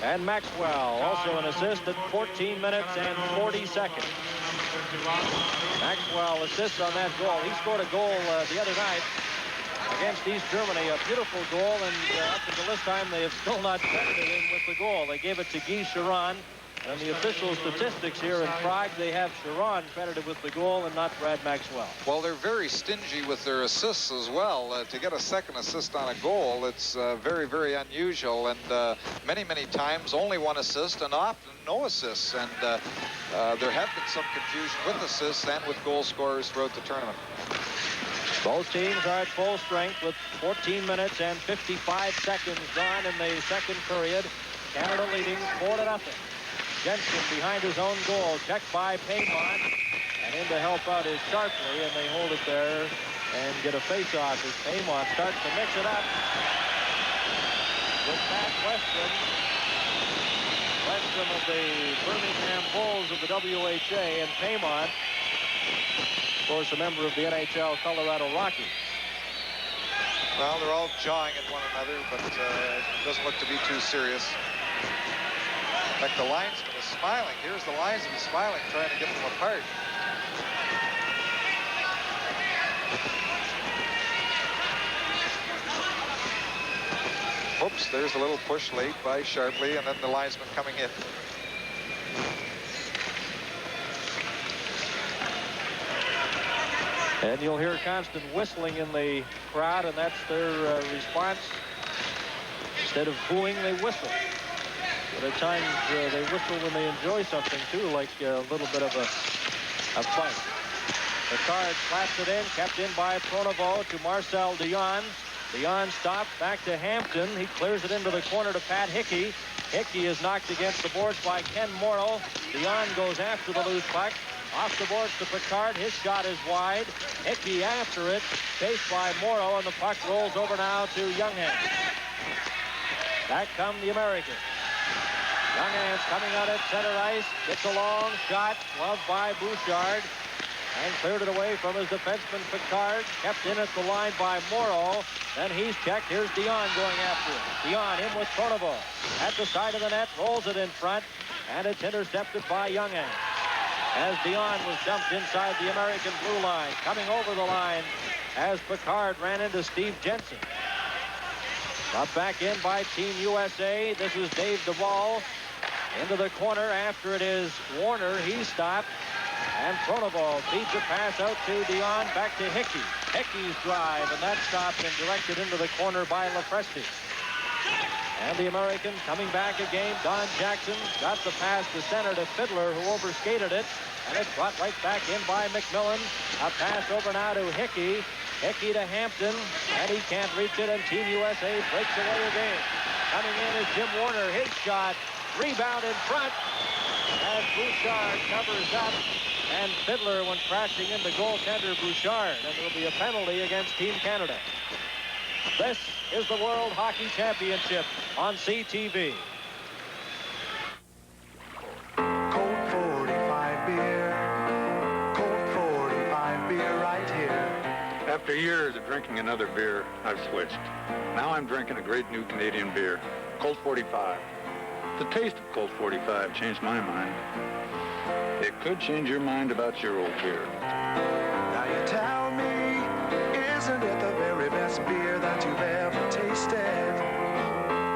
S4: And Maxwell also an assist at 14 minutes and 40 seconds. Maxwell assists on that goal. He scored a goal the other night against East Germany, a beautiful goal, and up until this time they have still not credited him with the goal. They gave it to Guy Chiron. And the official statistics here in Prague, they have Chiron credited with the goal and not Brad Maxwell.
S6: Well, they're very stingy with their assists as well. To get a second assist on a goal, it's very, very unusual. And many, many times only one assist and often no assists. And there have been some confusion with assists and with goal scorers throughout the tournament.
S4: Both teams are at full strength with 14 minutes and 55 seconds gone in the second period. Canada leading 4-0. Jensen behind his own goal, checked by Paymont, and in to help out is Sharpley, and they hold it there and get a face-off as Paymont starts to mix it up with Pat Westrom of the Birmingham Bulls of the WHA, and Paymont, of course, a member of the NHL Colorado Rockies.
S6: Well, they're all jawing at one another, but it doesn't look to be too serious. In fact, the linesman is smiling. Here's the linesman smiling, trying to get them apart. Oops, there's a little push late by Sharpley, and then the linesman coming in.
S4: And you'll hear constant whistling in the crowd, and that's their response. Instead of booing, they whistle. But at times they whistle when they enjoy something too, like a little bit of a fight. The card slaps it in, kept in by Pronovo to Marcel Dion. Dion stopped back to Hampton. He clears it into the corner to Pat Hickey. Hickey is knocked against the boards by Ken Morrow. Dion goes after the loose puck. Off the boards to Picard. His shot is wide. Hickey after it, chased by Morrow, and the puck rolls over now to Younghans. Back come the Americans. Younghans coming out at center ice, gets a long shot, gloved by Bouchard, and cleared it away from his defenseman Picard, kept in at the line by Morrow. Then he's checked. Here's Dion going after it. Dion in with Pronovo. At the side of the net, rolls it in front, and it's intercepted by Younghans. As Dion was dumped inside the American blue line, coming over the line as Picard ran into Steve Jensen. Brought back in by Team USA. This is Dave Duvall. Into the corner after it is Warner. He stopped. And Pronovo feeds a pass out to Dion, back to Hickey. Hickey's drive, and that stopped and directed into the corner by Lepresti. And the Americans coming back again. Don Jackson got the pass to center to Fiddler, who overskated it. And it's brought right back in by McMillan. A pass over now to Hickey. Hickey to Hampton, and he can't reach it, and Team USA breaks away again. Coming in is Jim Warner. His shot. Rebound in front as Bouchard covers up, and Fiddler went crashing into goaltender Bouchard, and there will be a penalty against Team Canada. This is the World Hockey Championship on CTV.
S5: Colt 45 beer. Colt 45 beer right here.
S3: After years of drinking another beer, I've switched. Now I'm drinking a great new Canadian beer, Colt 45. The taste of Colt 45 changed my mind. It could change your mind about your old beer.
S5: Now you tell me, isn't it the very best beer that you've ever tasted?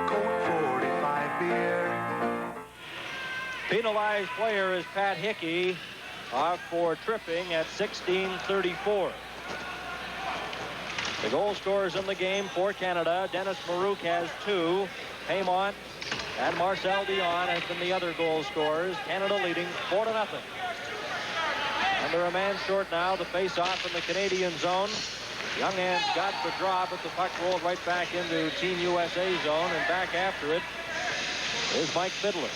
S5: Colt 45 beer.
S4: Penalized player is Pat Hickey, out for tripping at 16:34. The goal scorers in the game for Canada. Dennis Marouk has 2. Paymont and Marcel Dion has been the other goal scorers. Canada leading 4-0. Under a man short now, the face-off in the Canadian zone. Younghans got the draw, but the puck rolled right back into Team USA zone, and back after it is Mike Fiddler.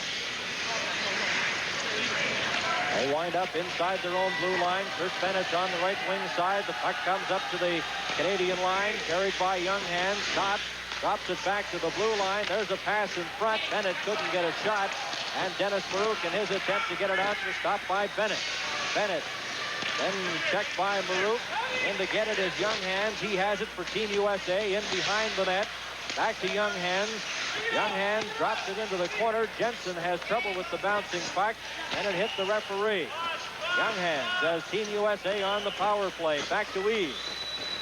S9: They wind up inside their own blue line. Kurt Bennett's on the right wing side. The puck comes up to the Canadian line, carried by Young Hands. Stops, drops it back to the blue line. There's a pass in front. Bennett couldn't get a shot. And Dennis Marouk in his attempt to get it out was stopped by Bennett. Bennett then checked by Marouk. In to get it is Young Hands. He has it for Team USA in behind the net. Back to Young Hands. Young Hands drops it into the corner. Jensen has trouble with the bouncing puck, and it hit the referee. Young Hands as Team USA on the power play. Back to Eves.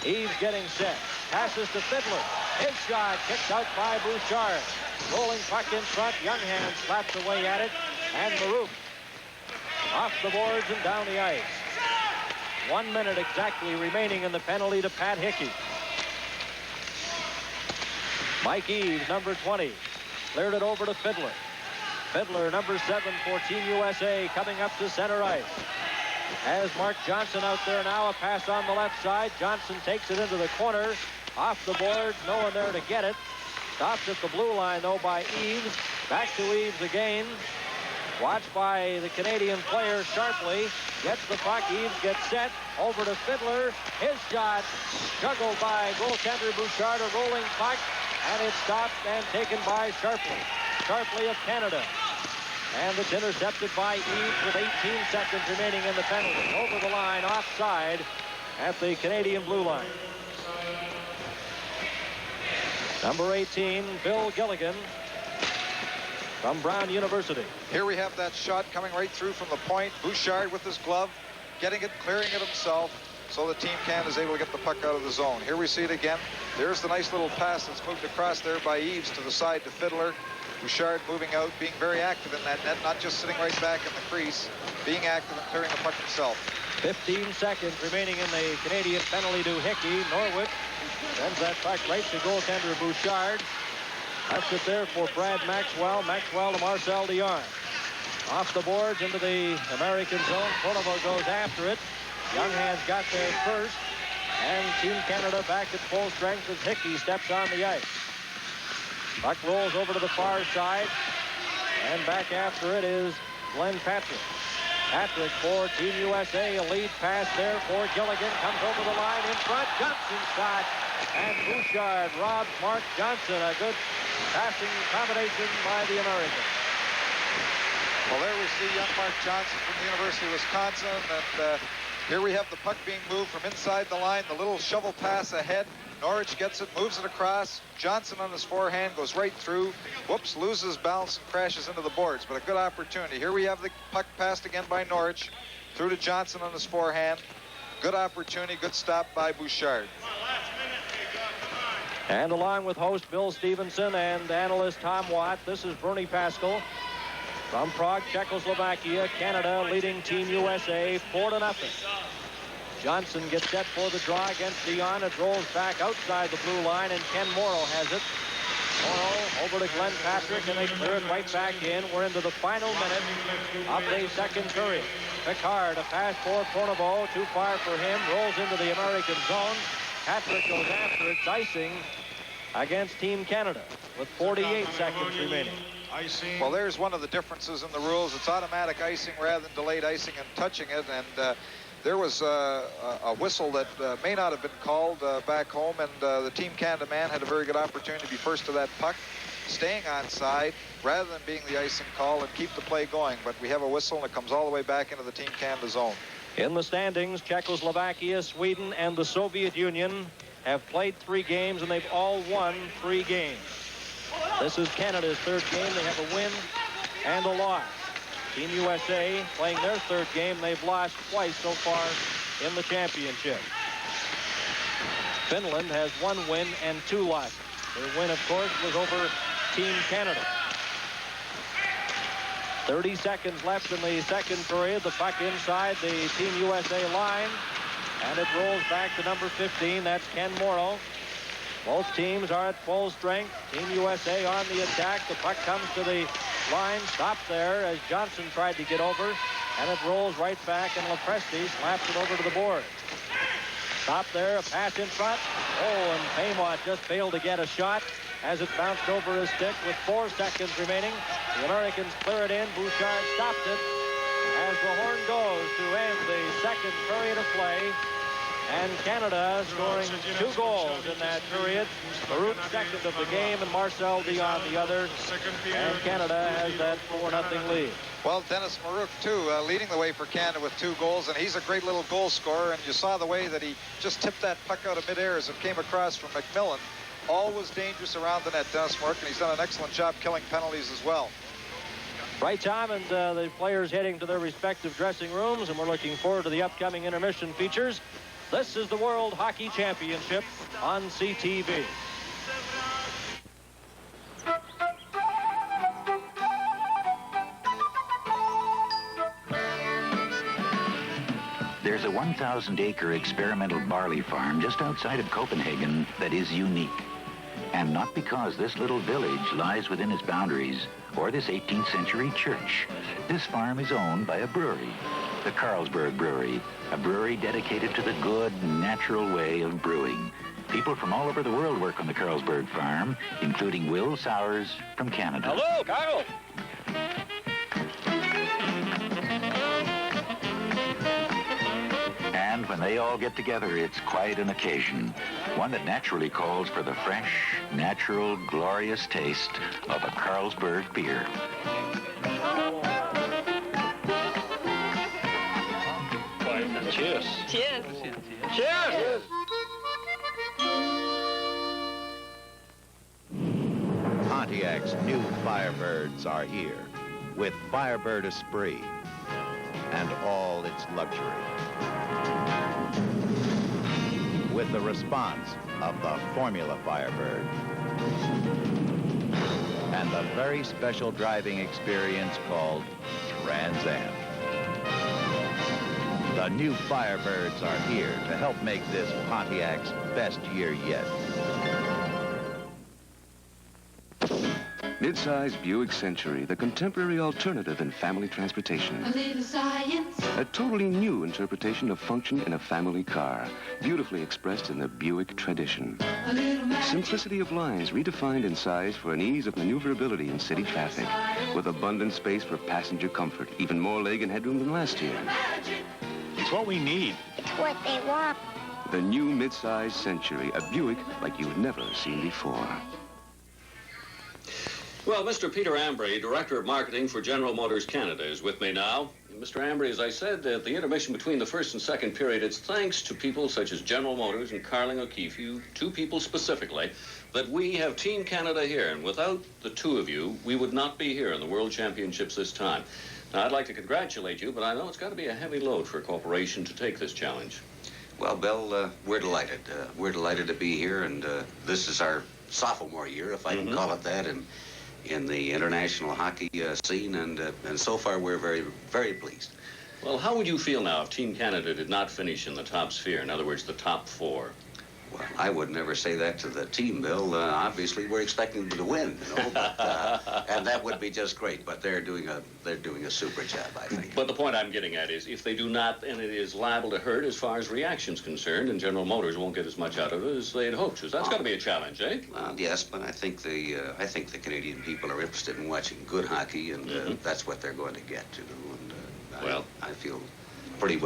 S9: Eves getting set. Passes to Fiddler. His shot kicked out by Bouchard. Rolling puck in front. Young Hands slaps away at it. And Marouk off the boards and down the ice. 1 minute exactly remaining in the penalty to Pat Hickey. Mike Eves, number 20, cleared it over to Fiddler. Fiddler, number 7 for Team USA, coming up to center ice. Has Mark Johnson out there now. A pass on the left side. Johnson takes it into the corner. Off the boards, no one there to get it. Stopped at the blue line, though, by Eves. Back to Eves again. Watched by the Canadian player sharply. Gets the puck. Eves gets set. Over to Fiddler. His shot juggled by goaltender Bouchard. A rolling puck. And it's stopped and taken by Sharpley. Sharpley of Canada. And it's intercepted by Eves with 18 seconds remaining in the penalty. Over the line, offside at the Canadian blue line. Number 18, Bill Gilligan from Brown University.
S6: Here we have that shot coming right through from the point. Bouchard with his glove, getting it, clearing it himself, so the Team Canada is able to get the puck out of the zone. Here we see it again. There's the nice little pass that's moved across there by Eves to the side to Fiddler. Bouchard moving out, being very active in that net, not just sitting right back in the crease, being active and clearing the puck himself.
S9: 15 seconds remaining in the Canadian penalty to Hickey. Norwood sends that puck right to goaltender Bouchard. Left it there for Brad Maxwell. Maxwell to Marcel Dion. Off the boards into the American zone. Pronovo goes after it. Young Hands got there first. And Team Canada back at full strength as Hickey steps on the ice. Puck rolls over to the far side. And back after it is Glenn Patrick. Patrick for Team USA. A lead pass there for Gilligan. Comes over the line in front. Johnson shot. And Bouchard robs Mark Johnson. A good passing combination by the Americans.
S6: Well, there we see young Mark Johnson from the University of Wisconsin. And here we have the puck being moved from inside the line. The little shovel pass ahead. Norwich gets it, moves it across. Johnson on his forehand goes right through. Whoops, loses balance and crashes into the boards. But a good opportunity. Here we have the puck passed again by Norwich. Through to Johnson on his forehand. Good opportunity, good stop by Bouchard.
S9: And along with host Bill Stevenson and analyst Tom Watt, this is Bernie Pascal from Prague, Czechoslovakia. Canada leading Team USA 4-0. Johnson gets set for the draw against Dion. It rolls back outside the blue line, and Ken Morrow has it. Morrow over to Glenn Patrick, and they clear it right back in. We're into the final minute of the second period. Picard, a pass for Pronovo, too far for him, rolls into the American zone. Patrick goes after it, icing against Team Canada with 48 seconds remaining.
S6: Well, there's one of the differences in the rules. It's automatic icing rather than delayed icing and touching it. And there was a whistle that may not have been called back home. And the Team Canada man had a very good opportunity to be first to that puck, staying onside rather than being the icing call and keep the play going. But we have a whistle, and it comes all the way back into the Team Canada zone.
S9: In the standings, Czechoslovakia, Sweden, and the Soviet Union have played 3 games, and they've all won 3 games. This is Canada's 3rd game. They have a win and a loss. Team USA playing their 3rd game. They've lost twice so far in the championship. Finland has 1 win and 2 losses. Their win, of course, was over Team Canada. 30 seconds left in the second period. The puck inside the Team USA line. And it rolls back to number 15. That's Ken Morrow. Both teams are at full strength. Team USA on the attack. The puck comes to the line. Stopped there as Johnson tried to get over. And it rolls right back, and Lepresti slaps it over to the board. Stopped there. A pass in front. Oh, and Paymont just failed to get a shot as it bounced over his stick with 4 seconds remaining. The Americans clear it in. Bouchard stopped it. as the horn goes to end the second period of play. And Canada scoring 2 goals in that period. Baruch second of the game and Marcel Dion the other. And Canada has that 4-0 lead.
S6: Well, Dennis Marouk, too, leading the way for Canada with 2 goals, and he's a great little goal scorer, and you saw the way that he just tipped that puck out of midair as it came across from McMillan. Always dangerous around the net, Dennis Marouk, and he's done an excellent job killing penalties as well.
S9: Right time, and the players heading to their respective dressing rooms, and we're looking forward to the upcoming intermission features. This is the World Hockey Championship on CTV.
S8: There's a 1,000-acre experimental barley farm just outside of Copenhagen that is unique. And not because this little village lies within its boundaries or this 18th century church. This farm is owned by a brewery, the Carlsberg Brewery, a brewery dedicated to the good, natural way of brewing. People from all over the world work on the Carlsberg farm, including Will Sowers from Canada.
S9: Hello, Carl.
S8: And when they all get together, it's quite an occasion. One that naturally calls for the fresh, natural, glorious taste of a Carlsberg beer.
S9: Cheers.
S15: Cheers.
S9: Cheers.
S12: Pontiac's new Firebirds are here with Firebird Esprit and all its luxury. With the response of the Formula Firebird and the very special driving experience called Trans Am. The new Firebirds are here to help make this Pontiac's best year yet.
S14: Mid-size Buick Century, the contemporary alternative in family transportation.
S15: A little science.
S14: A totally new interpretation of function in a family car, beautifully expressed in the Buick tradition.
S15: A little magic.
S14: Simplicity of lines redefined in size for an ease of maneuverability in city traffic, with abundant space for passenger comfort, even more leg and headroom than last year.
S24: It's what we need.
S25: It's what they want.
S14: The new mid-size Century, a Buick like you've never seen before.
S2: Well, Mr. Peter Ambry, Director of Marketing for General Motors Canada, is with me now. Mr. Ambry, as I said, at the intermission between the first and second period, it's thanks to people such as General Motors and Carling O'Keefe, you two people specifically, that we have Team Canada here. And without the two of you, we would not be here in the World Championships this time. Now, I'd like to congratulate you, but I know it's got to be a heavy load for a corporation to take this challenge.
S26: Well, Bill, we're delighted. We're delighted to be here, and this is our sophomore year, if I can call it that, in the international hockey scene, and so far we're very, very pleased.
S2: Well, how would you feel now if Team Canada did not finish in the top sphere, in other words, the top 4?
S26: Well, I would never say that to the team, Bill. Obviously, we're expecting them to win, you know, but, and that would be just great. But they're doing a super job, I think.
S2: But the point I'm getting at is, if they do not, and it is liable to hurt as far as reaction's concerned, and General Motors won't get as much out of it as they'd hoped. So that's got to be a challenge, eh?
S26: Yes, but I think the Canadian people are interested in watching good hockey, and that's what they're going to get, you know. And
S2: well,
S26: I feel pretty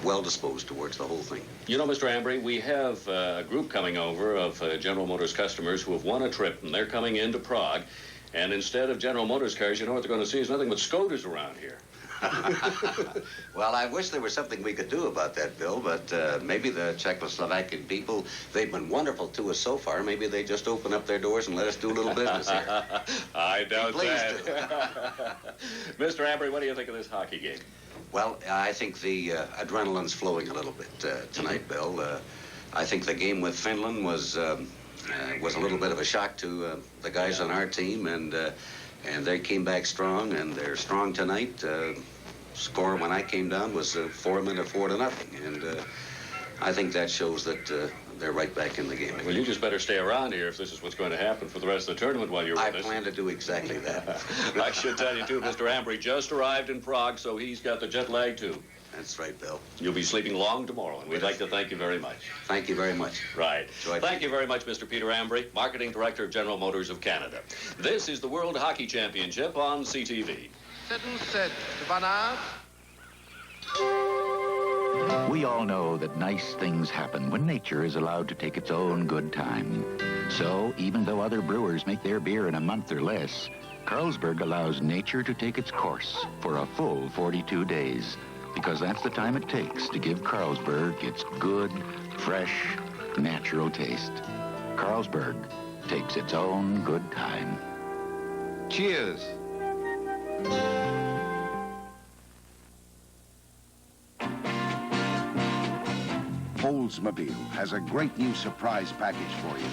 S26: well disposed towards the whole thing.
S2: You know, Mr. Ambry, we have a group coming over of General Motors customers who have won a trip, and they're coming into Prague. And instead of General Motors cars, you know what they're going to see is nothing but Skodas around here.
S26: Well, I wish there was something we could do about that, Bill, but maybe the Czechoslovakian people, they've been wonderful to us so far. Maybe they just open up their doors and let us do a little business here.
S2: I doubt that.
S26: Do.
S2: Mr. Ambry, what do you think of this hockey game?
S26: Well, I think the adrenaline's flowing a little bit tonight, Bill. I think the game with Finland was a little bit of a shock to the guys on our team, and they came back strong, and they're strong tonight. Score when I came down was 4-0, and I think that shows that they're right back in the game again.
S2: Well, you just better stay around here if this is what's going to happen for the rest of the tournament while you're with us.
S26: I plan to do exactly that.
S2: I should tell you, too, Mr. Ambry just arrived in Prague, so he's got the jet lag, too.
S26: That's right, Bill.
S2: You'll be sleeping long tomorrow, and we'd like to thank you very much.
S26: Thank you very much.
S2: Right. Thank you very much, Mr. Peter Ambry, Marketing Director of General Motors of Canada. This is the World Hockey Championship on CTV.
S10: Setting set to Van Aert.
S8: We all know that nice things happen when nature is allowed to take its own good time. So, even though other brewers make their beer in a month or less, Carlsberg allows nature to take its course for a full 42 days, because that's the time it takes to give Carlsberg its good, fresh, natural taste. Carlsberg takes its own good time.
S6: Cheers.
S16: Oldsmobile has a great new surprise package for you.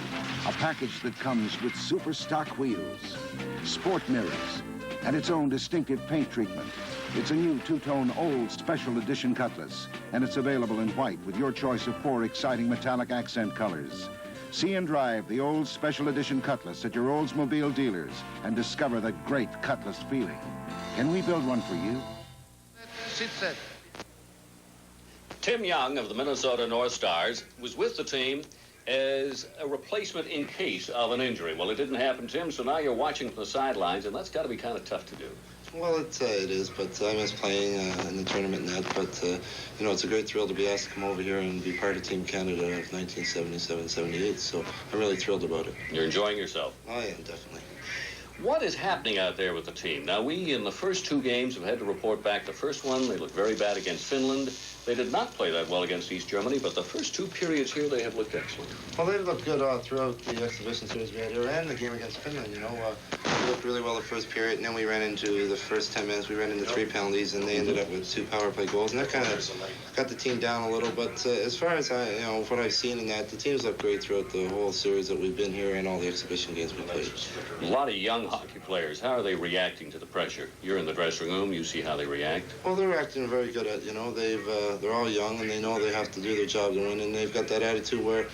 S16: A package that comes with super stock wheels, sport mirrors, and its own distinctive paint treatment. It's a new two-tone Olds Special Edition Cutlass, and it's available in white with your choice of 4 exciting metallic accent colors. See and drive the Olds Special Edition Cutlass at your Oldsmobile dealers and discover the great Cutlass feeling. Can we build one for you?
S10: Sit set.
S2: Tim Young of the Minnesota North Stars was with the team as a replacement in case of an injury. Well, it didn't happen, Tim, so now you're watching from the sidelines, and that's got to be kind of tough to do.
S17: Well, it is, but I miss playing in the tournament and that. But, you know, it's a great thrill to be asked to come over here and be part of Team Canada of 1977-78, so I'm really thrilled about it.
S2: You're enjoying yourself?
S17: I am, definitely.
S2: What is happening out there with the team? Now, we, in the first 2 games, have had to report back. The first one, they looked very bad against Finland. They did not play that well against East Germany, but the first 2 periods here, they have looked excellent.
S17: Well, they've looked good throughout the exhibition series we had here and the game against Finland, you know. We looked really well the first period, and then we ran into the first 10 minutes, we ran into 3 penalties, and they ended up with 2 power play goals, and that kind of got the team down a little. But as far as what I've seen in that, the team's looked great throughout the whole series that we've been here and all the exhibition games we played.
S2: A lot of young hockey players. How are they reacting to the pressure? You're in the dressing room. You see how they react.
S17: Well, they're acting very good at, you know, they're all young, and they know they have to do their job to win, and they've got that attitude where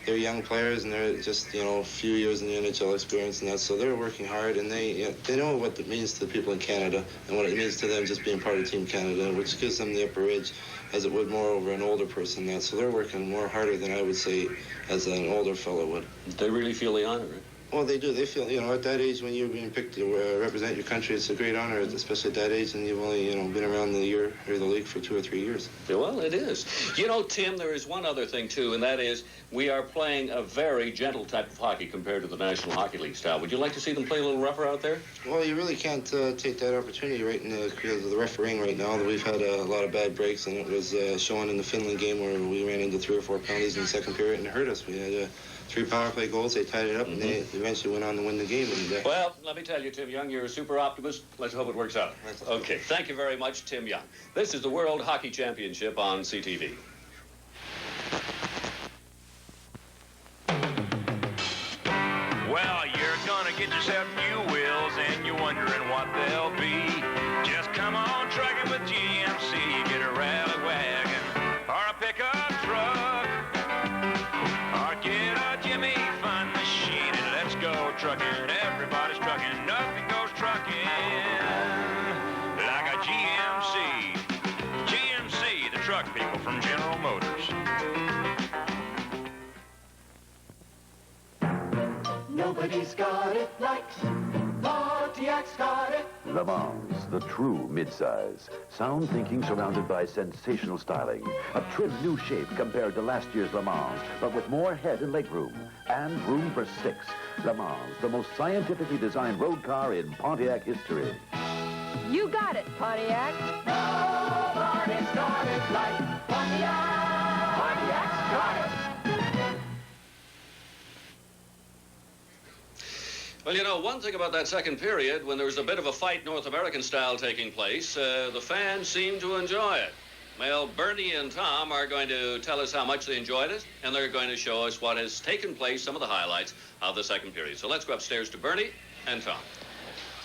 S17: they're young players and they're just, you know, a few years in the NHL experience and that, so they're working hard, and they know what it means to the people in Canada and what it means to them just being part of Team Canada, which gives them the upper edge as it would more over an older person and that, so they're working more harder than I would say as an older fellow would.
S2: They really feel the honor, right?
S17: Well, they do. They feel, you know, at that age when you're being picked to represent your country, it's a great honor, especially at that age, and you've only, you know, been around the year or the league for 2 or 3 years.
S2: Yeah, well, it is. You know, Tim, there is one other thing, too, and that is we are playing a very gentle type of hockey compared to the National Hockey League style. Would you like to see them play a little rougher out there?
S17: Well, you really can't take that opportunity right because of the refereeing right now. We've had a lot of bad breaks, and it was showing in the Finland game where we ran into 3 or 4 penalties in the second period, and it hurt us. We had 3 power play goals. They tied it up, and they eventually went on to win the game. And,
S2: well, let me tell you, Tim Young, you're a super optimist. Let's hope it works out. Okay, thank you very much, Tim Young. This is the World Hockey Championship on CTV.
S5: Well, you're gonna get yourself new wheels, and you're wondering what they'll be. Just come on trucking with GMC. Get a rally wagon or a pickup truck, or get a Jimmy Fun machine, and let's go trucking. Everybody's trucking. Nothing goes trucking like a GMC. GMC, the truck people from General Motors.
S15: Nobody's got it like Pontiac's got it.
S18: Le Mans, the true midsize. Sound thinking surrounded by sensational styling. A trim new shape compared to last year's Le Mans, but with more head and leg room. And room for 6. Le Mans, the most scientifically designed road car in Pontiac history.
S13: You got it, Pontiac.
S15: Nobody's got it like Pontiac. Pontiac's got it.
S2: Well, you know, one thing about that second period, when there was a bit of a fight North American style taking place, the fans seemed to enjoy it. Well, Bernie and Tom are going to tell us how much they enjoyed it, and they're going to show us what has taken place, some of the highlights of the second period. So let's go upstairs to Bernie and Tom.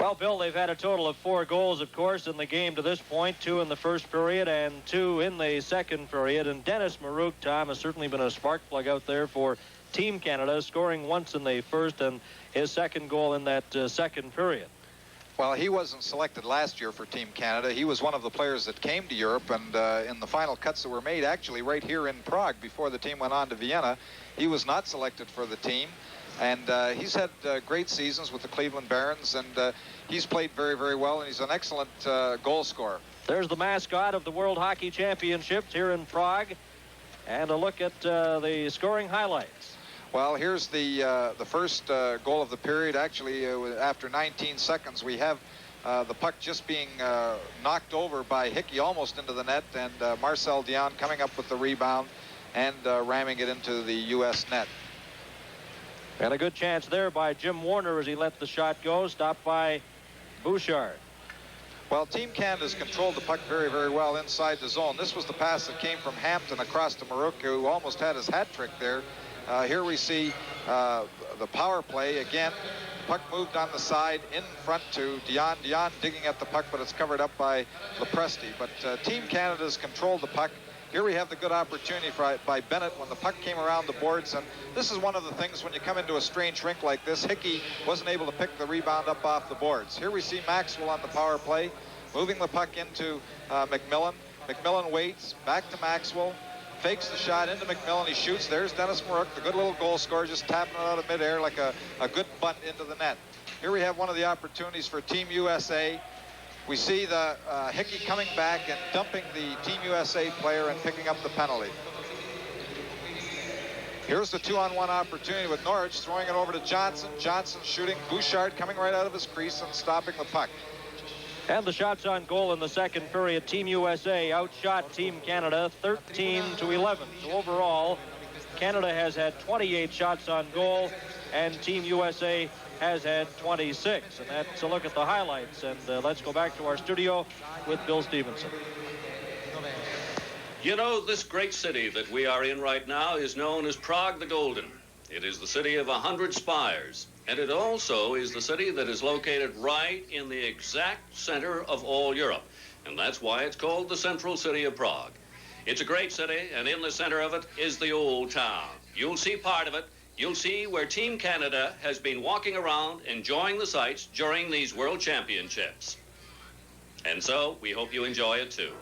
S4: Well, Bill, they've had a total of 4 goals, of course, in the game to this point, 2 in the first period and 2 in the second period. And Dennis Marouk, Tom, has certainly been a spark plug out there for Team Canada, scoring once in the first and his second goal in that second period.
S6: Well, he wasn't selected last year for Team Canada. He was one of the players that came to Europe, and in the final cuts that were made, actually right here in Prague before the team went on to Vienna, he was not selected for the team. And he's had great seasons with the Cleveland Barons, and he's played very, very well, and he's an excellent goal scorer.
S9: There's the mascot of the World Hockey Championships here in Prague. And a look at the scoring highlights.
S6: Well, here's the first goal of the period. Actually, after 19 seconds, we have the puck just being knocked over by Hickey almost into the net, and Marcel Dion coming up with the rebound and ramming it into the U.S. net.
S9: And a good chance there by Jim Warner as he let the shot go, stopped by Bouchard.
S6: Well, Team Canada's controlled the puck very, very well inside the zone. This was the pass that came from Hampton across to Maruka, who almost had his hat trick there. Here we see the power play again. Puck moved on the side in front to Dion. Dion digging at the puck, but it's covered up by Lepresti. But Team Canada's controlled the puck. Here we have the good opportunity by Bennett when the puck came around the boards. And this is one of the things when you come into a strange rink like this, Hickey wasn't able to pick the rebound up off the boards. Here we see Maxwell on the power play, moving the puck into McMillan. McMillan waits, back to Maxwell, fakes the shot into McMillan. He shoots. There's Dennis Marook, the good little goal scorer, just tapping it out of midair like a good bunt into the net. Here we have one of the opportunities for Team USA. We see the Hickey coming back and dumping the Team USA player and picking up the penalty. Here's the 2-on-1 opportunity with Norwich throwing it over to Johnson. Johnson shooting. Bouchard coming right out of his crease and stopping the puck.
S9: And the shots on goal in the second period. Team USA outshot Team Canada 13-11. So overall, Canada has had 28 shots on goal, and Team USA has had 26. And that's a look at the highlights. And let's go back to our studio with Bill Stevenson.
S2: You know, this great city that we are in right now is known as Prague the Golden. It is the city of 100 spires. And it also is the city that is located right in the exact center of all Europe. And that's why it's called the Central City of Prague. It's a great city, and in the center of it is the old town. You'll see part of it. You'll see where Team Canada has been walking around, enjoying the sights during these World Championships. And so, we hope you enjoy it too.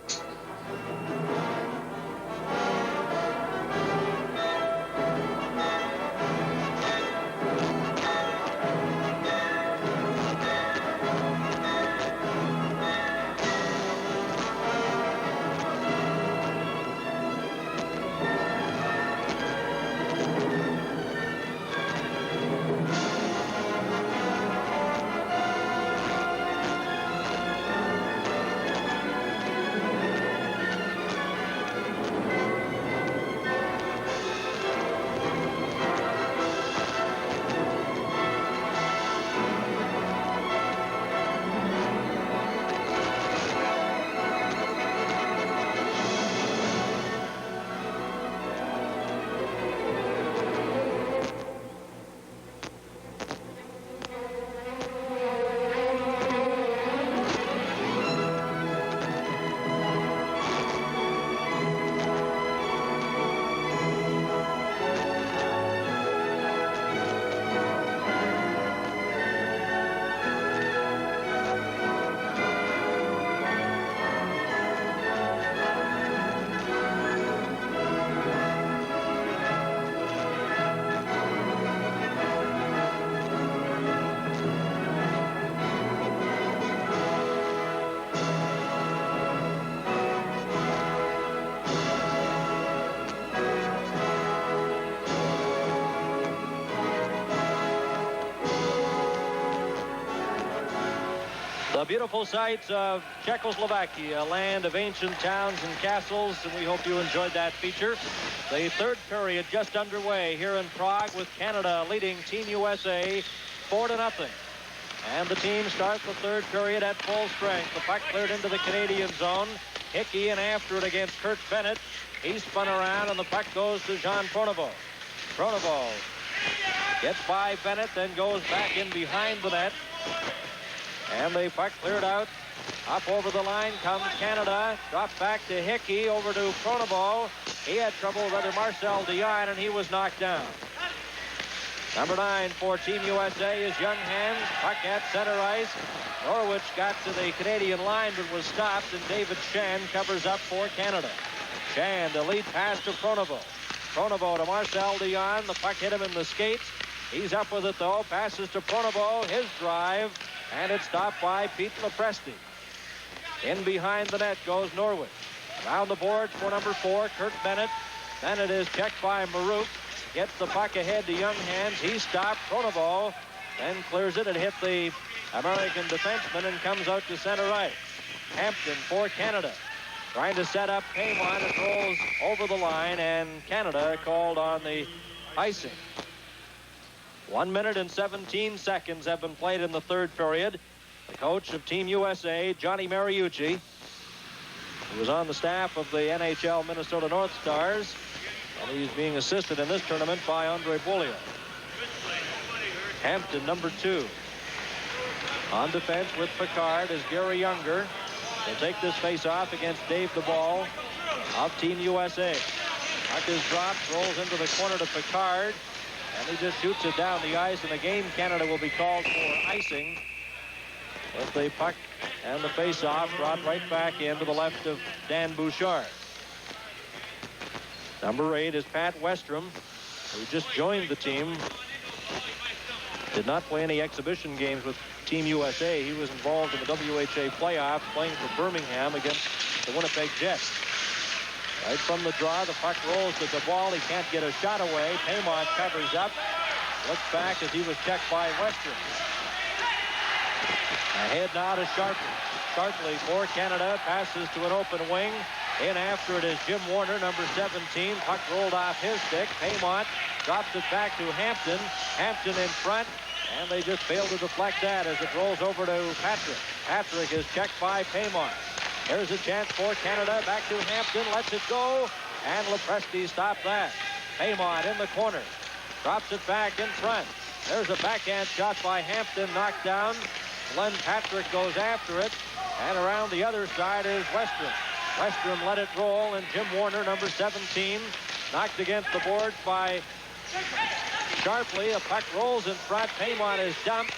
S9: The beautiful sights of Czechoslovakia, a land of ancient towns and castles, and we hope you enjoyed that feature. The third period just underway here in Prague with Canada leading Team USA 4-0. And the team starts the third period at full strength. The puck cleared into the Canadian zone. Hickey in after it against Kurt Bennett. He spun around and the puck goes to Jean Pronovo. Pronovo gets by Bennett, then goes back in behind the net. And the puck cleared out. Up over the line comes Canada. Dropped back to Hickey, over to Pronovo. He had trouble with Marcel Dion, and he was knocked down. Number 9 for Team USA is Young Hands. Puck at center ice. Norwich got to the Canadian line but was stopped, and David Shand covers up for Canada. Shand, a lead pass to Pronovo. Pronovo to Marcel Dion. The puck hit him in the skates. He's up with it, though. Passes to Pronovo. His drive, and it's stopped by Pete Lepresti. In behind the net goes Norwich. Around the boards for number 4, Kurt Bennett. Bennett is checked by Marouk. Gets the puck ahead to Young Hands. He stopped. Pronovo then clears it. It hit the American defenseman and comes out to center right. Hampton for Canada. Trying to set up Paymon. It rolls over the line, and Canada called on the icing. 1 minute and 17 seconds have been played in the third period. The coach of Team USA, Johnny Mariucci, who was on the staff of the NHL Minnesota North Stars, and he's being assisted in this tournament by Andre Beaulieu. Hampton, number 2. On defense with Picard is Gary Younger. He'll take this face-off against Dave DeBall of Team USA. Puck is dropped, rolls into the corner to Picard, and he just shoots it down the ice. And again, Canada will be called for icing with the puck and the face-off brought right back into the left of Dan Bouchard. Number 8 is Pat Westrom, who just joined the team. Did not play any exhibition games with Team USA. He was involved in the WHA playoffs, playing for Birmingham against the Winnipeg Jets. Right from the draw, the puck rolls to the ball. He can't get a shot away. Paymon covers up. Looks back as he was checked by Western. Ahead now to Sharpley. Sharpley for Canada. Passes to an open wing. In after it is Jim Warner, number 17. Puck rolled off his stick. Paymon drops it back to Hampton. Hampton in front. And they just failed to deflect that as it rolls over to Patrick. Patrick is checked by Paymon. There's a chance for Canada. Back to Hampton. Lets it go. And Lepresti stopped that. Paymon in the corner. Drops it back in front. There's a backhand shot by Hampton. Knocked down. Glenn Patrick goes after it. And around the other side is Westrom. Westrom let it roll. And Jim Warner, number 17, knocked against the boards by Sharpley. A puck rolls in front. Paymon is dumped,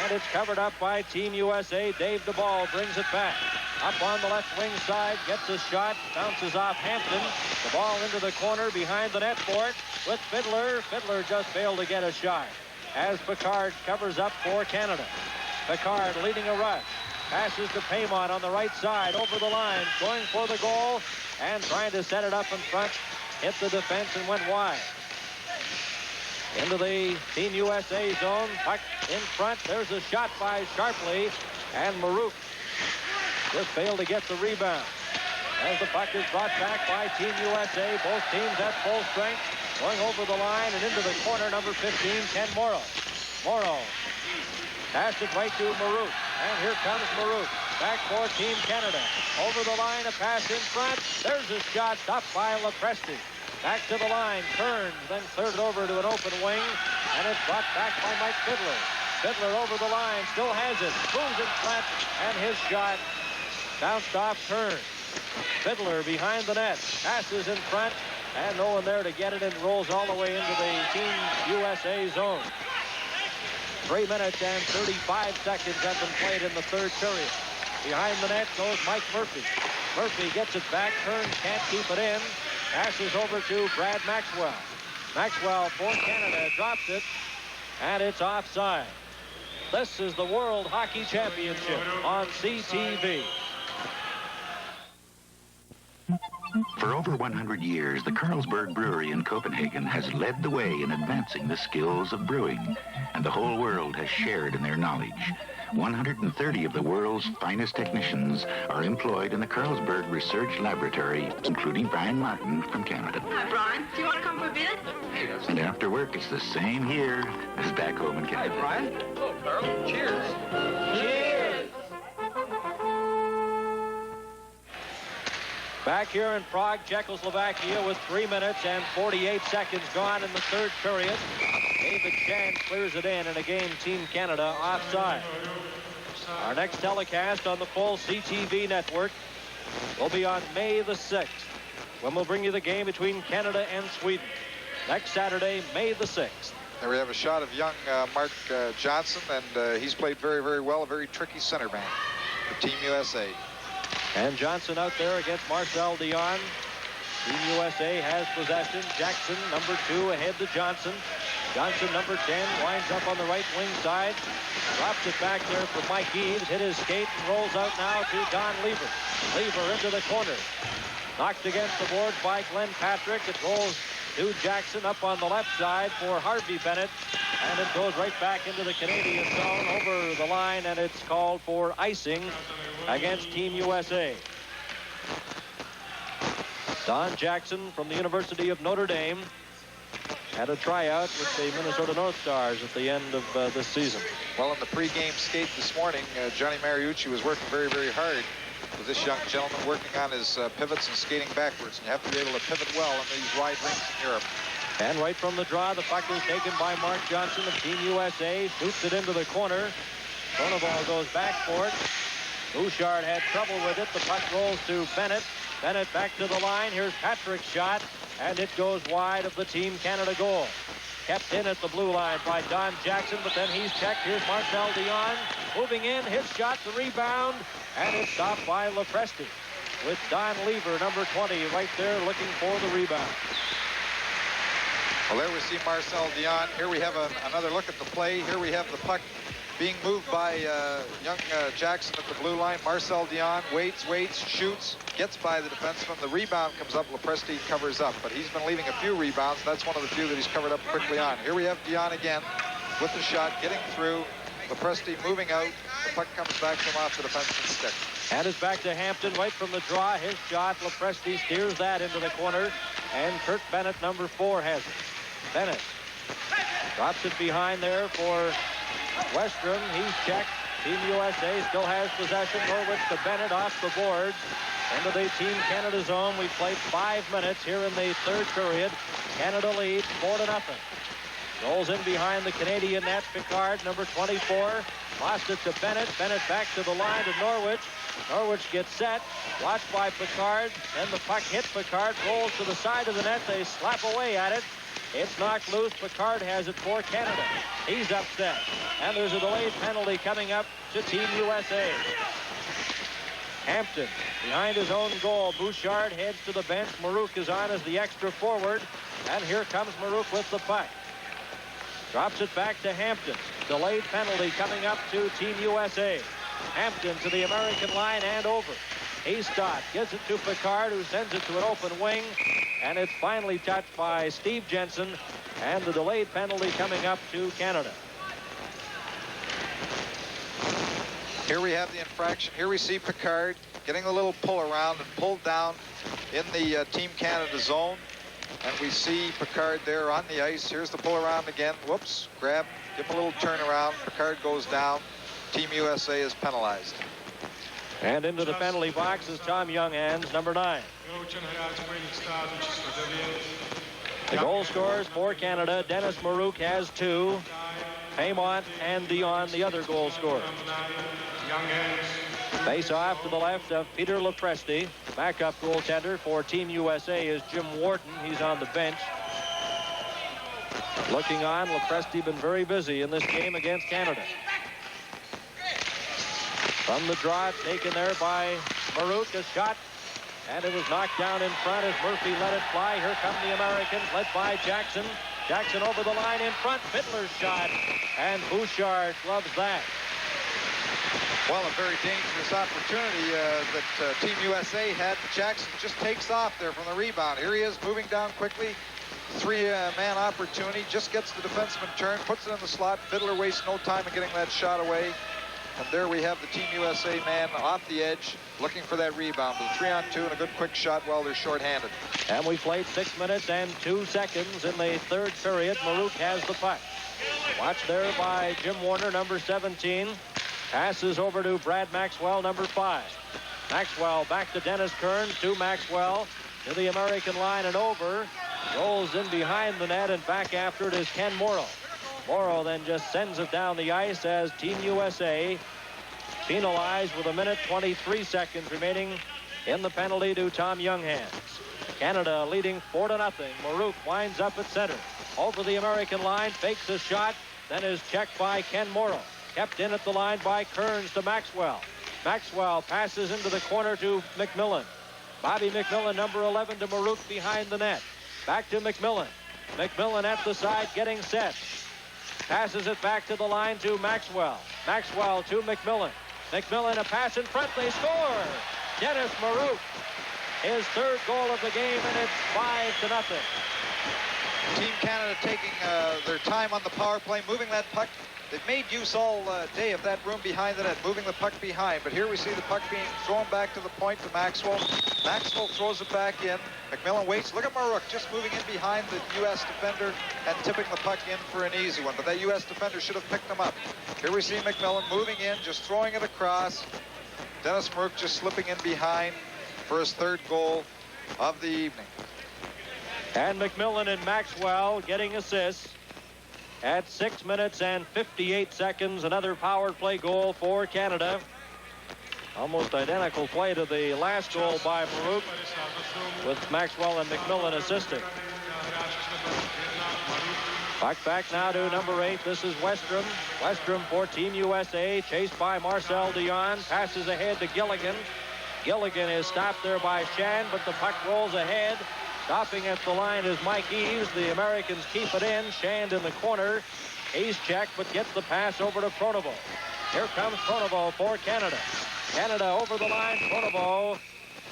S9: and it's covered up by Team USA. Dave DeBall brings it back. Up on the left wing side, gets a shot, bounces off Hampton. The ball into the corner behind the net for it with Fiddler. Fiddler just failed to get a shot as Picard covers up for Canada. Picard leading a rush. Passes to Paymon on the right side, over the line, going for the goal, and trying to set it up in front. Hit the defense and went wide. Into the Team USA zone. Puck in front. There's a shot by Sharpley. And Marouk just failed to get the rebound. As the puck is brought back by Team USA. Both teams at full strength. Going over the line and into the corner, number 15, Ken Morrow. Morrow passed it right to Marouk. And here comes Marouk. Back for Team Canada. Over the line, a pass in front. There's a shot stopped by Lepresti. Back to the line, turns, then cleared it over to an open wing, and it's brought back by Mike Fiddler. Fiddler over the line, still has it, moves in front, and his shot bounced off turn. Fiddler behind the net, passes in front, and no one there to get it, and rolls all the way into the Team USA zone. 3 minutes and 35 seconds have been played in the third period. Behind the net goes Mike Murphy. Murphy gets it back, turns, can't keep it in. Passes over to Brad Maxwell. Maxwell for Canada drops it, and it's offside. This is the World Hockey Championship on CTV.
S8: For over 100 years, the Carlsberg Brewery in Copenhagen has led the way in advancing the skills of brewing, and the whole world has shared in their knowledge. 130 of the world's finest technicians are employed in the Carlsberg Research Laboratory, including Brian Martin from Canada.
S1: Hi, Brian. Do you want to come for a beer?
S8: And after work, it's the same here as back home in Canada.
S1: Hi, Brian. Hello, Carl. Cheers. Cheers.
S9: Back here in Prague, Czechoslovakia, with 3 minutes and 48 seconds gone in the third period. David Shand clears it in, and again, Team Canada offside. Our next telecast on the full CTV network will be on May the 6th, when we'll bring you the game between Canada and Sweden. Next Saturday, May the 6th.
S6: There we have a shot of young Mark Johnson, and he's played very, very well. A very tricky center man for Team USA.
S9: And Johnson out there against Marcel Dion. Team USA has possession. Jackson, number 2, ahead to Johnson. Johnson, number 10, winds up on the right wing side. Drops it back there for Mike Eaves. Hit his skate and rolls out now to Don Lever. Lever into the corner. Knocked against the boards by Glenn Patrick. It rolls to Jackson up on the left side for Harvey Bennett. And it goes right back into the Canadian zone over the line, and it's called for icing against Team USA. Don Jackson from the University of Notre Dame had a tryout with the Minnesota North Stars at the end of this season.
S6: Well, in the pregame skate this morning, Johnny Mariucci was working very, very hard with this young gentleman, working on his pivots and skating backwards. And you have to be able to pivot well in these wide rinks in Europe.
S9: And right from the draw, the puck is taken by Mark Johnson of Team USA. Shoots it into the corner. Bonneval goes back for it. Bouchard had trouble with it. The puck rolls to Bennett. Bennett back to the line. Here's Patrick's shot, and it goes wide of the Team Canada goal. Kept in at the blue line by Don Jackson, but then he's checked. Here's Marcel Dion moving in. His shot, the rebound, and it's stopped by Lepresti with Don Lever, number 20, right there looking for the rebound.
S6: Well, there we see Marcel Dion. Here we have another look at the play. Here we have the puck being moved by young Jackson at the blue line. Marcel Dion waits, shoots, gets by the defenseman. The rebound comes up. Lepresti covers up, but he's been leaving a few rebounds. That's one of the few that he's covered up quickly on. Here we have Dion again with the shot, getting through. Lepresti moving out. The puck comes back to him off the defenseman's stick.
S9: And it's back to Hampton right from the draw. His shot, Lepresti steers that into the corner, and Kurt Bennett, number 4, has it. Bennett drops it behind there for Westrom. He's checked. Team USA still has possession. Norwich to Bennett off the boards into the Team Canada zone. We've played 5 minutes here in the third period. Canada leads 4-0. Rolls in behind the Canadian net. Picard, number 24, lost it to Bennett. Bennett back to the line to Norwich. Norwich gets set. Watched by Picard. Then the puck hits Picard. Rolls to the side of the net. They slap away at it. It's knocked loose. Picard has it for Canada. He's upset. And there's a delayed penalty coming up to Team USA. Hampton behind his own goal. Bouchard heads to the bench. Marouk is on as the extra forward. And here comes Marouk with the puck. Drops it back to Hampton. Delayed penalty coming up to Team USA. Hampton to the American line and over. He's stopped. Gives it to Picard, who sends it to an open wing. And it's finally touched by Steve Jensen. And the delayed penalty coming up to Canada.
S6: Here we have the infraction. Here we see Picard getting a little pull around and pulled down in the Team Canada zone. And we see Picard there on the ice. Here's the pull around again. Whoops, grab, give him a little turnaround. Picard goes down. Team USA is penalized.
S9: And into the penalty box is Tom Younghans, number 9. The goal scorers for Canada. Dennis Marouk has 2. Paymont and Dion, the other goal scorer. Face off to the left of Peter Lepresti. Backup goaltender for Team USA is Jim Wharton. He's on the bench. Looking on, Lepresti been very busy in this game against Canada. From the draw, taken there by Marouk, a shot, and it was knocked down in front as Murphy let it fly. Here come the Americans, led by Jackson. Jackson over the line in front, Fiddler's shot, and Bouchard gloves that.
S6: Well, a very dangerous opportunity that Team USA had. Jackson just takes off there from the rebound. Here he is moving down quickly. 3-man opportunity, just gets the defenseman turned, puts it in the slot. Fiddler wastes no time in getting that shot away. And there we have the Team USA man off the edge, looking for that rebound. With a 3-on-2 and a good quick shot while they're shorthanded.
S9: And we played 6 minutes and 2 seconds in the third period. Marouk has the puck. Watched there by Jim Warner, number 17. Passes over to Brad Maxwell, number 5. Maxwell back to Dennis Kearns, to Maxwell, to the American line and over. Rolls in behind the net, and back after it is Ken Morrow. Morrow then just sends it down the ice as Team USA penalized with 1:23 remaining in the penalty to Tom Younghans. Canada leading 4-0. Marouk winds up at center. over the American line, fakes a shot, then is checked by Ken Morrow. Kept in at the line by Kearns to Maxwell. Maxwell passes into the corner to McMillan. Bobby McMillan, number 11, to Marouk behind the net. Back to McMillan. McMillan at the side getting set. Passes it back to the line to Maxwell. Maxwell to McMillan. McMillan a pass in front. They score. Dennis Marouk. His third goal of the game, and it's 5-0.
S6: Team Canada taking their time on the power play, moving that puck. They've made use all day of that room behind the net, moving the puck behind. But here we see the puck being thrown back to the point to Maxwell. Maxwell throws it back in. McMillan waits. Look at Marouk just moving in behind the U.S. defender and tipping the puck in for an easy one. But that U.S. defender should have picked him up. Here we see McMillan moving in, just throwing it across. Dennis Marouk just slipping in behind for his third goal of the evening.
S9: And McMillan and Maxwell getting assists. At 6 minutes and 58 seconds, another power play goal for Canada. Almost identical play to the last goal by Marouk, with Maxwell and McMillan assisting. Puck back now to number 8. This is Westrom. Westrom for Team USA, chased by Marcel Dion. Passes ahead to Gilligan. Gilligan is stopped there by Shan, but the puck rolls ahead. Stopping at the line is Mike Eves. The Americans keep it in. Shand in the corner. Ace check, but gets the pass over to Pronovo. Here comes Pronovo for Canada. Canada over the line. Pronovo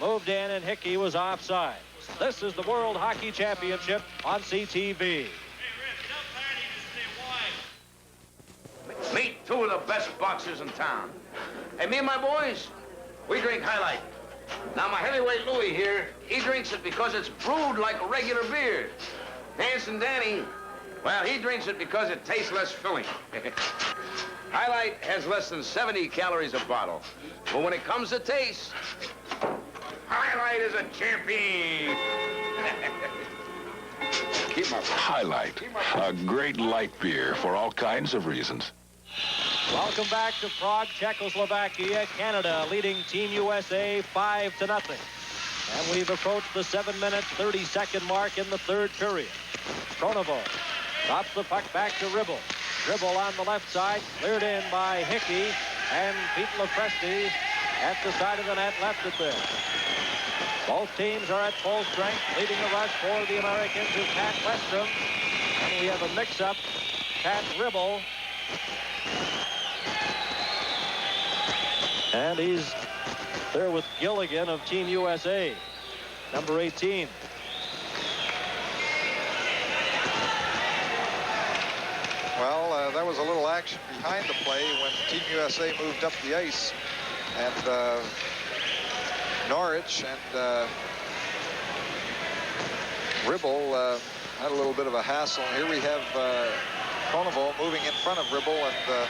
S9: moved in, and Hickey was offside. This is the World Hockey Championship on CTV.
S7: Meet two of the best boxers in town. Hey, me and my boys, we drink Highlight. Now, my heavyweight Louie here, he drinks it because it's brewed like a regular beer. Hanson Danny, well, he drinks it because it tastes less filling. Highlight has less than 70 calories a bottle. But when it comes to taste, Highlight is a champion.
S19: Highlight, a great light beer for all kinds of reasons.
S9: Welcome back to Prague, Czechoslovakia. Canada leading Team USA 5-0. And we've approached the 7-minute, 30-second mark in the third period. Pronovo drops the puck back to Ribble. Ribble on the left side, cleared in by Hickey, and Pete Lepresti at the side of the net left it there. Both teams are at full strength. Leading the rush for the Americans is Pat Westrom. And we have a mix-up. Pat Ribble. And he's there with Gilligan of Team USA, number 18.
S6: Well, that was a little action behind the play when Team USA moved up the ice. And Norwich and Ribble had a little bit of a hassle. Here we have Pronovo moving in front of Ribble and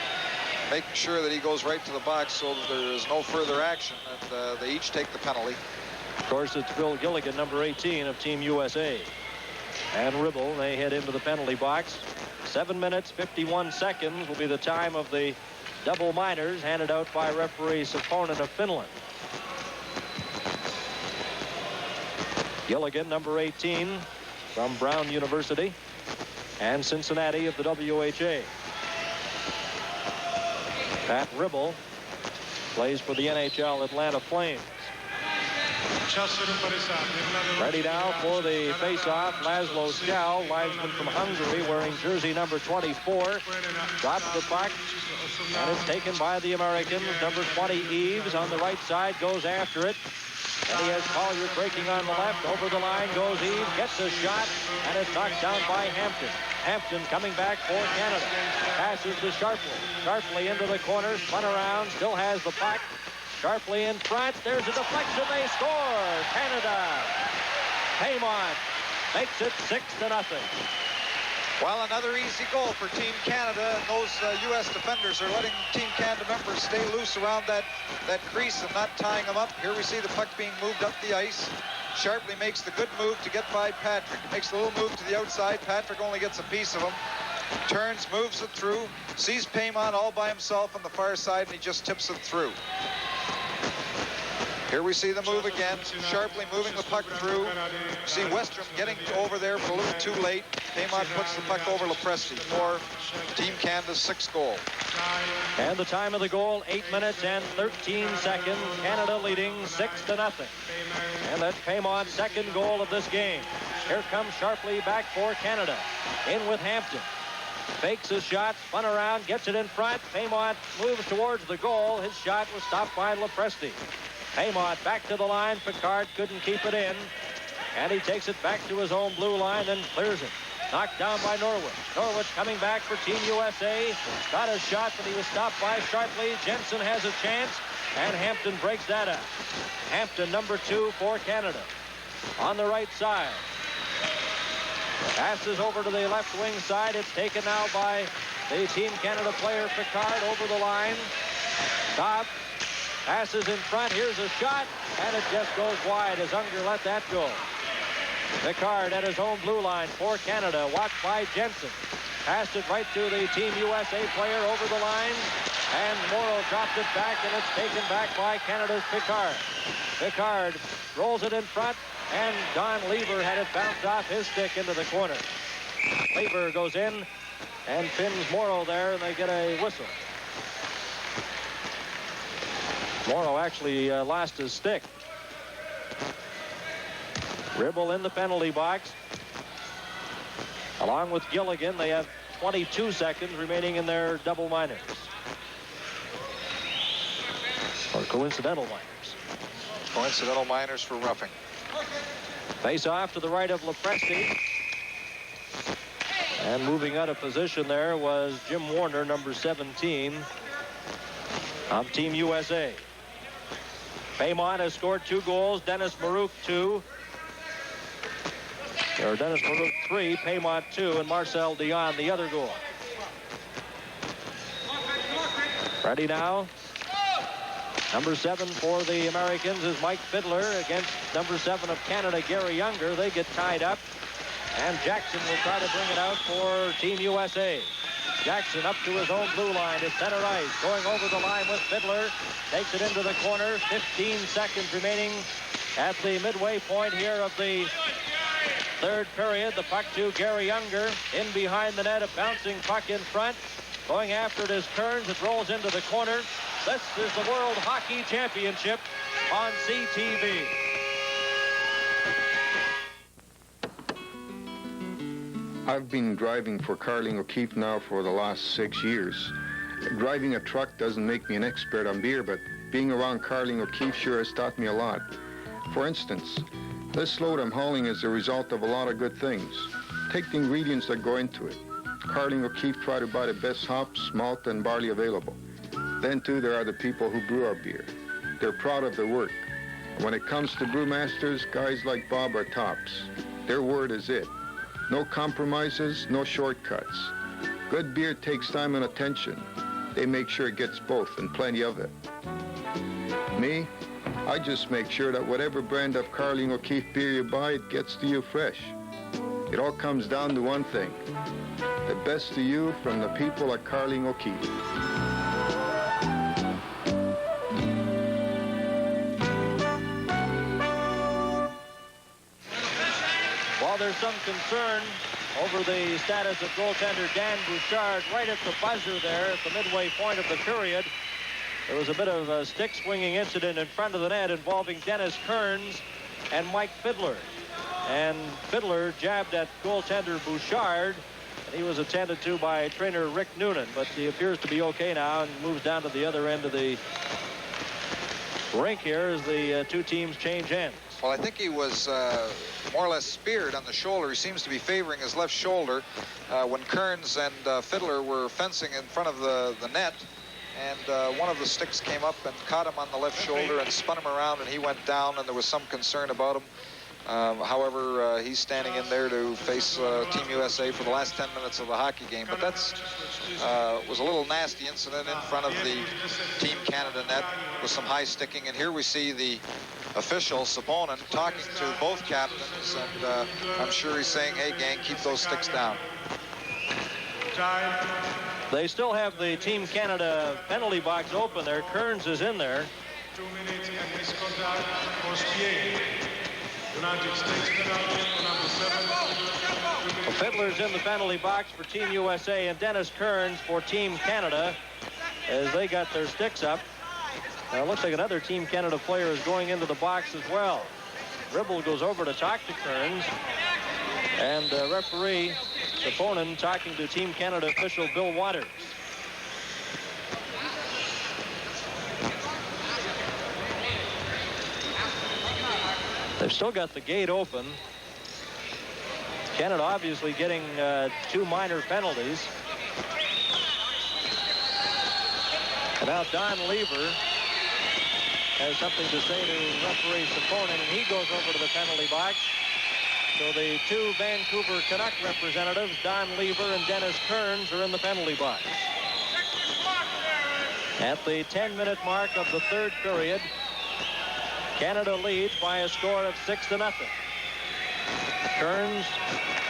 S6: making sure that he goes right to the box so that there is no further action, and they each take the penalty.
S9: Of course, it's Bill Gilligan, number 18 of Team USA. And Ribble, they head into the penalty box. 7 minutes, 51 seconds will be the time of the double minors handed out by referee Saponen of Finland. Gilligan, number 18 from Brown University, and Cincinnati of the WHA. Pat Ribble plays for the NHL Atlanta Flames. Ready now for the face-off. Laszlo Scow, linesman from Hungary, wearing jersey number 24. Drops the puck, and it's taken by the Americans. Number 20, Eves, on the right side, goes after it. And he has Collier breaking on the left. Over the line goes Eves, gets a shot, and it's knocked down by Hampton. Hampton coming back for Canada. Passes to Sharpley. Sharpley into the corner, spun around, still has the puck. Sharpley in front. There's a deflection. They score. Canada. Paymont makes it 6-0.
S6: Well, another easy goal for Team Canada. And those U.S. defenders are letting Team Canada members stay loose around that crease and not tying them up. Here we see the puck being moved up the ice. Sharpley makes the good move to get by Patrick. Makes a little move to the outside. Patrick only gets a piece of him. Turns, moves it through. Sees Paymont all by himself on the far side, and he just tips it through. Here we see the move again, sharply moving the puck through. See Westrom getting over there a little too late. Paymont puts the puck over Lepresti for Team Canada's 6th goal.
S9: And the time of the goal, 8 minutes and 13 seconds. Canada leading 6-0. And that's Paymont's 2nd goal of this game. Here comes Sharpley back for Canada. In with Hampton. Fakes his shot, spun around, gets it in front. Paymont moves towards the goal. His shot was stopped by Lepresti. Paymont back to the line. Picard couldn't keep it in. And he takes it back to his own blue line and clears it. Knocked down by Norwood. Norwood coming back for Team USA. Got a shot, but he was stopped by Sharpley. Jensen has a chance, and Hampton breaks that up. Hampton, number 2 for Canada. On the right side. Passes over to the left wing side. It's taken now by the Team Canada player, Picard, over the line. Stop. Passes in front. Here's a shot, and it just goes wide as Unger let that go. Picard at his own blue line for Canada, watched by Jensen. Passed it right to the Team USA player over the line, and Morrow dropped it back, and it's taken back by Canada's Picard. Picard rolls it in front, and Don Lever had it bounced off his stick into the corner. Lever goes in and pins Morrow there, and they get a whistle. Morrow actually lost his stick. Ribble in the penalty box. Along with Gilligan, they have 22 seconds remaining in their double minors. Or coincidental minors.
S6: Coincidental minors for roughing.
S9: Face off to the right of Lepresti. And moving out of position there was Jim Warner, number 17 of Team USA. Paymont has scored 2 goals. Dennis Marouk 2. Or Dennis Marouk 3, Paymont 2, and Marcel Dion the other goal. Ready now. Number 7 for the Americans is Mike Fiddler against number 7 of Canada, Gary Younger. They get tied up, and Jackson will try to bring it out for Team USA. Jackson up to his own blue line at center ice, going over the line with Fiddler. Takes it into the corner. 15 seconds remaining at the midway point here of the 3rd period. The puck to Gary Younger. In behind the net, a bouncing puck in front. Going after it is Kearns. It rolls into the corner. This is the World Hockey Championship on CTV.
S11: I've been driving for Carling O'Keefe now for the last 6 years. Driving a truck doesn't make me an expert on beer, but being around Carling O'Keefe sure has taught me a lot. For instance, this load I'm hauling is the result of a lot of good things. Take the ingredients that go into it. Carling O'Keefe try to buy the best hops, malt, and barley available. Then, too, there are the people who brew our beer. They're proud of their work. When it comes to brewmasters, guys like Bob are tops. Their word is it. No compromises, no shortcuts. Good beer takes time and attention. They make sure it gets both, and plenty of it. Me, I just make sure that whatever brand of Carling O'Keefe beer you buy, it gets to you fresh. It all comes down to one thing. The best to you from the people at Carling O'Keefe.
S9: While there's some concern over the status of goaltender Dan Bouchard right at the buzzer there at the midway point of the period, there was a bit of a stick swinging incident in front of the net involving Dennis Kearns and Mike Fiddler. And Fiddler jabbed at goaltender Bouchard, and he was attended to by trainer Rick Noonan, but he appears to be okay now and moves down to the other end of the rink here as the 2 teams change ends.
S6: Well, I think he was more or less speared on the shoulder. He seems to be favoring his left shoulder when Kearns and Fiddler were fencing in front of the net. And one of the sticks came up and caught him on the left shoulder and spun him around, and he went down, and there was some concern about him. However, he's standing in there to face Team USA for the last 10 minutes of the hockey game. But that's was a little nasty incident in front of the Team Canada net with some high sticking. And here we see the official, Sabonin, talking to both captains. And I'm sure he's saying, hey, gang, keep those sticks down.
S9: They still have the Team Canada penalty box open there. Kearns is in there.
S5: 2 minutes and misconduct for spearing. United States penalty for number 7.
S9: The Fiddlers in the penalty box for Team USA and Dennis Kearns for Team Canada as they got their sticks up. Now it looks like another Team Canada player is going into the box as well. Ribble goes over to talk to Kearns, and referee Saponin talking to Team Canada official Bill Waters. They've still got the gate open. Canada obviously getting 2 minor penalties. And now Don Lever has something to say to referee Saponin, and he goes over to the penalty box. So the 2 Vancouver Canuck representatives, Don Lever and Dennis Kearns, are in the penalty box. At the 10-minute mark of the 3rd period, Canada leads by a score of 6-0. Kearns,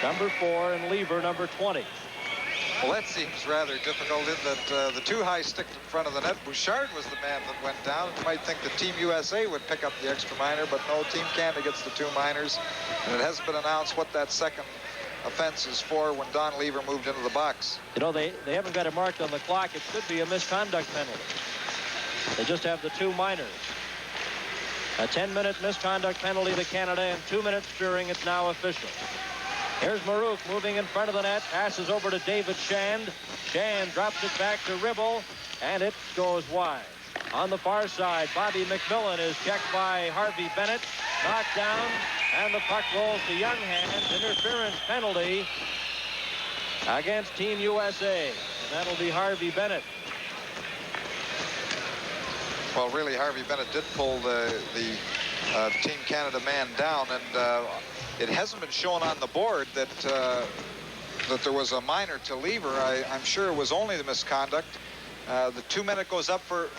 S9: number 4, and Lever, number 20.
S6: Well, that seems rather difficult in that the 2 high sticked in front of the net. Bouchard was the man that went down. You might think the Team USA would pick up the extra minor, but no, Team Canada gets the 2 minors. And it hasn't been announced what that second offense is for when Don Lever moved into the box.
S9: You know, they haven't got it marked on the clock. It could be a misconduct penalty. They just have the 2 minors. A 10-minute misconduct penalty to Canada and 2 minutes during. It's now official. Here's Marouk moving in front of the net, passes over to David Shand. Shand drops it back to Ribble, and it goes wide. On the far side, Bobby McMillan is checked by Harvey Bennett, knocked down, and the puck rolls to Younghand. Interference penalty against Team USA, and that'll be Harvey Bennett.
S6: Well, really, Harvey Bennett did pull the Team Canada man down, and it hasn't been shown on the board that that there was a minor to Lever. I'm sure it was only the misconduct. The 2 minute goes up for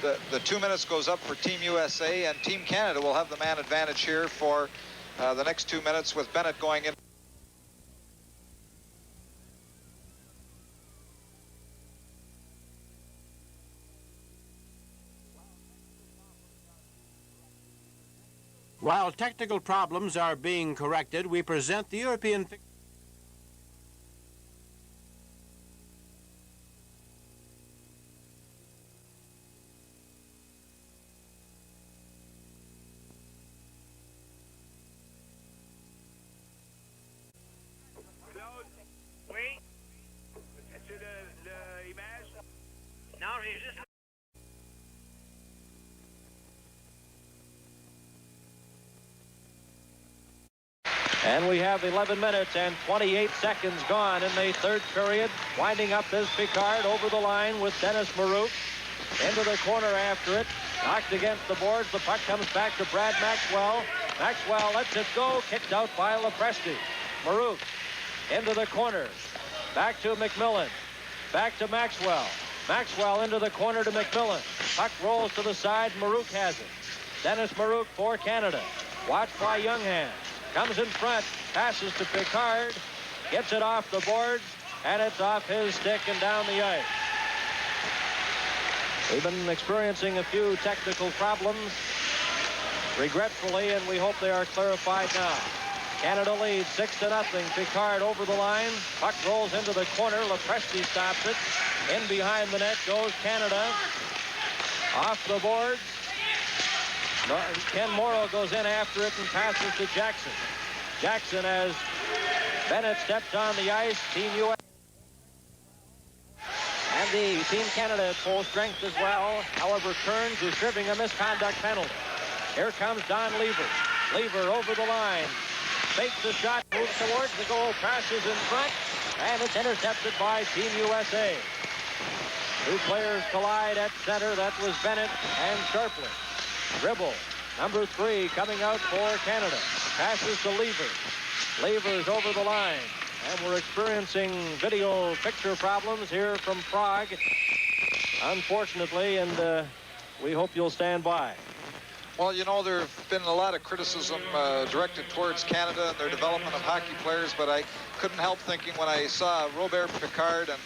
S6: the 2 minutes goes up for Team USA, and Team Canada will have the man advantage here for the next 2 minutes with Bennett going in.
S3: While technical problems are being corrected, we present the European...
S20: Oui. C'est l'image? Non, j'ai juste...
S9: And we have 11 minutes and 28 seconds gone in the 3rd period. Winding up this Picard over the line with Dennis Marouk. Into the corner after it. Knocked against the boards. The puck comes back to Brad Maxwell. Maxwell lets it go. Kicked out by Lepresti. Marouk into the corner. Back to McMillan. Back to Maxwell. Maxwell into the corner to McMillan. Puck rolls to the side. Marouk has it. Dennis Marouk for Canada. Watched by Younghand. Comes in front, passes to Picard, gets it off the boards, and it's off his stick and down the ice. We've been experiencing a few technical problems, regretfully, and we hope they are clarified now. Canada leads 6-0. Picard over the line. Puck rolls into the corner. Lepresti stops it. In behind the net goes Canada. Off the boards. Ken Morrow goes in after it and passes to Jackson. Jackson, as Bennett steps on the ice. Team USA. And the Team Canada at full strength as well. However, Kearns is serving a misconduct penalty. Here comes Don Lever. Lever over the line. Fakes the shot, moves towards the goal, passes in front, and it's intercepted by Team USA. 2 players collide at center. That was Bennett and Sharpley. Dribble, number 3, coming out for Canada. Passes to Lever. Lever's over the line. And we're experiencing video picture problems here from Prague, unfortunately, and we hope you'll stand by.
S6: Well, you know, there have been a lot of criticism directed towards Canada and their development of hockey players, but I couldn't help thinking when I saw Robert Picard and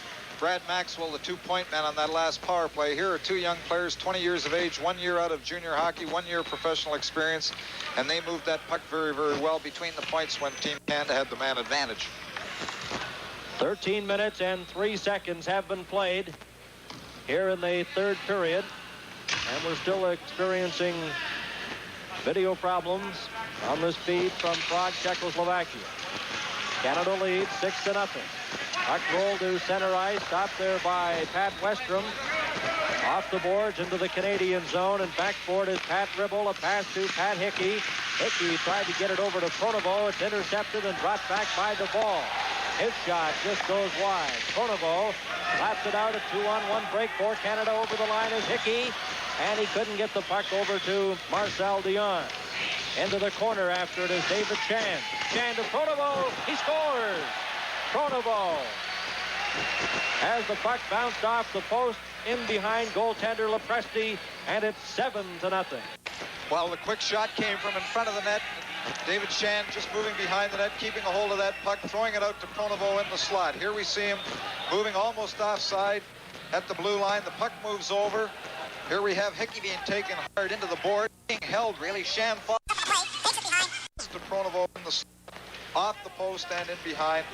S6: Brad Maxwell, the two-point man on that last power play. Here are two young players, 20 years of age, 1 year out of junior hockey, 1 year professional experience, and they moved that puck very, very well between the points when Team Canada had the man advantage.
S9: 13 minutes and 3 seconds have been played here in the third period, and we're still experiencing video problems on this feed from Prague, Czechoslovakia. Canada leads 6-0. Puck rolled to center ice, stopped there by Pat Westrom. Off the boards into the Canadian zone, and backboard is Pat Ribble. A pass to Pat Hickey. Hickey tried to get it over to Pronovo. It's intercepted and brought back by the ball. His shot just goes wide. Pronovo slaps it out. A 2-on-1 break for Canada. Over the line is Hickey, and he couldn't get the puck over to Marcel Dion. Into the corner after it is David Chan. Chan to Pronovo. He scores. Pronovo has the puck bounced off the post in behind goaltender Lepresti, and it's 7-0.
S6: Well, the quick shot came from in front of the net. David Chan just moving behind the net, keeping a hold of that puck, throwing it out to Pronovo in the slot. Here we see him moving almost offside at the blue line. The puck moves over. Here we have Hickey being taken hard into the board, being held really. Chan falls to Pronovo in the slot, off the post and in behind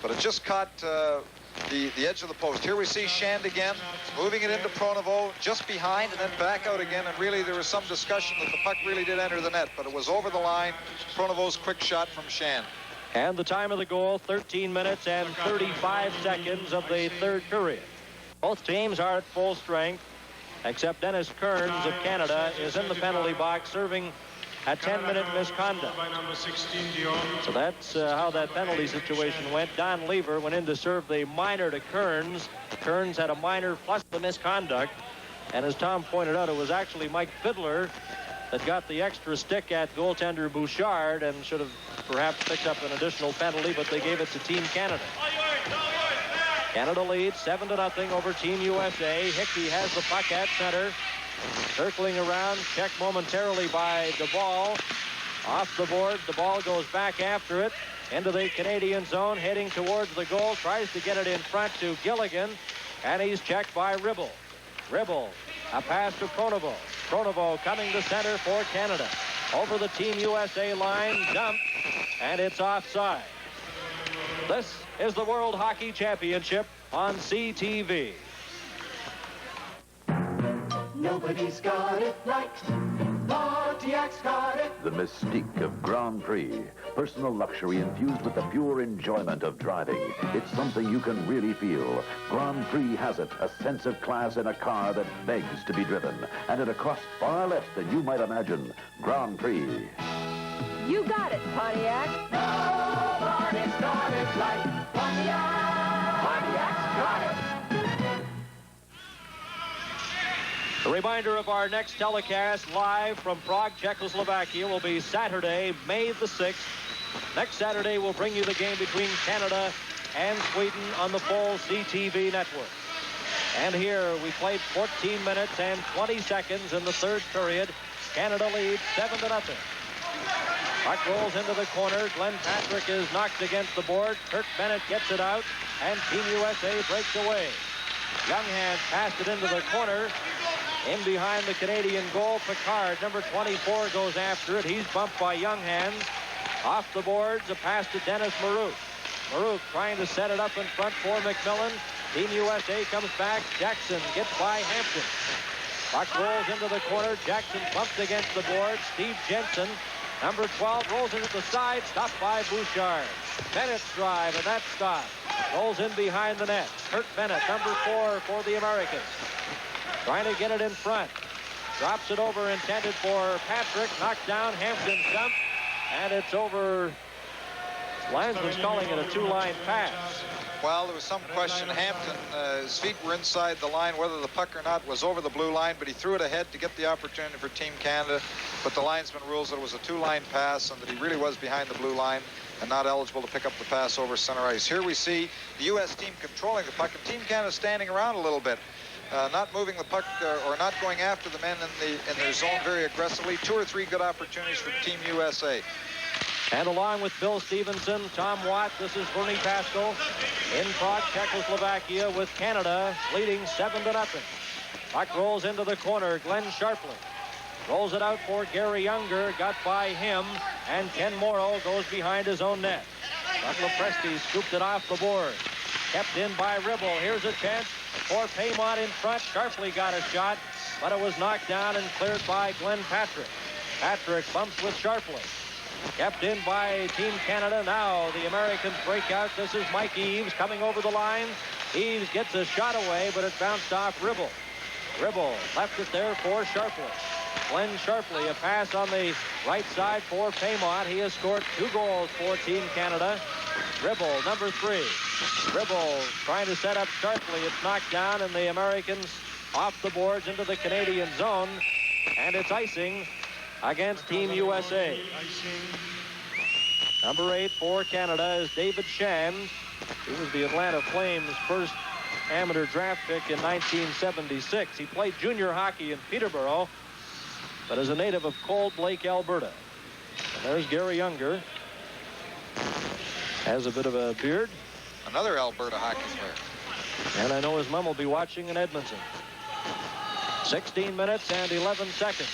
S6: but it just caught the edge of the post. Here we see Shand again, moving it into Pronovo, just behind and then back out again. And really, there was some discussion that the puck really did enter the net, but it was over the line. Pronovo's quick shot from Shand.
S9: And the time of the goal, 13 minutes and 35 seconds of the third period. Both teams are at full strength, except Dennis Kearns of Canada is in the penalty box serving a 10-minute misconduct. So that's how that penalty situation went. Don Lever went in to serve the minor to Kearns. Kearns had a minor plus the misconduct. And as Tom pointed out, it was actually Mike Fiddler that got the extra stick at goaltender Bouchard and should have perhaps picked up an additional penalty, but they gave it to Team Canada. Canada leads 7-0 over Team USA. Hickey has the puck at center. Circling around, checked momentarily by DeBall. Off the board, the ball goes back after it. Into the Canadian zone, heading towards the goal. Tries to get it in front to Gilligan. And he's checked by Ribble. Ribble, a pass to Pronovo. Pronovo coming to center for Canada. Over the Team USA line, dumped, and it's offside. This is the World Hockey Championship on CTV.
S15: Nobody's got it like Pontiac's got it.
S18: The mystique of Grand Prix. Personal luxury infused with the pure enjoyment of driving. It's something you can really feel. Grand Prix has it. A sense of class in a car that begs to be driven. And at a cost far less than you might imagine. Grand Prix.
S15: You got it, Pontiac. Nobody's got it like Pontiac. Pontiac's got it.
S9: A reminder of our next telecast live from Prague, Czechoslovakia will be Saturday, May the 6th. Next Saturday, we'll bring you the game between Canada and Sweden on the full CTV network. And here we played 14 minutes and 20 seconds in the third period. Canada leads 7-0. Puck rolls into the corner. Glenn Patrick is knocked against the board. Kurt Bennett gets it out, and Team USA breaks away. Younghand passed it into the corner. In behind the Canadian goal, Picard, number 24, goes after it. He's bumped by Younghand. Off the boards, a pass to Dennis Marouk. Marouk trying to set it up in front for McMillan. Team USA comes back. Jackson gets by Hampton. Puck rolls into the corner. Jackson bumped against the board. Steve Jensen, number 12, rolls into the side. Stopped by Bouchard. Bennett's drive, and that stop. Rolls in behind the net. Kurt Bennett, number 4 for the Americans. Trying to get it in front. Drops it over, intended for Patrick. Knocked down, Hampton dumped, and it's over. Linesman's calling it a two-line pass.
S6: Well, there was some question. Hampton, his feet were inside the line. Whether the puck or not was over the blue line, but he threw it ahead to get the opportunity for Team Canada. But the linesman rules that it was a two-line pass and that he really was behind the blue line and not eligible to pick up the pass over center ice. Here we see the U.S. team controlling the puck, and Team Canada standing around a little bit. Not moving the puck or not going after the men in their zone very aggressively. 2 or 3 good opportunities for Team USA.
S9: And along with Bill Stevenson, Tom Watt, this is Bernie Pascal in Prague, Czechoslovakia, with Canada leading 7-0. Puck rolls into the corner. Glenn Sharpley rolls it out for Gary Younger. Got by him, and Ken Morrow goes behind his own net. Butler Presti scooped it off the board. Kept in by Ribble. Here's a chance for Paymont in front. Sharpley got a shot, but it was knocked down and cleared by Glenn Patrick. Patrick bumps with Sharpley. Kept in by Team Canada. Now the Americans break out. This is Mike Eaves coming over the line. Eaves gets a shot away, but it bounced off Ribble. Ribble left it there for Sharpley. Glenn Sharpley, a pass on the right side for Paymont. He has scored 2 goals for Team Canada. Ribble, number 3. Ribble trying to set up Sharpley. It's knocked down, and the Americans off the boards into the Canadian zone. And it's icing against Team USA. Number 8 for Canada is David Shand. He was the Atlanta Flames' first amateur draft pick in 1976. He played junior hockey in Peterborough, but is a native of Cold Lake, Alberta. And there's Gary Younger. Has a bit of a beard.
S6: Another Alberta hockey player.
S9: And I know his mom will be watching in Edmonton. 16 minutes and 11 seconds.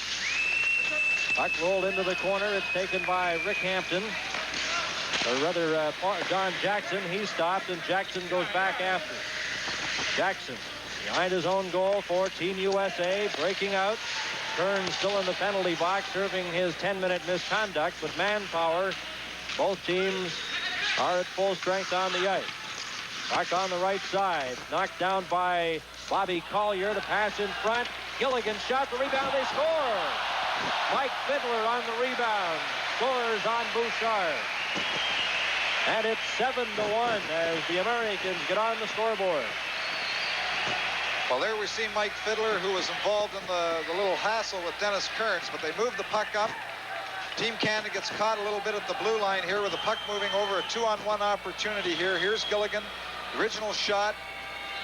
S9: Puck rolled into the corner. It's taken by Rick Hampton. Or rather, Don Jackson. He stopped, and Jackson goes back after. Jackson behind his own goal for Team USA. Breaking out. Kern still in the penalty box, serving his 10-minute misconduct. With manpower, both teams are at full strength on the ice. Puck on the right side. Knocked down by Bobby Collier. The pass in front. Gilligan shot the rebound. They score. Mike Fiddler on the rebound. Scores on Bouchard. And it's 7-1 as the Americans get on the scoreboard.
S6: Well, there we see Mike Fiddler, who was involved in the little hassle with Dennis Kearns, but they moved the puck up. Team Canada gets caught a little bit at the blue line here with the puck moving over. A 2-on-1 opportunity here. Here's Gilligan. Original shot.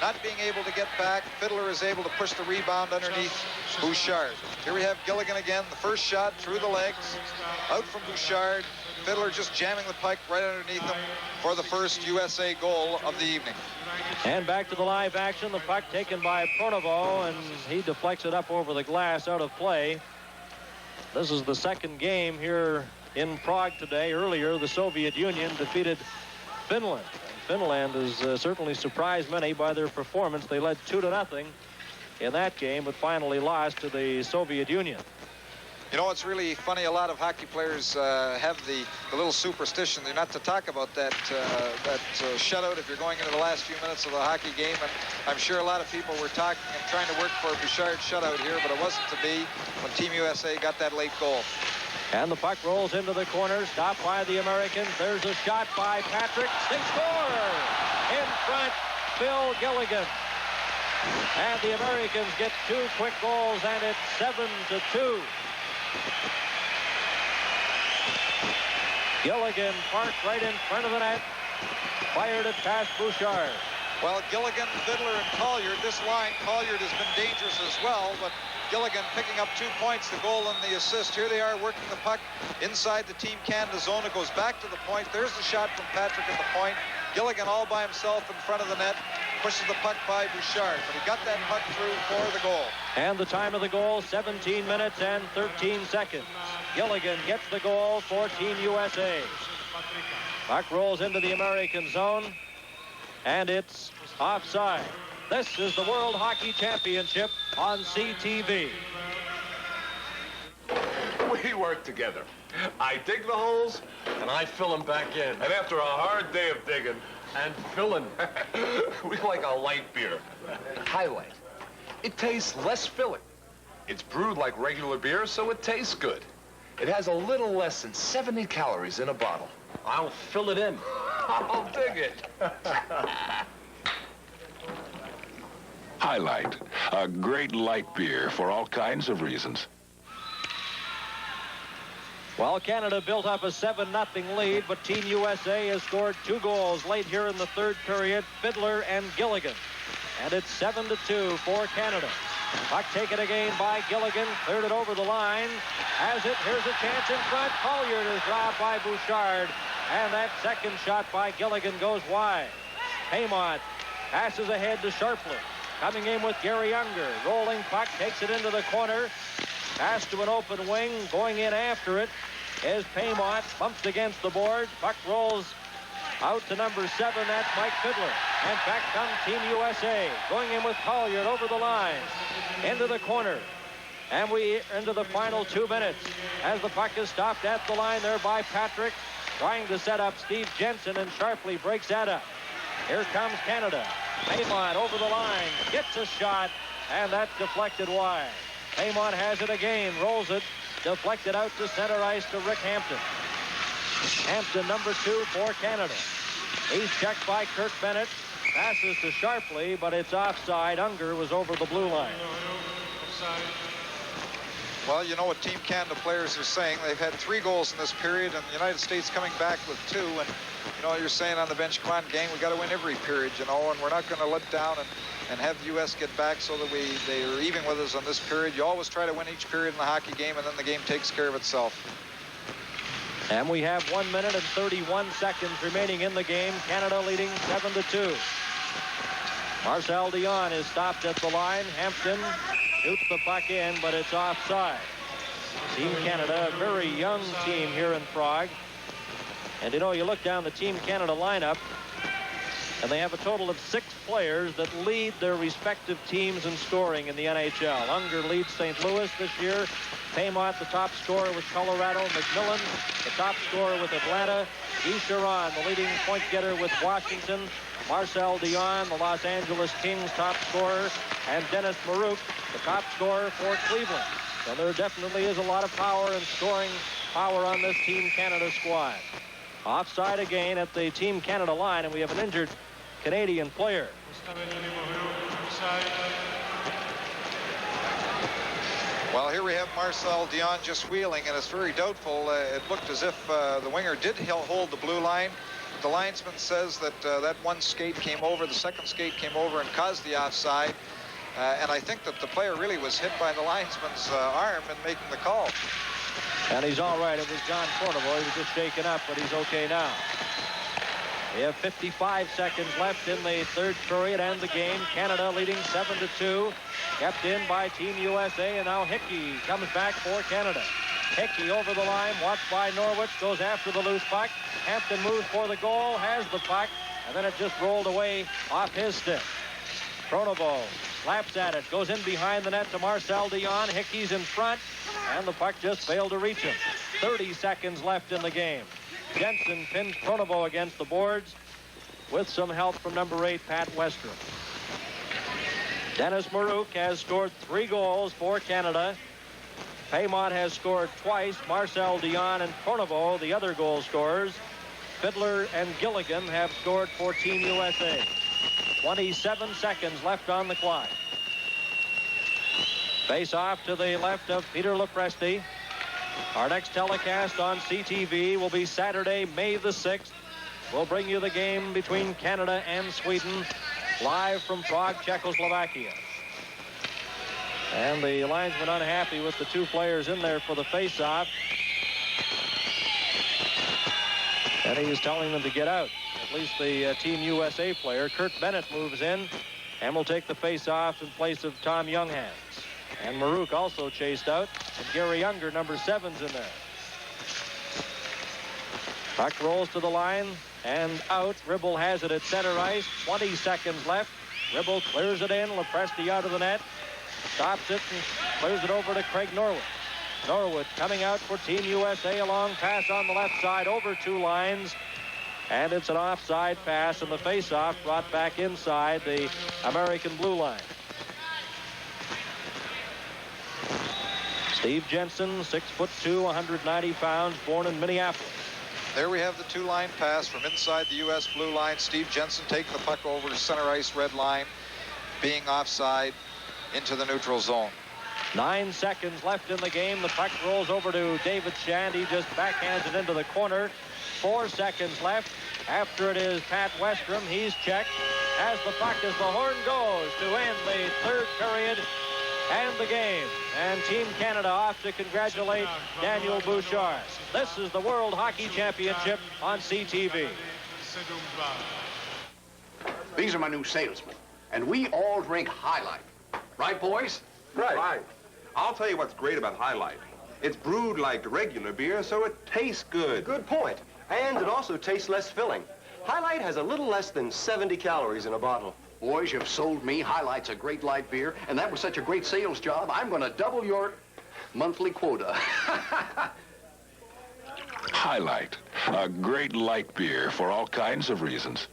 S6: Not being able to get back. Fiddler is able to push the rebound underneath Bouchard. Here we have Gilligan again. The first shot through the legs. Out from Bouchard. Fiddler just jamming the puck right underneath him for the first USA goal of the evening.
S9: And back to the live action. The puck taken by Pronovo, and he deflects it up over the glass out of play. This is the second game here in Prague today. Earlier, the Soviet Union defeated Finland. Finland has certainly surprised many by their performance. They led 2-0 in that game, but finally lost to the Soviet Union.
S6: You know, it's really funny. A lot of hockey players have the little superstition. They're not to talk about that shutout if you're going into the last few minutes of the hockey game. And I'm sure a lot of people were talking and trying to work for Bouchard's shutout here, but it wasn't to be when Team USA got that late goal.
S9: And the puck rolls into the corner, stopped by the Americans. There's a shot by Patrick. They score! In front, Phil Gilligan. And the Americans get 2 quick goals, and it's 7-2. Gilligan parked right in front of the net. Fired it past Bouchard.
S6: Well, Gilligan, Fiddler, and Collier, this line, Collier has been dangerous as well, but Gilligan picking up 2 points, the goal and the assist. Here they are working the puck inside the Team Canada zone. It goes back to the point. There's the shot from Patrick at the point. Gilligan all by himself in front of the net. Pushes the puck by Bouchard, but he got that puck through for the goal.
S9: And the time of the goal, 17 minutes and 13 seconds. Gilligan gets the goal for Team USA. Puck rolls into the American zone, and it's offside. This is the World Hockey Championship on CTV.
S12: We work together. I dig the holes, and I fill them back in. And after a hard day of digging and filling, we like a light beer. Highlight. It tastes less filling. It's brewed like regular beer, so it tastes good. It has a little less than 70 calories in a bottle. I'll fill it in. I'll dig it.
S19: Highlight, a great light beer for all kinds of reasons.
S9: Well, Canada built up a 7-0 lead, but Team USA has scored 2 goals late here in the third period, Fiddler and Gilligan. And it's 7-2 for Canada. Puck taken again by Gilligan. Cleared it over the line. Has it. Here's a chance in front. Colliard is robbed by Bouchard. And that second shot by Gilligan goes wide. Paymont passes ahead to Sharpley. Coming in with Gary Unger. Rolling puck. Takes it into the corner. Pass to an open wing. Going in after it is Paymont. Bumps against the board. Puck rolls out to number 7. That's Mike Fiddler. And back comes Team USA. Going in with Colliard over the line. Into the corner. And we into the final 2 minutes. As the puck is stopped at the line there by Patrick. Trying to set up Steve Jensen, and Sharpley breaks that up. Here comes Canada. Paymont over the line. Gets a shot. And that's deflected wide. Paymont has it again. Rolls it. Deflected out to center ice to Rick Hampton. Hampton, number 2 for Canada. He's checked by Kirk Bennett. Passes to Sharpley, but it's offside. Unger was over the blue line.
S6: Well, you know what Team Canada players are saying. They've had 3 goals in this period, and the United States coming back with 2. And, you know, you're saying on the bench, come on, gang, we got to win every period, you know, and we're not going to let down and have the U.S. get back so that they are even with us on this period. You always try to win each period in the hockey game, and then the game takes care of itself.
S9: And we have 1 minute and 31 seconds remaining in the game. Canada leading 7-2. Marcel Dion is stopped at the line. Hampton shoots the puck in, but it's offside. Team Canada, a very young team here in Prague. And, you know, you look down the Team Canada lineup, and they have a total of 6 players that lead their respective teams in scoring in the NHL. Unger leads St. Louis this year. Paymont, the top scorer with Colorado. McMillan, the top scorer with Atlanta. Guy Charon, the leading point getter with Washington. Marcel Dion, the Los Angeles Kings top scorer. And Dennis Marouk, the top scorer for Cleveland. So there definitely is a lot of power and scoring power on this Team Canada squad. Offside again at the Team Canada line, and we have an injured Canadian player.
S6: Well, here we have Marcel Dion just wheeling, and it's very doubtful. It looked as if the winger did hold the blue line. The linesman says that that one skate came over, the second skate came over and caused the offside. And I think that the player really was hit by the linesman's arm in making the call.
S9: And he's all right. It was John Fornevoy. He was just shaken up, but he's okay now. We have 55 seconds left in the third period and the game. Canada leading 7-2. Kept in by Team USA, and now Hickey comes back for Canada. Hickey over the line, watched by Norwich, goes after the loose puck. Hampton moves for the goal, has the puck, and then it just rolled away off his stick. Pronovo slaps at it, goes in behind the net to Marcel Dion. Hickey's in front, and the puck just failed to reach him. 30 seconds left in the game. Jensen pins Pronovo against the boards with some help from number 8, Pat Westrom. Dennis Marouk has scored 3 goals for Canada. Paymont has scored twice. Marcel Dion and Pronovo, the other goal scorers. Fiddler and Gilligan have scored for Team USA. 27 seconds left on the clock. Face off to the left of Peter Lepresti. Our next telecast on CTV will be Saturday, May the 6th. We'll bring you the game between Canada and Sweden live from Prague, Czechoslovakia. And the linesman unhappy with the 2 players in there for the face-off. And he's telling them to get out. At least the Team USA player, Kurt Bennett, moves in and will take the face-off in place of Tom Younghans. And Marouk also chased out. And Gary Unger, number 7's in there. Puck rolls to the line and out. Ribble has it at center ice. 20 seconds left. Ribble clears it in. Lepresti out of the net. Stops it and clears it over to Craig Norwood. Norwood coming out for Team USA. A long pass on the left side over 2 lines. And it's an offside pass, and the face-off brought back inside the American blue line. Steve Jensen, 6'2", 190 pounds, born in Minneapolis.
S6: There we have the 2-line pass from inside the U.S. blue line. Steve Jensen taking the puck over to center ice red line, being offside into the neutral zone.
S9: 9 seconds left in the game. The puck rolls over to David Shand. He just backhands it into the corner. 4 seconds left. After it is Pat Westrom. He's checked as the puck as the horn goes to end the third period and the game. And Team Canada off to congratulate Daniel Bouchard. This is the World Hockey Championship on CTV.
S7: These are my new salesmen, and we all drink High Life. Right, boys?
S14: Right. I'll tell you what's great about High Life. It's brewed like regular beer, so it tastes good.
S21: Good point. And it also tastes less filling. High Light has a little less than 70 calories in a bottle.
S7: Boys, you've sold me. High Life's a great light beer, and that was such a great sales job, I'm going to double your monthly quota.
S19: Highlight, a great light beer for all kinds of reasons.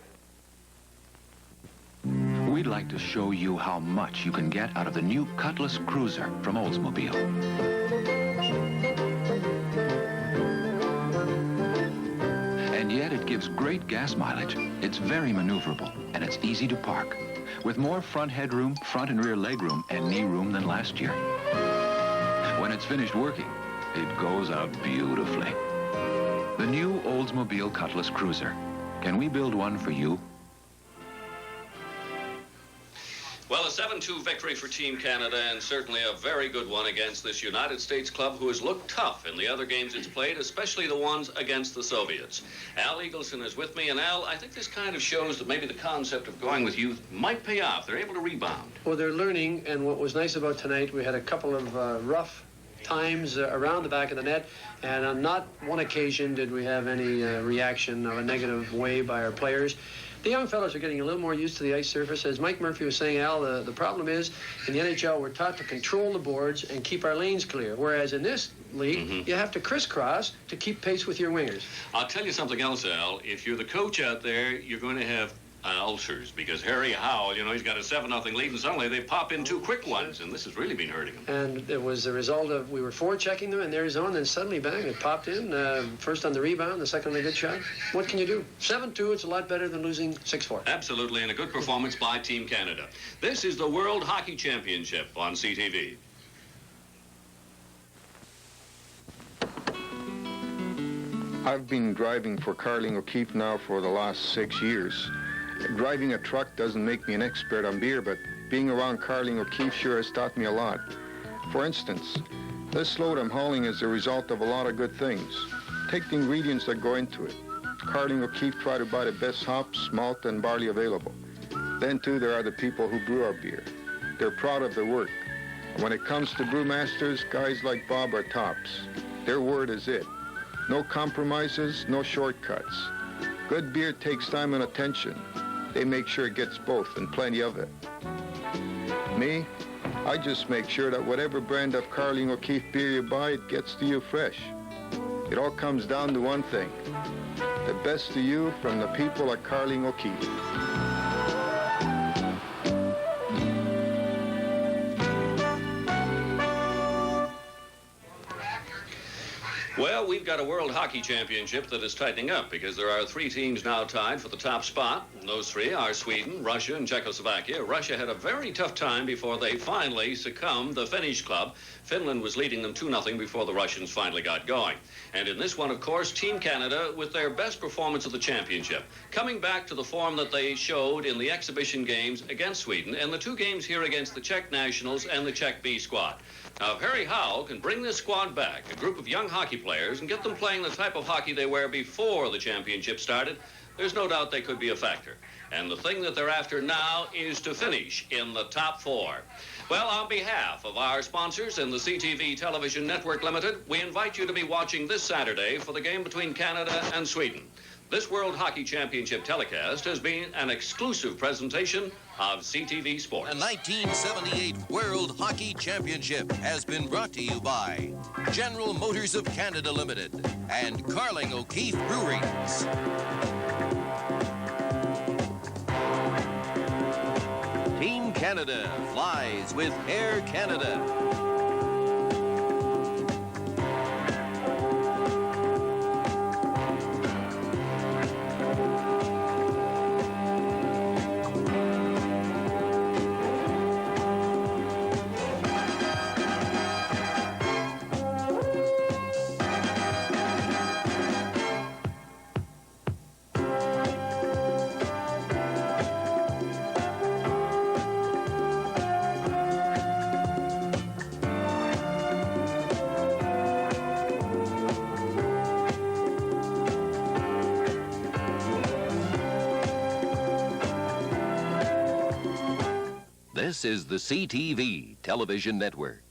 S22: We'd like to show you how much you can get out of the new Cutlass Cruiser from Oldsmobile. And yet it gives great gas mileage. It's very maneuverable, and it's easy to park, with more front headroom, front and rear legroom, and knee room than last year. When it's finished working, it goes out beautifully. The new Oldsmobile Cutlass Cruiser. Can we build one for you?
S2: Well, a 7-2 victory for Team Canada, and certainly a very good one against this United States club who has looked tough in the other games it's played, especially the ones against the Soviets. Al Eagleson is with me, and Al, I think this kind of shows that maybe the concept of going with youth might pay off. They're able to rebound.
S23: Well, they're learning, and what was nice about tonight, we had a couple of rough times around the back of the net, and on not one occasion did we have any reaction of a negative way by our players. The young fellows are getting a little more used to the ice surface. As Mike Murphy was saying, Al, the problem is in the NHL we're taught to control the boards and keep our lanes clear, whereas in this league you have to crisscross to keep pace with your wingers.
S2: I'll tell you something else, Al. If you're the coach out there, you're going to have ulcers, because Harry Howell, you know, he's got a 7-0 lead, and suddenly they pop in 2 quick ones, and this has really been hurting him.
S23: And it was the result of, we were forechecking them in their zone, then suddenly, bang, it popped in, first on the rebound, the second on the good shot. What can you do? 7-2, it's a lot better than losing 6-4.
S2: Absolutely, and a good performance by Team Canada. This is the World Hockey Championship on CTV.
S11: I've been driving for Carling O'Keefe now for the last 6 years. Driving a truck doesn't make me an expert on beer, but being around Carling O'Keefe sure has taught me a lot. For instance, this load I'm hauling is the result of a lot of good things. Take the ingredients that go into it. Carling O'Keefe try to buy the best hops, malt, and barley available. Then, too, there are the people who brew our beer. They're proud of their work. And when it comes to brewmasters, guys like Bob are tops. Their word is it. No compromises, no shortcuts. Good beer takes time and attention. They make sure it gets both, and plenty of it. Me, I just make sure that whatever brand of Carling O'Keefe beer you buy, it gets to you fresh. It all comes down to one thing. The best to you from the people at Carling O'Keefe.
S2: Well, we've got a World Hockey Championship that is tightening up because there are 3 teams now tied for the top spot. Those 3 are Sweden, Russia, and Czechoslovakia. Russia had a very tough time before they finally succumbed the Finnish club. Finland was leading them 2-0 before the Russians finally got going. And in this one, of course, Team Canada with their best performance of the championship, coming back to the form that they showed in the exhibition games against Sweden and the 2 games here against the Czech Nationals and the Czech B squad. Now, if Harry Howell can bring this squad back, a group of young hockey players, and get them playing the type of hockey they were before the championship started, there's no doubt they could be a factor. And the thing that they're after now is to finish in the top 4. Well, on behalf of our sponsors and the CTV Television Network Limited, we invite you to be watching this Saturday for the game between Canada and Sweden. This World Hockey Championship telecast has been an exclusive presentation of CTV Sports.
S24: The 1978 World Hockey Championship has been brought to you by General Motors of Canada Limited and Carling O'Keefe Breweries. Team Canada flies with Air Canada. This is the CTV Television Network.